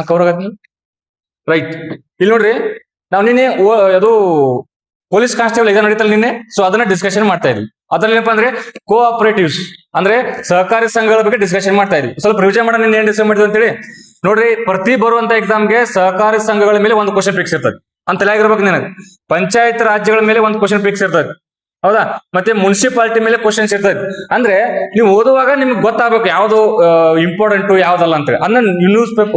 Cover ಆಗತ್ತಿ right. ಇಲ್ಲಿ ನೋಡ್ರಿ, ನಾವು ನಿನ್ನೆ ಅದು ಪೊಲೀಸ್ ಕಾನ್ಸ್ಟೇಬಲ್ ಎಕ್ಸಾಮ್ ನಡೀತಲ್ಲ ನಿನ್ನೆ, ಸೊ ಅದನ್ನ ಡಿಸ್ಕಷನ್ ಮಾಡ್ತಾ ಇದ್ವಿ. ಅದ್ರಲ್ಲಿ ಏನಪ್ಪಾ ಅಂದ್ರೆ ಕೋಆಪರೇಟಿವ್ಸ್ ಅಂದ್ರೆ ಸಹಕಾರಿ ಸಂಘಗಳ ಬಗ್ಗೆ ಡಿಸ್ಕಷನ್ ಮಾಡ್ತಾ ಇದ್ವಿ. ಸ್ವಲ್ಪ ರಿವಿಷನ್ ಮಾಡೋಣ, ನಿನ್ನೆ ಏನ್ ಡಿಸ್ಕಸ್ ಮಾಡಿದ್ವಿ ಅಂತೇಳಿ ನೋಡ್ರಿ. ಪ್ರತಿ ಬರುವಂತ ಎಕ್ಸಾಮ್ಗೆ ಸಹಕಾರಿ ಸಂಘಗಳ ಮೇಲೆ ಒಂದು ಕ್ವಶನ್ ಫಿಕ್ಸ್ ಇರ್ತದೆ ಅಂತ ಆಗಿರ್ಬೇಕು ನಿನಗೆ. ಪಂಚಾಯತ್ ರಾಜ್ಯಗಳ ಮೇಲೆ ಒಂದು ಕ್ವಶನ್ ಫಿಕ್ಸ್ ಇರ್ತದೆ, ಹೌದಾ? ಮತ್ತೆ ಮುನ್ಸಿಪಾಲಿಟಿ ಮೇಲೆ ಕ್ವಶನ್ಸ್ ಇರ್ತದೆ. ಅಂದ್ರೆ ನೀವು ಓದುವಾಗ ನಿಮ್ಗೆ ಗೊತ್ತಾಗಬೇಕು ಯಾವ್ದು ಇಂಪಾರ್ಟೆಂಟ್ ಯಾವ್ದಲ್ಲ ಅಂತೇಳಿ. ಅದನ್ನ news paper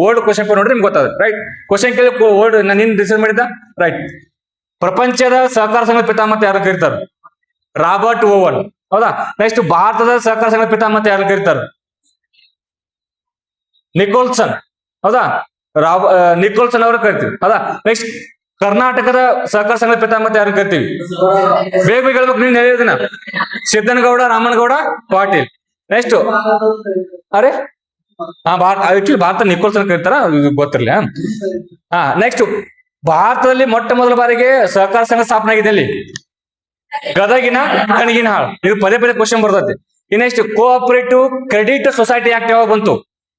old question paper ನೋಡ್ರಿ ನಿಮ್ಗೆ ಗೊತ್ತಾಗುತ್ತೆ, ರೈಟ್? ಕ್ವಶನ್ ಕೇಳಿ ಓಲ್ಡ್ ನಾನು ನಿನ್ ಡಿಸೈಡ್ ಮಾಡಿದ್ದ, ರೈಟ್? ಪ್ರಪಂಚದ ಸಹಕಾರ ಸಂಘದ ಪಿತಾಮಹ ಯಾರು ಕರೀತಾರೆ? ರಾಬರ್ಟ್ ಓವನ್, ಹೌದಾ? ನೆಕ್ಸ್ಟ್ ಭಾರತದ ಸಹಕಾರ ಸಂಘದ ಪಿತಾಮಹ ಯಾರು ಕರೀತಾರೆ? ನಿಕೋಲ್ಸನ್, ಹೌದಾ? ನಿಕೋಲ್ಸನ್ ಅವರು ಕರಿತೀವಿ, ಹೌದಾ? ನೆಕ್ಸ್ಟ್ ಕರ್ನಾಟಕದ ಸಹಕಾರ ಸಂಘದ ಪಿತಾಮಹ ಯಾರು ಕರಿತೀವಿ? ಬೇಗ ಬೇಗ ಹೇಳ್ಬೇಕು, ನೀನ್ ಹೇಳಿದಿನ. ಸಿದ್ದನಗೌಡ ರಾಮನಗೌಡ ಪಾಟೀಲ್. ನೆಕ್ಸ್ಟ್ ಅರೆ ಆಕ್ಚುಲಿ ಭಾರತ ನಿಕೋಲ್ಸನ್ ಕರೀತಾರ, ಗೊತ್ತಿರ್ಲಿ. ನೆಕ್ಸ್ಟ್ ಭಾರತದಲ್ಲಿ ಮೊಟ್ಟ ಮೊದಲ ಬಾರಿಗೆ ಸಹಕಾರ ಸಂಘ ಸ್ಥಾಪನೆ ಆಗಿದೆ ಅಲ್ಲಿ ಗದಗಿನ ಕಣಗಿನಹಾಳ್. ಇದು ಪದೇ ಪದೇ ಕ್ವಶನ್ ಬರ್ತದೆ. Next cooperative credit society act ಯಾವಾಗ ಬಂತು?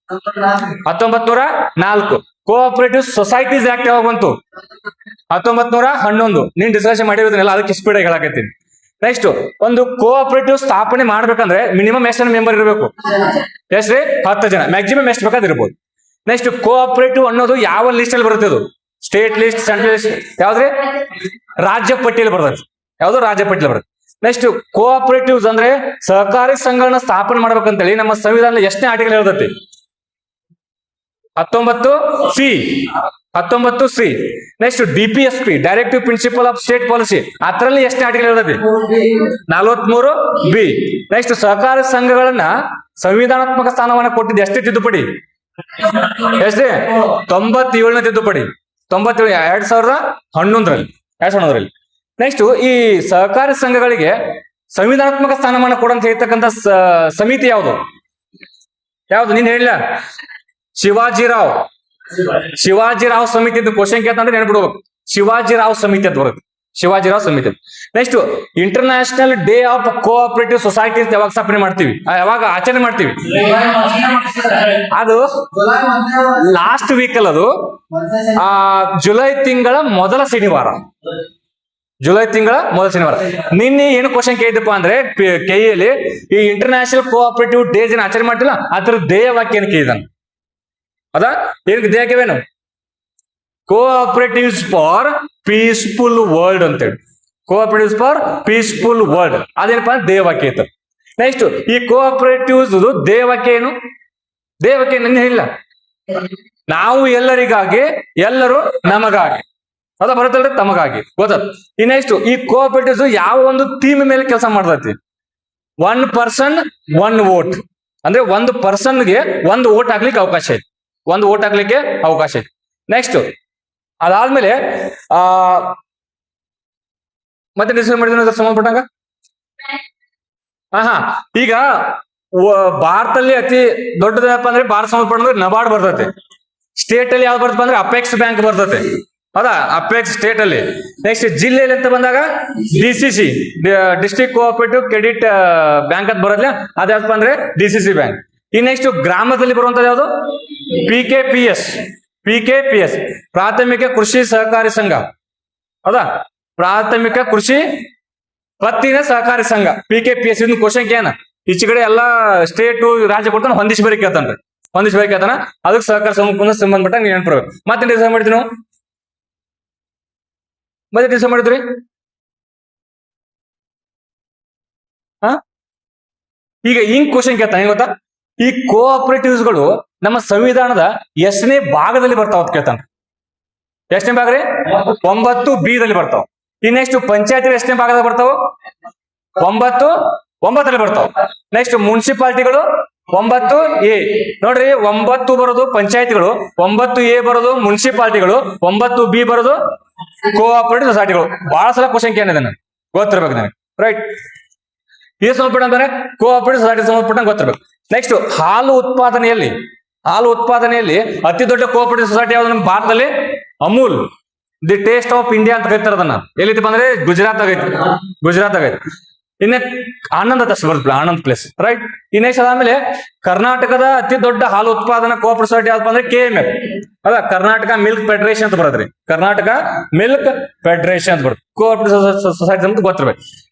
1904. ಕೋಆಪರೇಟಿವ್ ಸೊಸೈಟೀಸ್ ಆಕ್ಟ್ ಯಾವಾಗ ಬಂತು? 1911. ನೀನ್ ಡಿಸ್ಕಷನ್ ಮಾಡಿರೋದನ್ನೆಲ್ಲ ಅದಕ್ಕೆ ಸ್ಪೀಡ್ ಆಗಿ ಹೇಳಕತ್ತೀನಿ. ನೆಕ್ಸ್ಟ್ ಒಂದು ಕೋಆಪರೇಟಿವ್ ಸ್ಥಾಪನೆ ಮಾಡ್ಬೇಕಂದ್ರೆ ಮಿನಿಮಮ್ ಎಷ್ಟು ಜನ ಮೆಂಬರ್ ಇರಬೇಕು? ಎಷ್ಟ್ರಿ? 10 ಜನ. ಮ್ಯಾಕ್ಸಿಮಮ್ ಎಷ್ಟು ಬೇಕಾದ್ರೆ ಇರ್ಬೋದು. ನೆಕ್ಸ್ಟ್ ಕೋಆಪರೇಟಿವ್ ಅನ್ನೋದು ಯಾವ ಲಿಸ್ಟ್ ಅಲ್ಲಿ ಬರುತ್ತೆ? ಅದು ಸ್ಟೇಟ್ ಲಿಸ್ಟ್, ಸೆಂಟ್ರಲ್ ಲಿಸ್ಟ್, ಯಾವ್ದ್ರಿ? ರಾಜ್ಯ ಪಟ್ಟಿಯಲ್ಲಿ ಬರ್ತದೆ. ಯಾವ್ದು? ರಾಜ್ಯ ಪಟ್ಟಿಯಲ್ಲಿ ಬರುತ್ತೆ. ನೆಕ್ಸ್ಟ್ ಕೋಆಪರೇಟಿವ್ಸ್ ಅಂದ್ರೆ ಸಹಕಾರಿ ಸಂಘಗಳನ್ನ ಸ್ಥಾಪನೆ ಮಾಡ್ಬೇಕಂತೇಳಿ ನಮ್ಮ ಸಂವಿಧಾನದ ಎಷ್ಟನೇ ಆರ್ಟಿಕಲ್ ಹೇಳ್ತೈತಿ? 19C. Next DPSP, directive principle of state policy, ಅದರಲ್ಲಿ ಎಷ್ಟನೇ ಆರ್ಟಿಕಲ್ ಹೇಳ್ತೈತಿ? 43B. ನೆಕ್ಸ್ಟ್ ಸಹಕಾರಿ ಸಂಘಗಳನ್ನ ಸಂವಿಧಾನಾತ್ಮಕ ಸ್ಥಾನಮಾನ ಕೊಟ್ಟಿದ್ದು ಎಷ್ಟೇ ತಿದ್ದುಪಡಿ? ಎಷ್ಟೇ? 97ನೇ ತಿದ್ದುಪಡಿ. 97 2011ರಲ್ಲಿ. ನೆಕ್ಸ್ಟ್ ಈ ಸಹಕಾರಿ ಸಂಘಗಳಿಗೆ ಸಂವಿಧಾನಾತ್ಮಕ ಸ್ಥಾನಮಾನ ಕೊಡಂತ ಹೇಳ್ತಕ್ಕಂಥ ಸಮಿತಿ ಯಾವುದು? ನೀನ್ ಹೇಳಿಲ್ಲ? ಶಿವಾಜಿರಾವ್ ಸಮಿತಿ ಅಂತ ಕ್ವಶನ್ ಕೇಳ್ತಂದ್ರೆ ನೆನ್ಬಿಡ್ಬೇಕು. ಶಿವಾಜಿರಾವ್ ಸಮಿತಿ ಅಂತ ಬರುತ್ತೆ. ಶಿವಾಜಿರಾವ್ ಸಮಿತಿ. Next international day of cooperative society ಯಾವಾಗ ಸ್ಥಾಪನೆ ಮಾಡ್ತೀವಿ? ಯಾವಾಗ ಆಚರಣೆ ಮಾಡ್ತೀವಿ? ಅದು ಲಾಸ್ಟ್ ವೀಕ್ ಅಲ್ಲಿ, ಅದು ಜುಲೈ ತಿಂಗಳ ಮೊದಲ ಶನಿವಾರ. ನಿನ್ನೆ ಏನು ಕ್ವಶನ್ ಕೇಳಿದಪ್ಪ ಅಂದ್ರೆ ಕೆಇಯಲ್ಲಿ ಈ ಇಂಟರ್ನ್ಯಾಷನಲ್ ಕೋಆಪರೇಟಿವ್ ಡೇಸ್ ಏನ್ ಆಚರಣೆ ಮಾಡ್ತಿಲ್ಲ, ಅದ್ರ ಧ್ಯೇಯ ವಾಕ್ಯ ಏನು ಕೇಳಿದಾನ? ಅದಾ ಏನ್ ಧ್ಯೇಯವೇನು? ಕೋಆಪರೇಟಿವ್ಸ್ ಫಾರ್ ಪೀಸ್ಫುಲ್ ವರ್ಲ್ಡ್ ಅಂತೇಳಿ. ಕೋಆಪರೇಟಿವ್ಸ್ ಫಾರ್ ಪೀಸ್ಫುಲ್ ವರ್ಲ್ಡ್ ಅದೇನಪ್ಪ ಅಂದ್ರೆ ಧ್ಯೇಯ ವಾಕ್ಯ ಇತ್ತು. ನೆಕ್ಸ್ಟ್ ಈ ಕೋಆಪರೇಟಿವ್ಸ್ ಧ್ಯೇಯ ವಾಕ್ಯ ಏನು? ಧ್ಯೇಯ ವಾಕ್ಯ ನನ್ನ ಹೇಳಿಲ್ಲ. ನಾವು ಎಲ್ಲರಿಗಾಗಿ, ಎಲ್ಲರೂ ನಮಗಾಗಿ, ಅದ ಬರುತ್ತಲ್ರಿ, ತಮಗಾಗಿ. ಗೊತ್ತ? ನೆಕ್ಸ್ಟ್ ಈ ಕೋಆಪರೇಟಿವ್ಸ್ ಯಾವ ಒಂದು ಥೀಮ್ ಮೇಲೆ ಕೆಲಸ ಮಾಡ್ತೈತಿ? 1 person 1 vote ಅಂದ್ರೆ ಒಂದು ಪರ್ಸನ್ಗೆ ಒಂದು ವೋಟ್ ಹಾಕ್ಲಿಕ್ಕೆ ಅವಕಾಶ ಐತಿ. ನೆಕ್ಸ್ಟ್ ಅದಾದ್ಮೇಲೆ ಮತ್ತೆ ಡಿಸ್ಕಸ್ ಮಾಡಿದ ಸಂಬಂಧಪಟ್ಟಂಗ ಈಗ ಭಾರತದಲ್ಲಿ ಅತಿ ದೊಡ್ಡದಪ್ಪ ಅಂದ್ರೆ ಭಾರತ ಸಂಬಂಧಪಟ್ಟ ನಬಾರ್ಡ್ ಬರ್ತೈತೆ. ಸ್ಟೇಟ್ ಅಲ್ಲಿ ಯಾವ್ದು ಬರ್ತಪ್ಪ ಅಂದ್ರೆ ಅಪೆಕ್ಸ್ ಬ್ಯಾಂಕ್ ಬರ್ತೈತೆ, ಹೌದಾ? ಅಪೆಕ್ಸ್ ಸ್ಟೇಟ್ ಅಲ್ಲಿ. ನೆಕ್ಸ್ಟ್ ಜಿಲ್ಲೆಯಲ್ಲಿ ಅಂತ ಬಂದಾಗ DCC, district cooperative credit bank ಅಂತ ಬರೋದ್ಲ, ಅದ್ಯಾವಪ್ಪ ಅಂದ್ರೆ DCC ಬ್ಯಾಂಕ್. ಈ ನೆಕ್ಸ್ಟ್ ಗ್ರಾಮದಲ್ಲಿ ಬರುವಂತದ್ದು ಯಾವುದು? PKPS, ಪ್ರಾಥಮಿಕ ಕೃಷಿ ಸಹಕಾರಿ ಸಂಘ, ಹೌದಾ? ಪ್ರಾಥಮಿಕ ಕೃಷಿ ಪತ್ತಿನ ಸಹಕಾರಿ ಸಂಘ, PKPS. ಇದನ್ನ ಕ್ವಶನ್ ಏನ ಈಚೆ ಕಡೆ ಎಲ್ಲಾ ಸ್ಟೇಟ್ ರಾಜ್ಯ ಕೊಡ್ತಾನೆ, ಹೊಂದಿಸಿ ಬರೀ ಕೇಳ್ತಾನ. ಅದಕ್ಕೆ ಸಹಕಾರ ಸಂಬಂಧಪಟ್ಟ ನೀವು ನೆನ್ಪಿರ್ಬೇಕು. ಮತ್ತೆ ಡಿಸೈಡ್ ಮಾಡಿದ್ವಿ ನಾವು, ಮಾಡಿದ್ರಿ. ಈಗ ಹಿಂಗ್ ಕ್ವಶನ್ ಕೇಳ್ತಾನೆ, ಗೊತ್ತಾ? ಈ ಕೋಆಪರೇಟಿವ್ಸ್ ಗಳು ನಮ್ಮ ಸಂವಿಧಾನದ ಎಷ್ಟನೇ ಭಾಗದಲ್ಲಿ ಬರ್ತಾವ ಅಂತ ಕೇಳ್ತಾನೆ. ಎಷ್ಟನೇ ಭಾಗ ರೀ? 9B ಬರ್ತಾವ. ಈ ನೆಕ್ಸ್ಟ್ ಪಂಚಾಯತ್ ಎಷ್ಟನೇ ಭಾಗದಾಗ ಬರ್ತಾವ? 9 ಬರ್ತಾವ. ನೆಕ್ಸ್ಟ್ ಮುನ್ಸಿಪಾಲಿಟಿಗಳು 9A. ನೋಡ್ರಿ, 9 ಬರೋದು ಪಂಚಾಯತ್ಗಳು, 9A ಬರೋದು ಮುನ್ಸಿಪಾಲಿಟಿಗಳು, 9B ಬರೋದು ಕೋಆಪರೇಟಿವ್ ಸೊಸೈಟಿಗಳು. ಬಹಳ ಸಲ ಕ್ವಶನ್ ಏನಿದೆ ನನಗೆ ಗೊತ್ತಿರ್ಬೇಕು ನನಗೆ, ರೈಟ್? ಇದು ಸಂಬಂಧಪಟ್ಟ ಅಂತಾನೆ ಕೋಆಪರೇಟಿವ್ ಸೊಸೈಟಿ ಸಂಬಂಧಪಟ್ಟ ಗೊತ್ತಿರ್ಬೇಕು. ನೆಕ್ಸ್ಟ್ ಹಾಲು ಉತ್ಪಾದನೆಯಲ್ಲಿ ಅತಿ ದೊಡ್ಡ ಕೋಆಪರೇಟಿವ್ ಸೊಸೈಟಿ ಯಾವ್ದು ನಮ್ಮ ಭಾರತದಲ್ಲಿ? Amul, the taste of India ಅಂತ ಕರೀತಾರೆ ಅದನ್ನ. ಎಲ್ಲಿತ್ತು ಅಂದ್ರೆ ಗುಜರಾತ್ ಆಗೈತಿ. ಇನ್ನೇ ಆನಂದ್ ಅಂತ ಬರುತ್ತೆ, ಆನಂದ್ ಪ್ಲೇಸ್, ರೈಟ್. ನೆಕ್ಸ್ಟ್ ಅದಾದ್ಮೇಲೆ ಕರ್ನಾಟಕದ ಅತಿ ದೊಡ್ಡ ಹಾಲು ಉತ್ಪಾದನಾ ಕೋಆಪರೇಟಿವ್ ಸೊಸೈಟಿ ಯಾವ್ದಪ್ಪ ಅಂದ್ರೆ KMF. ಅದ ಕರ್ನಾಟಕ ಮಿಲ್ಕ್ ಫೆಡರೇಷನ್ ಅಂತ ಬರೋದ್ರಿ, ಕರ್ನಾಟಕ ಮಿಲ್ಕ್ ಫೆಡರೇಷನ್ ಅಂತ ಬರುತ್ತೆ, ಕೋಆಪರೇಟಿವ್ ಸೊಸೈಟಿ ಅಂತ ಗೊತ್ತಿರ್ಬೇಕು.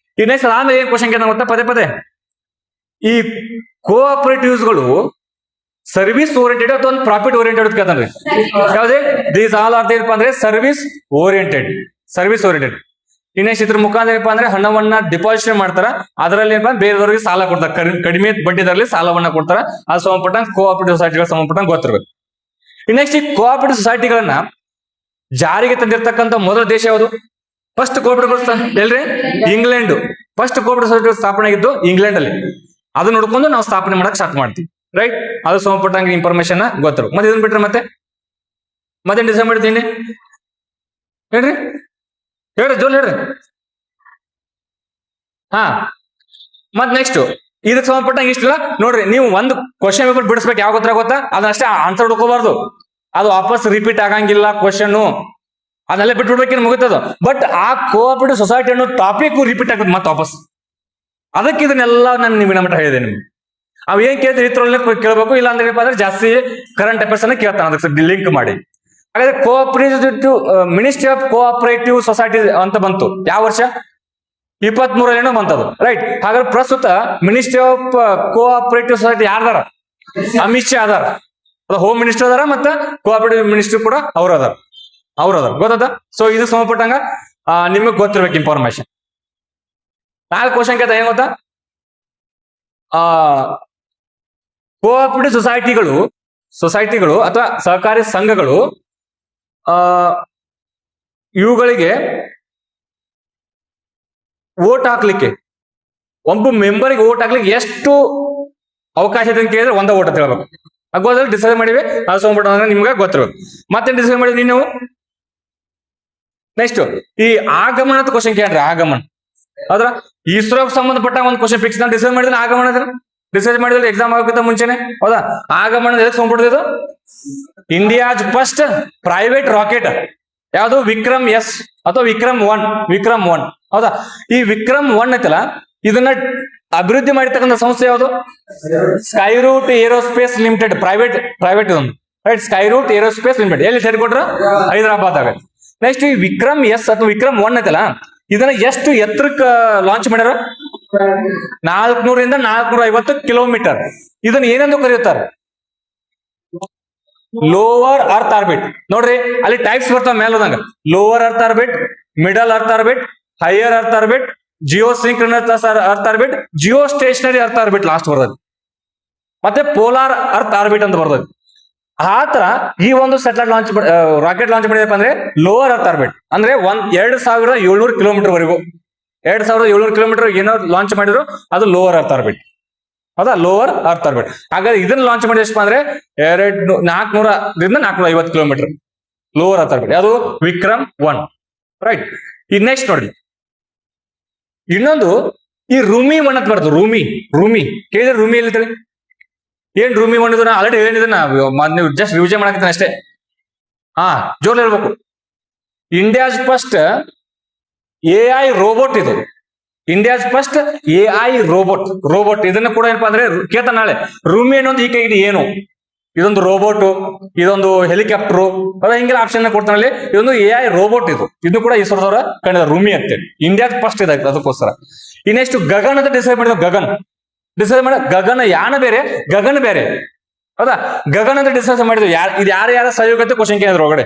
ನೆಕ್ಸ್ಟ್ ಅದಾದ್ಮೇಲೆ ಏನ್ ಕ್ವಶನ್ ಕೇಳ್ತಾ ಗೊತ್ತಾ ಪದೇ ಪದೇ, ಈ ಕೋಆಪರೇಟಿವ್ಸ್ ಗಳು ಸರ್ವಿಸ್ ಓರಿಯೆಂಟೆಡ್ ಅಥವಾ ಒಂದು ಪ್ರಾಫಿಟ್ ಓರಿಯೆಂಟೆಡ್ ಕೇಳ್ತಾನ್ರಿ. ಯಾವ್ದೇ ದೀಸ್ ಆಲ್ ಆರ್ ಏನಪ್ಪಾ ಅಂದ್ರೆ service oriented, service oriented. Next ಇದ್ರ ಮುಖಾಂತರ ಏನಪ್ಪಾ ಅಂದ್ರೆ ಹಣವನ್ನ ಡಿಪಾಸಿಟ್ ಮಾಡ್ತಾರ, ಅದರಲ್ಲಿ ಏನಪ್ಪಾ ಬೇರೆದವರಿಗೆ ಸಾಲ ಕೊಡ್ತಾರೆ, ಕಡಿಮೆ ಬಡ್ಡಿ ದರದಲ್ಲಿ ಸಾಲವನ್ನ ಕೊಡ್ತಾರ. ಅದು ಸಂಬಂಧಪಟ್ಟಂಗೆ ಕೋಆಪರೇಟಿವ್ ಸೊಸೈಟಿಗಳು ಸಂಬಂಧಪಟ್ಟಂಗೆ ಗೊತ್ತಿರ್ಬೇಕು. ನೆಕ್ಸ್ಟ್ ಈ ಕೋಆಪರೇಟಿವ್ ಸೊಸೈಟಿಗಳನ್ನ ಜಾರಿಗೆ ತಂದಿರತಕ್ಕಂತ ಮೊದಲ ದೇಶ ಯಾವುದು? ಫಸ್ಟ್ ಕೋಆಪರೇಟಿವ್ ಎಲ್ರಿ? ಇಂಗ್ಲೆಂಡ್. ಫಸ್ಟ್ ಕೋಆಪರೇಟಿವ್ ಸೊಸೈಟಿ ಸ್ಥಾಪನೆ ಆಗಿದ್ದು ಇಂಗ್ಲೆಂಡ್ ಅಲ್ಲಿ. ಅದು ನೋಡ್ಕೊಂಡು ನಾವು ಸ್ಥಾಪನೆ ಮಾಡಕ್ ಸ್ಟಾರ್ಟ್ ಮಾಡ್ತೀವಿ, ರೈಟ್. ಅದು ಸಂಬಂಧಪಟ್ಟಂಗೆ ಇನ್ಫಾರ್ಮೇಶನ್ ಗೊತ್ತಿರು. ಮತ್ತೆ ಇದನ್ನ ಬಿಟ್ರೆ ಮತ್ತೆ ಡಿಸೈಡ್ ಮಾಡಿದ್ದೀನಿ ಹೇಳ್ರಿ, ಹೇಳ್ರಿ ಜೋಲ್ ಹೇಳ್ರಿ. ಹಾ, ಮತ್ ನೆಕ್ಸ್ಟ್ ಇದಕ್ಕೆ ಸಂಬಂಧಪಟ್ಟಂಗೆ ಇಷ್ಟಿಲ್ಲ ನೋಡ್ರಿ. ನೀವು ಒಂದು ಕ್ವಶನ್ ಪೇಪರ್ ಬಿಡಿಸ್ಬೇಕು, ಯಾವ ಗೊತ್ತಾ ಅದನ್ನಷ್ಟೇ ಆನ್ಸರ್ ಹುಡ್ಕೋಬಾರ್ದು. ಅದು ವಾಪಸ್ ರಿಪೀಟ್ ಆಗಂಗಿಲ್ಲ ಕ್ವಶನ್, ಅದನ್ನೆಲ್ಲ ಬಿಟ್ಬಿಡ್ಬೇಕೇನು ಮುಗಿತದ. ಬಟ್ ಆ ಕೋಆಪರೇಟಿವ್ ಸೊಸೈಟಿ ಅನ್ನೋ ಟಾಪಿಕ್ ರಿಪೀಟ್ ಆಗುತ್ತೆ ಮತ್ತೆ ವಾಪಸ್. ಅದಕ್ಕೆ ಇದನ್ನೆಲ್ಲ ನಾನು ನಿಮ್ಗೆ ಮಟ್ಟ ಹೇಳಿದೆ. ನಿಮ್ಗೆ ಅವ್ ಏನ್ ಕೇಳ್ತೀವಿ ಇದ್ರೊಳಗೆ ಕೇಳಬೇಕು, ಇಲ್ಲ ಅಂದ್ರೆ ಜಾಸ್ತಿ ಕರೆಂಟ್ ಅಫೇರ್ಸ್ ಅನ್ನ ಕೇಳ್ತಾನೆ ಅದಕ್ಕೆ ಲಿಂಕ್ ಮಾಡಿ. ಹಾಗಾದ್ರೆ cooperative ministry of cooperative society ಅಂತ ಬಂತು ಯಾವ ವರ್ಷ? 23 ಬಂತದು, ರೈಟ್. ಹಾಗಾದ್ರೆ ಪ್ರಸ್ತುತ ಮಿನಿಸ್ಟ್ರಿ ಆಫ್ ಕೋಆಪರೇಟಿವ್ ಸೊಸೈಟಿ ಯಾರ್ದಾರ? ಅಮಿತ್ ಶಾ ಅದಾರ. ಹೋಮ್ ಮಿನಿಸ್ಟರ್ ಅದಾರ, ಮತ್ತೆ ಕೋಆಪರೇಟಿವ್ ಮಿನಿಸ್ಟರ್ ಕೂಡ ಅವ್ರ ಅದಾರ ಗೊತ್ತದ. ಸೊ ಇದು ಸಂಬಂಧಪಟ್ಟಂಗ ನಿಮಗ್ ಗೊತ್ತಿರ್ಬೇಕು ಇನ್ಫಾರ್ಮೇಶನ್. 4 ಕ್ವಶನ್ ಕೇಳ್ತಾ ಏನ್ ಗೊತ್ತಾ? ಕೋಆಪರೇಟಿವ್ ಸೊಸೈಟಿಗಳು ಅಥವಾ ಸಹಕಾರಿ ಸಂಘಗಳು ಇವುಗಳಿಗೆ ವೋಟ್ ಹಾಕ್ಲಿಕ್ಕೆ, ಒಬ್ಬ ಮೆಂಬರ್ಗೆ ವೋಟ್ ಹಾಕ್ಲಿಕ್ಕೆ ಎಷ್ಟು ಅವಕಾಶ ಇದೆ ಅಂತ ಕೇಳಿದ್ರೆ ಒಂದ ವೋಟ್ ಅಂತ ಹೇಳ್ಬೇಕು. ಅಗೋದ್ರಲ್ಲಿ ಡಿಸೈಡ್ ಮಾಡಿವಿ, ಅದು ಸಂಬಂಧಪಟ್ಟ ನಿಮ್ಗೆ ಗೊತ್ತಿರ್ಬೇಕು. ಮತ್ತೆ ಡಿಸೈಡ್ ಮಾಡಿದ್ವಿ ನೀವು. ನೆಕ್ಸ್ಟ್ ಈ ಆಗಮನ ಅಂತ ಕ್ವಶನ್ ಕೇಳ್ರಿ. ಆಗಮನ ಅದ್ರ ಇಸ್ರೋಗೆ ಸಂಬಂಧಪಟ್ಟ ಒಂದು ಕ್ವಶನ್ ಫಿಕ್ಸ್ ನಾನು ಡಿಸೈಡ್ ಮಾಡಿದ್ರೆ ಆಗಮನ ಡಿಸೈಡ್ ಮಾಡಿದ್ರೆ ಎಕ್ಸಾಮ್ ಆಗೋಕ್ಕಿಂತ ಮುಂಚೆನೆ, ಹೌದಾ? ಆಗಮನ ಎದಕ್ಕೆ ಸಂಬಂಧಪಟ್ಟಿದ್ದು? ಇಂಡಿಯಾಸ್ ಫಸ್ಟ್ ಪ್ರೈವೇಟ್ ರಾಕೆಟ್ ಯಾವುದು? ವಿಕ್ರಮ್ ಎಸ್ ಅಥವಾ ವಿಕ್ರಮ್ ಒನ್, ಹೌದಾ? ಈ ವಿಕ್ರಮ್ 1 ಐತಲ್ಲ, ಇದನ್ನ ಅಭಿವೃದ್ಧಿ ಮಾಡಿರ್ತಕ್ಕಂಥ ಸಂಸ್ಥೆ ಯಾವುದು? ಸ್ಕೈರೂಟ್ ಏರೋಸ್ಪೇಸ್ ಲಿಮಿಟೆಡ್, ಪ್ರೈವೇಟ್ ಇದೊಂದು, ರೈಟ್. ಸ್ಕೈರೂಟ್ ಏರೋಸ್ಪೇಸ್ ಲಿಮಿಟೆಡ್ ಎಲ್ಲಿ ಸೇರಿಕೊಟ್ರ? ಹೈದರಾಬಾದ್ ಆಗ. ನೆಕ್ಸ್ಟ್ ಈ ವಿಕ್ರಮ್ ಎಸ್ ಅಥವಾ ವಿಕ್ರಮ್ 1 ಐತಲ್ಲ, ಇದನ್ನ ಎಷ್ಟು ಎತ್ತರಕ್ಕೆ ಲಾಂಚ್ ಮಾಡ್ಯಾರ? 400 ರಿಂದ 450 ಕಿಲೋಮೀಟರ್. ಇದನ್ನ ಏನೆಂದು ಕರೆಯುತ್ತಾರೆ? Lower earth orbit. ನೋಡ್ರಿ ಅಲ್ಲಿ ಟೈಪ್ಸ್ ಬರ್ತಾವ ಮೇಲದಂಗ. Lower earth orbit, middle earth orbit, higher earth orbit, geosynchronous earth orbit, geostationary earth orbit last ಬರ್ತದೆ. ಮತ್ತೆ ಪೋಲಾರ್ ಅರ್ತ್ ಆರ್ಬಿಟ್ ಅಂತ ಬರ್ತದೆ. ಆತರ ಈ ಒಂದು ಸ್ಯಾಟಲೈಟ್ ರಾಕೆಟ್ ಲಾಂಚ್ ಮಾಡಿದಪ್ಪ ಅಂದ್ರೆ ಲೋವರ್ ಅರ್ತ್ ಆರ್ಬಿಟ್ ಅಂದ್ರೆ 2700 ಕಿಲೋಮೀಟರ್ ವರೆಗೂ, 2700 ಕಿಲೋಮೀಟರ್ ಏನೋ ಲಾಂಚ್ ಮಾಡಿದ್ರು ಅದು ಲೋವರ್ ಅರ್ತ್ ಆರ್ಬಿಟ್, ಹೌದಾ? Lower earth orbit. ಹಾಗಾದ್ರೆ ಇದನ್ನ ಲಾಂಚ್ ಮಾಡಿದ ಎಷ್ಟು ಅಂದ್ರೆ 400 ರಿಂದ 450 ಕಿಲೋಮೀಟರ್ ಲೋವರ್ ಅರ್ತ್ ಆರ್ಬಿಟ್. ಅದು ವಿಕ್ರಮ್ 1, ರೈಟ್. ಈ ನೆಕ್ಸ್ಟ್ ನೋಡಿ, ಇನ್ನೊಂದು ಈ ರೂಮಿ 1 ಅಂತ ಬರ್ತದೆ. ರೂಮಿ ಕೇಳಿದ್ರೆ ರೂಮಿ ಎಲ್ಲಿ? ಏನ್ ರೂಮಿ 1 ಇದು? ನಾ ಆಲ್ರೆಡಿ ಹೇಳಿದ್ರೆ ನೀವು ಜಸ್ಟ್ ರಿವಿಷನ್ ಮಾಡಾಕತ್ತೀನಿ ಅಷ್ಟೇ. ಜೋರ್ ಹೇಳ್ಬೇಕು. ಇಂಡಿಯಾಸ್ ಫಸ್ಟ್ AI ರೋಬೋಟ್ ಇದು. ಇಂಡಿಯಾಸ್ ಫಸ್ಟ್ AI ರೋಬೋಟ್ ಇದನ್ನ ಕೂಡ ಏನಪ್ಪಾ ಅಂದ್ರೆ ಕೇಳ್ತಾ ನಾಳೆ ರೂಮಿ ಅನ್ನೊಂದು ಈ ಕೈಗೆ ಏನು? ಇದೊಂದು ರೋಬೋಟ್, ಇದೊಂದು ಹೆಲಿಕಾಪ್ಟರ್, ಅದ ಹಿಂಗೆಲ್ಲ ಆಪ್ಷನ್ ಕೊಡ್ತಾನಲ್ಲಿ. ಇದೊಂದು AI ರೋಬೋಟ್ ಇದು ಕೂಡ ಇಸ್ರೋದವರ ಕಂಡಿದ ರೂಮಿ ಅಂತೇಳಿ. ಇಂಡಿಯಾದ ಫಸ್ಟ್ ಇದಾಯ್ತು ಅದಕ್ಕೋಸ್ಕರ. ಇನ್ನೆಷ್ಟು ಗಗನ್ ಅಂತ ಡಿಸೈಡ್ ಮಾಡಿದ್ರು. ಗಗನ ಯಾನ ಬೇರೆ, ಗಗನ್ ಬೇರೆ, ಹೌದಾ? ಗಗನ್ ಅಂತ ಡಿಸ್ಕಸ್ ಮಾಡಿದ್ವಿ. ಇದು ಯಾರ ಸಹಯೋಗ ಅಂತ ಕ್ವಶನ್ ಕೇಳಿದ್ರು ಒಳಗಡೆ.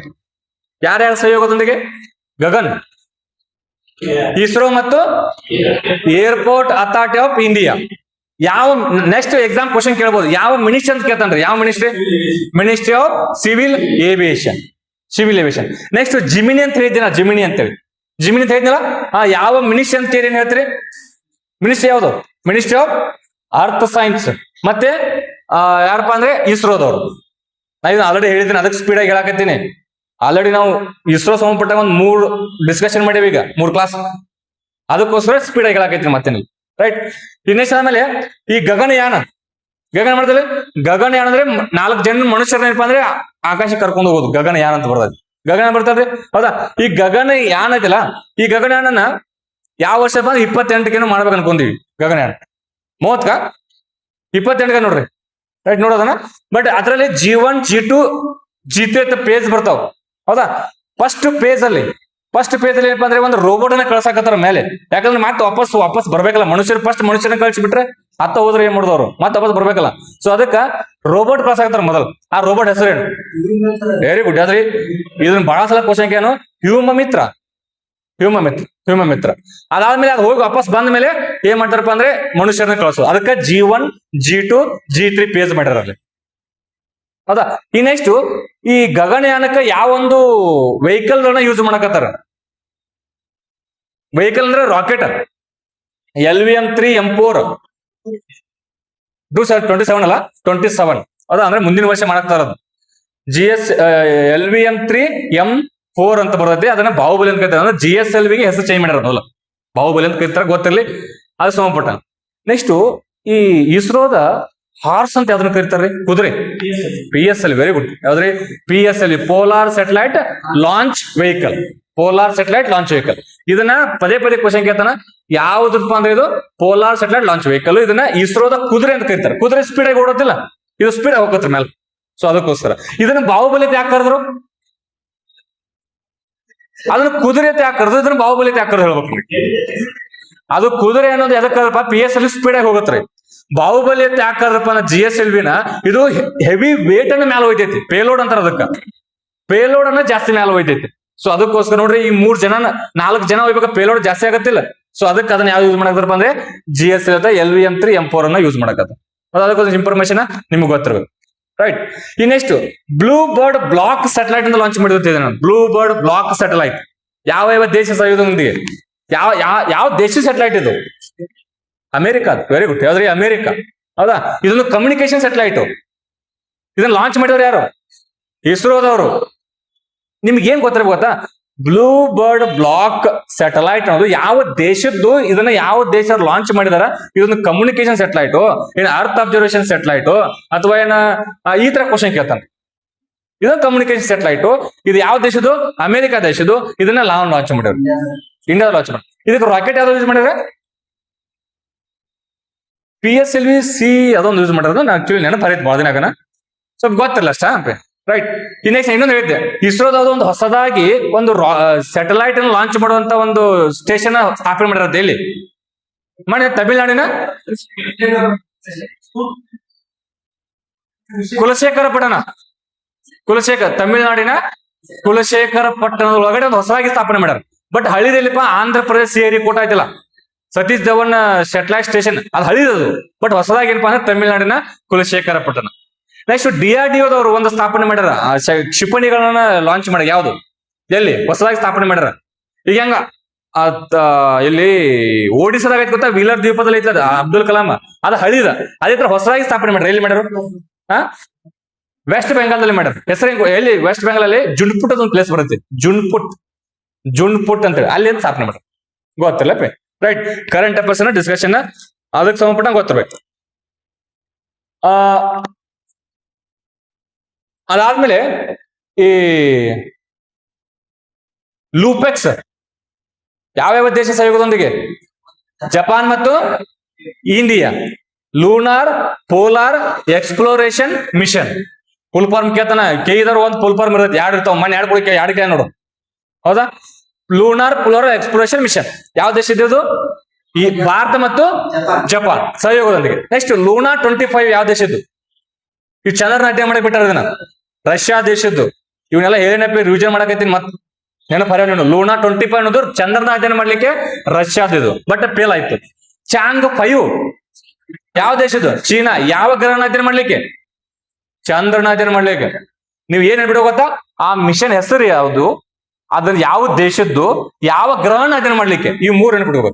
ಯಾರ್ಯಾರ ಸಹಯೋಗದೊಂದಿಗೆ? ಗಗನ್, ಇಸ್ರೋ ಮತ್ತು ಏರ್ಪೋರ್ಟ್ ಅಥಾರಿಟಿ ಆಫ್ ಇಂಡಿಯಾ. ಯಾವ ನೆಕ್ಸ್ಟ್ ಎಕ್ಸಾಮ್ ಕ್ವಶನ್ ಕೇಳಬಹುದು, ಯಾವ ಮಿನಿಸ್ಟ್ರಿ ಅಂತ ಕೇಳ್ತಾನ್ರಿ? ಯಾವ ministry of civil aviation. Next Gemini ಅಂತ ಹೇಳಿದ್ದೀನ, ಜಿಮಿನಿ ಅಂತ ಹೇಳಿದ್ನಲ್ಲ, ಯಾವ ಮಿನಿಸ್ಟ್ರಿ ಅಂತ ಏನ್ ಹೇಳ್ತೀರಿ? ಮಿನಿಸ್ಟ್ರಿ ಯಾವುದು? Ministry of earth science. ಮತ್ತೆ ಯಾರಪ್ಪ ಅಂದ್ರೆ ಇಸ್ರೋದವ್ರು. ನಾ ಇದನ್ನ ಆಲ್ರೆಡಿ ಹೇಳಿದ್ದೀನಿ, ಅದಕ್ಕೆ ಸ್ಪೀಡ್ ಆಗಿ ಹೇಳಕತ್ತೀನಿ. ಆಲ್ರೆಡಿ ನಾವು ಇಸ್ರೋ ಸಂಬಂಧಪಟ್ಟ 3 ಡಿಸ್ಕಷನ್ ಮಾಡೀವಿ ಈಗ, 3 ಕ್ಲಾಸ್. ಅದಕ್ಕೋಸ್ಕರ ಸ್ಪೀಡ್ ಆಗಿ ಹೇಳಕತ್ತೀನಿ ಮತ್ತೆ ನೀವು, ರೈಟ್. ಇನ್ನೆಷ್ಟು ಆದ್ಮೇಲೆ ಈ ಗಗನಯಾನ ಮಾಡ್ತಾರೆ. ಗಗನಯಾನ ಅಂದ್ರೆ 4 ಜನ ಮನುಷ್ಯರನ್ನಪ್ಪ ಅಂದ್ರೆ ಆಕಾಶ ಕರ್ಕೊಂಡು ಹೋಗೋದು ಗಗನಯಾನ ಅಂತ ಬರ್ತದೆ. ಗಗನ ಬರ್ತಾರೆ, ಹೌದಾ? ಈ ಗಗನಯಾನ ಐತಲ್ಲ, ಈ ಗಗನಯಾನನ ಯಾವ ವರ್ಷ ಬಂದ್ರೆ 28ಕ್ಕೇನು ಮಾಡ್ಬೇಕು ಅನ್ಕೊಂತೀವಿ ಗಗನಯಾನ. 30ಕ್ಕ 28ಕ್ಕೆ ನೋಡ್ರಿ, ರೈಟ್ ನೋಡೋದನ್ನ. ಬಟ್ ಅದರಲ್ಲಿ G1 G2 G3 ಪೇಜ್ ಬರ್ತಾವ, ಹೌದಾ. ಫಸ್ಟ್ ಪೇಜ್ ಅಲ್ಲಿ ಏನಪ್ಪಾ ಅಂದ್ರೆ ಒಂದು ರೋಬೋಟ್ ಅನ್ನ ಕಳ್ಸಾಕತ್ತಾರ ಮೇಲೆ. ಯಾಕಂದ್ರೆ ಮತ್ತೆ ವಾಪಸ್ ಬರ್ಬೇಕಲ್ಲ ಮನುಷ್ಯರು. ಫಸ್ಟ್ ಮನುಷ್ಯನ ಕಳ್ಸಿಬಿಟ್ರೆ ಅತ್ತ ಹೋದ್ರೆ ಏನ್ ಮಾಡಿದವ್ರು ಮತ್ತೆ ವಾಪಸ್ ಬರ್ಬೇಕಲ್ಲ. ಸೊ ಅದಕ್ಕ ರೋಬೋಟ್ ಕಳ್ಸಾಕತ್ತಾರ ಮೊದಲು. ಆ ರೋಬೋಟ್ ಹೆಸರೇನು? Very good. ಆದ್ರಿ ಇದನ್ನ ಬಹಳ ಸಲ ಕ್ವಶನ್ ಏನು, ಹ್ಯೂಮ ಮಿತ್ರ. ಅದಾದ್ಮೇಲೆ ಅದು ಹೋಗಿ ವಾಪಸ್ ಬಂದ ಮೇಲೆ ಏನ್ ಮಾಡ್ತಾರಪ್ಪ ಅಂದ್ರೆ ಮನುಷ್ಯರನ್ನ ಕಳ್ಸೋದು. ಅದಕ್ಕೆ G1 G2 G3 ಪೇಜ್ ಮಾಡ್ಯಾರ ಅಲ್ಲಿ, ಹೌದಾ. ಈ ನೆಕ್ಸ್ಟ್ ಈ ಗಗನಯಾನಕ್ಕ ಯಾವೊಂದು ವೆಹಿಕಲ್ ಯೂಸ್ ಮಾಡಕತ್ತಾರ? ವೆಹಿಕಲ್ ಅಂದ್ರೆ ರಾಕೆಟ್. LVM-3 M4 27 ಅಲ್ಲ 27, ಹೌದಾ. ಅಂದ್ರೆ ಮುಂದಿನ ವರ್ಷ ಮಾಡಕ್ತಾ ಇರೋದು. LVM-3 M4 ಅಂತ ಬರ್ತೈತಿ. ಅದನ್ನ ಬಾಹುಬಲಿ ಅಂತ ಕರೀತಾರೆ. ಅಂದ್ರೆ GSLVಗೆ ಹೆಸರು ಚೇಂಜ್ ಮಾಡ್ಯಾರ. ಬಾಹುಬಲಿ ಅಂತ ಕರೀತಾರೆ, ಗೊತ್ತಿರ್ಲಿ, ಅದು ಸಂಬಂಧಪಟ್ಟ. ನೆಕ್ಸ್ಟ್ ಈ ಇಸ್ರೋದ ಹಾರ್ಸ್ ಅಂತ ಯಾವ್ದನ್ನ ಕರೀತಾರ್ರಿ? ಕುದುರೆ. PSLV. Very good. ಯಾವ್ದ್ರಿ? PSLV, polar satellite launch vehicle. ಇದನ್ನ ಪದೇ ಕ್ವಶನ್ ಕೇಳ್ತಾನ. ಯಾವ್ದಪ್ಪ ಅಂದ್ರೆ ಇದು ಪೋಲಾರ್ ಸ್ಯಾಟಲೈಟ್ ಲಾಂಚ್ ವೆಹಿಕಲ್. ಇದನ್ನ ಇಸ್ರೋದ ಕುದುರೆ ಅಂತ ಕರೀತಾರೆ. ಕುದುರೆ ಸ್ಪೀಡ್ ಆಗಿ ಓಡೋದಿಲ್ಲ, ಇದು ಸ್ಪೀಡ್ ಹೋಗತ್ರ ಮೇಲೆ. ಸೊ ಅದಕ್ಕೋಸ್ಕರ ಇದನ್ನ ಬಾಹುಬಲಿ ಅಂತ ಯಾಕೆ ಕರೆದ್ರು? ಅದನ್ನ ಕುದುರೆ ಅಂತ ಯಾಕೆ ಕರೆದ್ರು? ಇದನ್ನ ಬಾಹುಬಲಿ ಅಂತ ಯಾಕೆ ಕರೆದು ಹೇಳ್ಬೇಕು. ಅದು ಕುದುರೆ ಅನ್ನೋದು ಎದಕ್ಕೆ ಕರೆದ್ರಪ್ಪ? PSLV ಸ್ಪೀಡ್ ಆಗಿ ಹೋಗತ್ರಿ. ಬಾಹುಬಲಿ ಅಂತ ಯಾಕೆ ಕರೆದ್ರಪ್ಪ ಅಂದ್ರೆ GSLVನ ಇದು ಹೆವಿ ವೇಟ್ ಅನ್ನ ಮ್ಯಾಲ ಹೋಯ್ತೈತಿ. ಪೇಲೋಡ್ ಅಂತಾರ ಅದಕ್ಕ. ಪೇಲೋಡ್ ಅನ್ನ ಜಾಸ್ತಿ ಮ್ಯಾಲ ಹೋಯ್ತೈತಿ. ಸೊ ಅದಕ್ಕೋಸ್ಕರ ನೋಡ್ರಿ, ಈ 4 ಜನ ಹೋಗ್ಬೇಕು, ಪೇಲೋಡ್ ಜಾಸ್ತಿ ಆಗತ್ತಿಲ್ಲ. ಸೊ ಅದಕ್ಕೆ ಅದನ್ನ ಯಾವ್ದು ಯೂಸ್ ಮಾಡಕತ್ತಾರಪ್ಪ ಅಂದ್ರೆ GSLV LVM-3 M4 ಅನ್ನ ಯೂಸ್ ಮಾಡಕತ್ತ. ಅದಕ್ಕೊಂದು ಇನ್ಫಾರ್ಮೇಶನ್ ನಿಮ್ಗೆ ಗೊತ್ತಿರ್ಬೇಕು, ರೈಟ್. ಈ next blue bird block satellite ಅಂತ ಲಾಂಚ್ ಮಾಡಿರ್ತೀವಿ ನಾನು. ಬ್ಲೂ ಬರ್ಡ್ ಬ್ಲಾಕ್ ಸ್ಯಾಟಲೈಟ್ ಯಾವ ದೇಶ ಸಹಯೋಗದೊಂದಿಗೆ? ಯಾವ ದೇಶ ಸ್ಯಾಟಲೈಟ್ ಇದು? ಅಮೆರಿಕ. Very good. ಯಾವ್ದ್ರಿ? ಅಮೆರಿಕ, ಹೌದಾ. ಇದೊಂದು ಕಮ್ಯುನಿಕೇಶನ್ ಸ್ಯಾಟಲೈಟ್. ಇದನ್ನ ಲಾಂಚ್ ಮಾಡಿದವರು ಯಾರು? ಇಸ್ರೋದವರು. ನಿಮ್ಗೆ ಏನ್ ಗೊತ್ತಾ? ಬ್ಲೂ ಬರ್ಡ್ ಬ್ಲಾಕ್ ಸ್ಯಾಟಲೈಟ್ ಅನ್ನೋದು ಯಾವ ದೇಶದ್ದು, ಇದನ್ನ ಯಾವ ದೇಶ ಲಾಂಚ್ ಮಾಡಿದಾರ? ಇದೊಂದು ಕಮ್ಯುನಿಕೇಶನ್ ಸ್ಯಾಟಲೈಟ್, ಏನ್ ಅರ್ತ್ ಅಬ್ಸರ್ವೇಷನ್ ಸ್ಯಾಟಲೈಟ್, ಅಥವಾ ಏನ ಈ ತರ ಕ್ವಶನ್ ಕೇಳ್ತಾನೆ. ಇದೊಂದು ಕಮ್ಯುನಿಕೇಶನ್ ಸ್ಯಾಟಲೈಟ್. ಇದು ಯಾವ ದೇಶದ್ದು? ಅಮೆರಿಕ ದೇಶದ್ದು. ಇದನ್ನ ಲಾಂಚ್ ಮಾಡ್ಯಾರ, ಇಂಡಿಯಾದ ಲಾಂಚ್ ಮಾಡಿ. ಇದಕ್ಕೆ ರಾಕೆಟ್ ಯಾವ್ದು ಯೂಸ್ ಮಾಡಿದ್ರೆ? PSLV C ಅದೊಂದು ಯೂಸ್ ಮಾಡಿರೋದು. ನಾ ಆಕ್ಚುಲಿ ನೆನಪು ಹರಿತ್ ಬಾಳ ದಿನ ಆಗನ, ಸ್ವಲ್ಪ ಗೊತ್ತಿಲ್ಲ ಅಷ್ಟ, ರೈಟ್. ನೆಕ್ಸ್ಟ್ ಇನ್ನೊಂದು ಹೇಳಿದ್ದೆ, ಇಸ್ರೋದ ಒಂದು ಹೊಸದಾಗಿ ಒಂದು ಸ್ಯಾಟಲೈಟ್ ಅನ್ನು ಲಾಂಚ್ ಮಾಡುವಂತ ಒಂದು ಸ್ಟೇಷನ್ ಸ್ಥಾಪನೆ ಮಾಡಿರೋದು. ಎಲ್ಲಿ ಮಾಡಿ? ತಮಿಳುನಾಡಿನ ತಮಿಳುನಾಡಿನ ಕುಲಶೇಖರ ಪಟ್ಟಣದ ಒಳಗಡೆ ಒಂದು ಹೊಸದಾಗಿ ಸ್ಥಾಪನೆ ಮಾಡ್ಯಾರ. ಬಟ್ ಹಳಿದೆಲ್ಲಿಪ್ಪ? ಆಂಧ್ರ ಪ್ರದೇಶ ಶ್ರೀಹರಿಕೋಟ ಆಯ್ತಲ್ಲ, ಸತೀಶ್ ಧವನ್ ಸ್ಯಾಟಲೈಟ್ ಸ್ಟೇಷನ್, ಅದು ಹಳಿದದು. ಬಟ್ ಹೊಸದಾಗಿ ಏನಪ್ಪಾ ಅಂದ್ರೆ ತಮಿಳುನಾಡಿನ ಕುಲಶೇಖರ ಪಟ್ಟಣ. ನೆಕ್ಸ್ಟ್ DRDOದವರು ಒಂದು ಸ್ಥಾಪನೆ ಮಾಡ್ಯಾರ, ಕ್ಷಿಪಣಿಗಳನ್ನ ಲಾಂಚ್ ಮಾಡ್ಯಾರ. ಯಾವ್ದು? ಎಲ್ಲಿ? ಹೊಸದಾಗಿ ಸ್ಥಾಪನೆ ಮಾಡ್ಯಾರ. ಈಗ ಹೆಂಗ ಇಲ್ಲಿ ಒಡಿಸಾದಾಗ ಐತ್ ಗೊತ್ತಾ? ವೀಲರ್ ದ್ವೀಪದಲ್ಲಿ ಐತದ ಅಬ್ದುಲ್ ಕಲಾಂ, ಅದು ಹಳಿದ. ಅದೇ ತರ ಹೊಸದಾಗಿ ಸ್ಥಾಪನೆ ಮಾಡ್ಯಾರ. ಎಲ್ಲಿ ಮಾಡ್ಯಾರ? ವೆಸ್ಟ್ ಬೆಂಗಾಲ್ದಲ್ಲಿ ಮಾಡ್ಯಾರ. ಹೆಸರು ಎಲ್ಲಿ? ವೆಸ್ಟ್ ಬೆಂಗಾಲ್ ಅಲ್ಲಿ ಜುನ್ಪುಟ್ ಅದೊಂದು ಪ್ಲೇಸ್ ಬರುತ್ತೆ, ಜುನ್ಪುಟ್ ಅಂತೇಳಿ, ಅಲ್ಲಿ ಸ್ಥಾಪನೆ ಮಾಡ್ಯಾರ. ಗೊತ್ತಿಲ್ಲ, ರೈಟ್. ಕರೆಂಟ್ ಅಫೇರ್ಸ್ ಡಿಸ್ಕಷನ್ ಅದಕ್ಕೆ ಸಂಬಂಧಪಟ್ಟ ಗೊತ್ತಿರ್ಬೇಕು. ಅದಾದ್ಮೇಲೆ ಈ ಲೂಪೆಕ್ಸ್ ಯಾವ್ಯಾವ ದೇಶ ಸಹಯೋಗದೊಂದಿಗೆ? ಜಪಾನ್ ಮತ್ತು India. Lunar polar exploration mission. Full form ಕೇಳ್ತಾನ, ಕೇಳಿದಾರ ಒಂದು ಫುಲ್ ಫಾರ್ಮ್ ಇರುತ್ತೆ. ಎರಡು ಇರ್ತಾವ, ಮನೆ ಎರಡು ಕೇಳ ನೋಡು, ಹೌದಾ. ಲೂನಾರ್ ಪೋಲಾರ್ ಎಕ್ಸ್ಪ್ಲೋರೇಷನ್ ಮಿಷನ್ ಯಾವ ದೇಶದ್ದು? ಈ ಭಾರತ ಮತ್ತು ಜಪಾನ್ ಸಹಯೋಗದೊಂದಿಗೆ. ನೆಕ್ಸ್ಟ್ ಲೂನಾ 25 ಯಾವ ದೇಶದ್ದು? ಇವ್ ಚಂದ್ರನ ಅಧ್ಯಯನ ಮಾಡಕ್ ಬಿಟ್ಟಾರ. ಇದನ್ನ ರಷ್ಯಾ ದೇಶದ್ದು. ಇವನ್ನೆಲ್ಲ ಏನಪ್ಪ ರಿವಿಷನ್ ಮಾಡಕತ್ತೀನಿ, ಮತ್ ನೆನಪು ಹರಿಯೋಣ. ಲೂನಾ 25 ಅನ್ನೋದು ಚಂದ್ರನ ಅಧ್ಯಯನ ಮಾಡ್ಲಿಕ್ಕೆ ರಷ್ಯಾದಿದು, ಬಟ್ ಫೇಲ್ ಆಯ್ತು. ಚಾಂಗ್ 5 ಯಾವ ದೇಶದ್ದು? ಚೀನಾ. ಯಾವ ಗ್ರಹನ ಅಧ್ಯಯನ ಮಾಡ್ಲಿಕ್ಕೆ? ಚಂದ್ರನ ಅಧ್ಯಯನ ಮಾಡ್ಲಿಕ್ಕೆ. ನೀವ್ ಏನ್ ಹೇಳ್ಬಿಡೋ ಗೊತ್ತಾ? ಆ ಮಿಷನ್ ಹೆಸರು ಯಾವುದು, ಅದನ್ನ ಯಾವ ದೇಶದ್ದು, ಯಾವ ಗ್ರಹನ ಅಧ್ಯಯನ ಮಾಡ್ಲಿಕ್ಕೆ, ಈ 3 ನೆನ್ಪಿಡ್ಬೇಕು.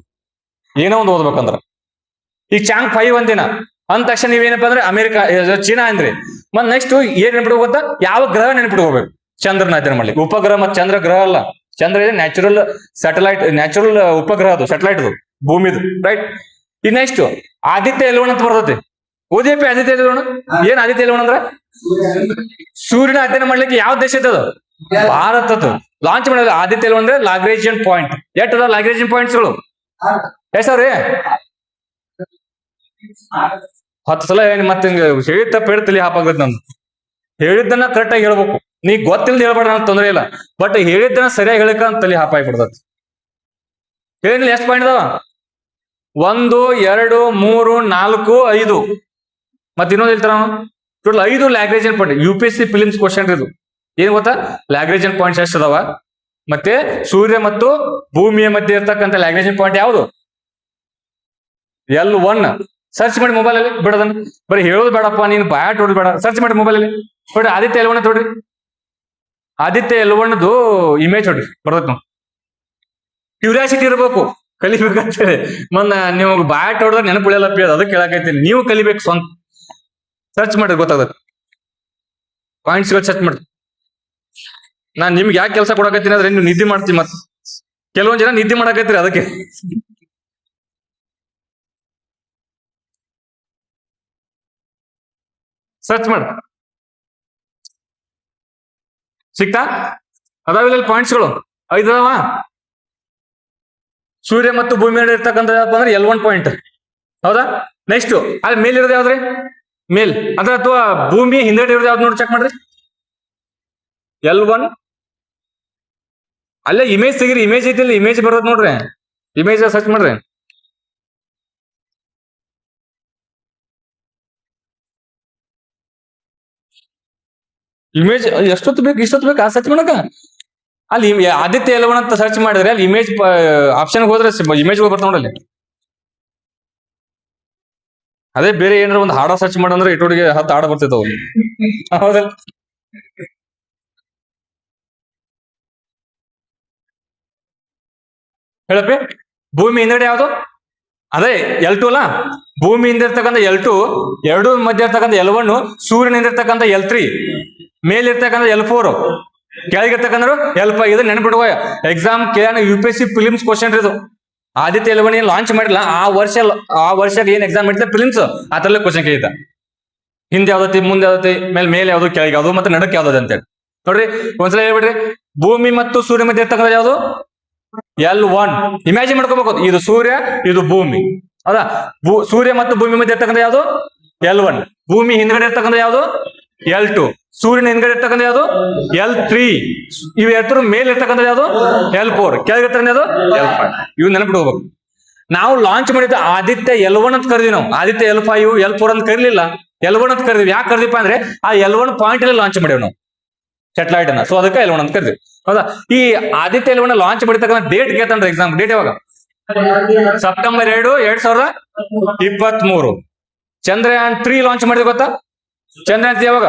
ಏನೋ ಒಂದು ಓದ್ಬೇಕಂದ್ರ ಈಗ ಚಾಂಗ್ 5 ಒಂದಿನ ಅಂದ ತಕ್ಷಣ ನೀವೇನಪ್ಪ ಅಂದ್ರೆ ಅಮೆರಿಕ ಚೀನಾ ಅಂದ್ರಿ. ಮತ್ ನೆಕ್ಸ್ಟ್ ಏನ್ ನೆನ್ಪಿಡ್ಬೇಕು ಗೊತ್ತಾ? ಯಾವ ಗ್ರಹ ನೆನ್ಪಿಡ್ಕೋಬೇಕು? ಚಂದ್ರನ ಅಧ್ಯಯನ ಮಾಡ್ಲಿಕ್ಕೆ. ಉಪಗ್ರಹ ಮತ್ತೆ ಚಂದ್ರ ಗ್ರಹ ಅಲ್ಲ. ಚಂದ್ರ ಇದೆ ನ್ಯಾಚುರಲ್ ಸ್ಯಾಟಲೈಟ್, ನ್ಯಾಚುರಲ್ ಉಪಗ್ರಹ ಅದು, ಸ್ಯಾಟಲೈಟ್ ಅದು ಭೂಮಿದು, ರೈಟ್. ಈ ನೆಕ್ಸ್ಟ್ ಆದಿತ್ಯ ಎಲ್ವಣ ಅಂತ ಬರ್ತೈತಿ. ಓದಿಯಪ್ಪ ಆದಿತ್ಯ ಎಲ್ವಣ. ಏನ್ ಆದಿತ್ಯ ಎಲ್ವಣ ಅಂದ್ರೆ? ಸೂರ್ಯನ ಅಧ್ಯಯನ ಮಾಡ್ಲಿಕ್ಕೆ ಯಾವ ದೇಶ ಇದ್ದದು? ಭಾರತದ್ದು ಲಾಂಚ್ ಮಾಡಿದ್ರೆ ಆದಿತ್ಯ ಎಲ್ವಣ ಅಂದ್ರೆ ಲಾಗ್ರೇಜಿಯನ್ ಪಾಯಿಂಟ್. ಎಷ್ಟದ ಲಾಗ್ರೇಜಿಯನ್ ಪಾಯಿಂಟ್ಸ್ಗಳು? ಎಷ್ಟು ಅವ್ರಿ 10 ಸಲ ಹೇಳಿ ಮತ್ತೆ ಹೇಳಿದ ತಪ್ಪ ಹೇಳ್ತಲಿ ಹಾಪಾಗತ್ ನಂದು. ಹೇಳಿದ್ದನ್ನ ಕರೆಕ್ಟ್ ಆಗಿ ಹೇಳ್ಬೇಕು. ನೀ ಗೊತ್ತಿಲ್ದ ಹೇಳ್ಬೇಡ, ನನ್ ತೊಂದ್ರೆ ಇಲ್ಲ. ಬಟ್ ಹೇಳಿದ್ದನ್ನ ಸರಿಯಾಗಿ ಹೇಳಿಕ ಅಂತ ತಲಿ ಹಾಪಾಗಿ ಬಿಡ್ತತಿ. ಹೇಳಿಲ್ಲ ಎಷ್ಟು ಪಾಯಿಂಟ್ ಅದಾವ? 1 2 3 4 5 ಮತ್ತೆ ಇನ್ನೊಂದು ಹೇಳ್ತಾರ total 5 Lagrangian point. UPSC prelims question ಇದು. ಏನ್ ಗೊತ್ತಾ? ಲ್ಯಾಗ್ರೇಜನ್ ಪಾಯಿಂಟ್ಸ್ ಎಷ್ಟು ಅದಾವ, ಮತ್ತೆ ಸೂರ್ಯ ಮತ್ತು ಭೂಮಿಯ ಮಧ್ಯೆ ಇರ್ತಕ್ಕಂಥ ಲ್ಯಾಗ್ರೇಜನ್ ಪಾಯಿಂಟ್ ಯಾವುದು? L1. ಸರ್ಚ್ ಮಾಡಿ ಮೊಬೈಲ್ ಅಲ್ಲಿ ಬಿಡೋದನ್ನ. ಬರೀ ಹೇಳೋದು ಬೇಡಪ್ಪ, ನೀನು ಬ್ಯಾಟ್ ಹೊಡೋದು ಬೇಡ, ಸರ್ಚ್ ಮಾಡಿ ಮೊಬೈಲ್ ಅಲ್ಲಿ ನೋಡಿ. ಆದಿತ್ಯ L1 ನೋಡ್ರಿ, ಆದಿತ್ಯ L1 ಇಮೇಜ್ ಹೊಡ್ರಿ, ಬರ್ತೈತ್ ನಾವು. ಕ್ಯೂರಿಯಾಸಿಟಿ ಇರ್ಬೇಕು, ಕಲಿಬೇಕಂತೇಳಿ. ನೀವು ಬ್ಯಾಟ್ ಹೊಡೆದ್ರೆ ನೆನಪುಳಿಯಲ್ಲ ಪಿ, ಅದಕ್ಕೆ ಕೇಳಾಕೈತೀನಿ. ನೀವು ಕಲಿಬೇಕು, ಸ್ವಂತ ಸರ್ಚ್ ಮಾಡಿ ಗೊತ್ತಾಗತ್ತೆ. ಪಾಯಿಂಟ್ಸ್ಗಳು ಸರ್ಚ್ ಮಾಡಿ. ನಾನ್ ನಿಮ್ಗೆ ಯಾಕೆ ಕೆಲಸ ಕೊಡಕತ್ತೀನಿ ಅಂದ್ರೆ ನೀವು ನಿದ್ದೆ ಮಾಡ್ತೀವಿ. ಮತ್ ಕೆಲವೊಂದ್ ಜನ ನಿದ್ದೆ ಮಾಡಕತ್ತೀರಿ, ಅದಕ್ಕೆ. ಸರ್ಚ್ ಮಾಡ, ಸಿಕ್ತಾ? ಅದಾವಿಲ್ಲ ಪಾಯಿಂಟ್ಸ್ಗಳು 5 ಅದಾವ. ಸೂರ್ಯ ಮತ್ತು ಭೂಮಿ ನಡುವೆ ಇರ್ತಕ್ಕಂಥ ಅಂದ್ರೆ L1 ಪಾಯಿಂಟ್, ಹೌದಾ? ನೆಕ್ಸ್ಟ್ ಅಲ್ಲಿ ಮೇಲಿರೋದು ಯಾವ್ದ್ರಿ? ಮೇಲ್ ಅಂದ್ರೆ ಅಥವಾ ಭೂಮಿ ಹಿಂದೆಡೆ ಇರೋದು ಯಾವ್ದು ನೋಡಿ ಚೆಕ್ ಮಾಡ್ರಿ. L1 ಅಲ್ಲೇ ಇಮೇಜ್ ತೆಗಿರಿ, ಇಮೇಜ್ ಐತಿಲ್ಲ, ಇಮೇಜ್ ಬರೋದು ನೋಡ್ರಿ, ಇಮೇಜ್ ಸರ್ಚ್ ಮಾಡ್ರಿ. ಇಮೇಜ್ ಎಷ್ಟೊತ್ತು ಬೇಕು, ಇಷ್ಟೊತ್ತು ಬೇಕು ಆ ಸರ್ಚ್ ಮಾಡಕ. ಅಲ್ಲಿ ಆದಿತ್ಯ L1 ಅಂತ ಸರ್ಚ್ ಮಾಡಿದ್ರೆ ಅಲ್ಲಿ ಇಮೇಜ್ ಆಪ್ಷನ್ ಹೋದ್ರೆ ಇಮೇಜ್ ಬರ್ತಾವ ನೋಡಲ್ಲಿ. ಅದೇ ಬೇರೆ ಏನಾರ ಒಂದು ಹಾಡ ಸರ್ಚ್ ಮಾಡಂದ್ರೆ ಇಟ್ಟೋಡಿಗೆ 10 ಹಾಡ ಬರ್ತಿದ್ದವು. ಹೌದಲ್ಲ? ಹೇಳಪ್ಪಿ, ಭೂಮಿ ಹಿಂದೆಡೆ ಯಾವುದು? ಅದೇ L2 ಅಲ್ಲ. ಭೂಮಿಯಿಂದ ಇರ್ತಕ್ಕಂಥ L2, ಎರಡು ಮಧ್ಯ ಇರ್ತಕ್ಕಂಥ L1, ಸೂರ್ಯನಿಂದ ಇರ್ತಕ್ಕಂಥ L3, ಮೇಲಿರ್ತಕ್ಕಂಥ L4, ಕೆಳಗಿರ್ತಕ್ಕಂಥ L5. ಇದು ನೆನ್ಪಿಡುವ. ಎಕ್ಸಾಮ್ UPSC ಫಿಲಿಮ್ಸ್ ಕ್ವಶನ್ ಇದು. ಆದಿತ್ಯ L1 ಏನ್ ಲಾಂಚ್ ಮಾಡಿಲ್ಲ, ಆ ವರ್ಷಕ್ಕೆ ಏನ್ ಎಕ್ಸಾಮ್ ಮಾಡಿದ್ರೆ ಫಿಲಿಮ್ಸ್ ಅದರಲ್ಲೇ ಕ್ವಶನ್ ಕೇಳಿದ. ಹಿಂದೆ ಯಾವ್ದತಿ, ಮುಂದೆ ಯಾವ್ದತಿ, ಮೇಲೆ ಯಾವ್ದು, ಕೆಳಗೆ ಯಾವ್ದು, ಮತ್ತೆ ನಡಕ್ಕೆ ಯಾವ್ದು ಅಂತೇಳಿ ನೋಡ್ರಿ. ಒಂದ್ಸಲ ಹೇಳ್ಬಿಡ್ರಿ, ಭೂಮಿ ಮತ್ತು ಸೂರ್ಯ ಮಧ್ಯೆ ಇರ್ತಕ್ಕಂಥ ಯಾವ್ದು? L1. ಇಮ್ಯಾಜಿನ್ ಮಾಡ್ಕೋಬೇಕು, ಇದು ಸೂರ್ಯ, ಇದು ಭೂಮಿ, ಹೌದಾ? ಸೂರ್ಯ ಮತ್ತು ಭೂಮಿ ಮಧ್ಯೆ ಇರ್ತಕ್ಕಂಥ ಯಾವ್ದು? L1. ಭೂಮಿ ಹಿಂದ್ಗಡೆ ಇರ್ತಕ್ಕಂಥ ಯಾವ್ದು? L2. ಸೂರ್ಯನ ಹಿಂದ್ಗಡೆ ಇರ್ತಕ್ಕಂಥ ಯಾವ್ದು? L3. ಇವು ಎತ್ತರ ಮೇಲೆ ಇರ್ತಕ್ಕಂಥ ಯಾವ್ದು? L4. ಕೆಳಗಿರ್ತಕ್ಕಂಥ ಯಾವ್ದು? L5. ಇವ್ ನೆನಪಿಡ್ಕೋಬೇಕು. ನಾವು ಲಾಂಚ್ ಮಾಡಿದ್ದ ಆದಿತ್ಯ L1 ಅಂತ ಕರೆದ್ವಿ ನಾವು. ಆದಿತ್ಯ L5 L4 ಅಂತ ಕರೀಲಿಲ್ಲ, L1 ಅಂತ ಕರೆದ್ವಿ. ಯಾಕೆ ಕರೆದಿಪ್ಪ ಅಂದ್ರೆ ಆ L1 ಪಾಯಿಂಟ್ ಅಲ್ಲಿ ಲಾಂಚ್ ಮಾಡಿವ್ ನಾವು ಸೆಟಲೈಟ್ ಅನ್ನ. ಸೊ ಅದಕ್ಕೆ L1 ಅಂತ ಕರೆದ್ವಿ, ಹೌದಾ? ಈ ಆದಿತ್ಯ L1 ಲಾಂಚ್ ಮಾಡಿರ್ತಕ್ಕಂಥ ಡೇಟ್ ಕೇಳ್ತಾನ್ರಿ ಎಕ್ಸಾಮ್. ಡೇಟ್ ಯಾವಾಗ? ಸೆಪ್ಟೆಂಬರ್ 2, 2023. ಚಂದ್ರಯಾನ್ 3 ಲಾಂಚ್ ಮಾಡಿದ ಗೊತ್ತಾ? ಚಂದ್ರಯಾನ್ ಯಾವಾಗ?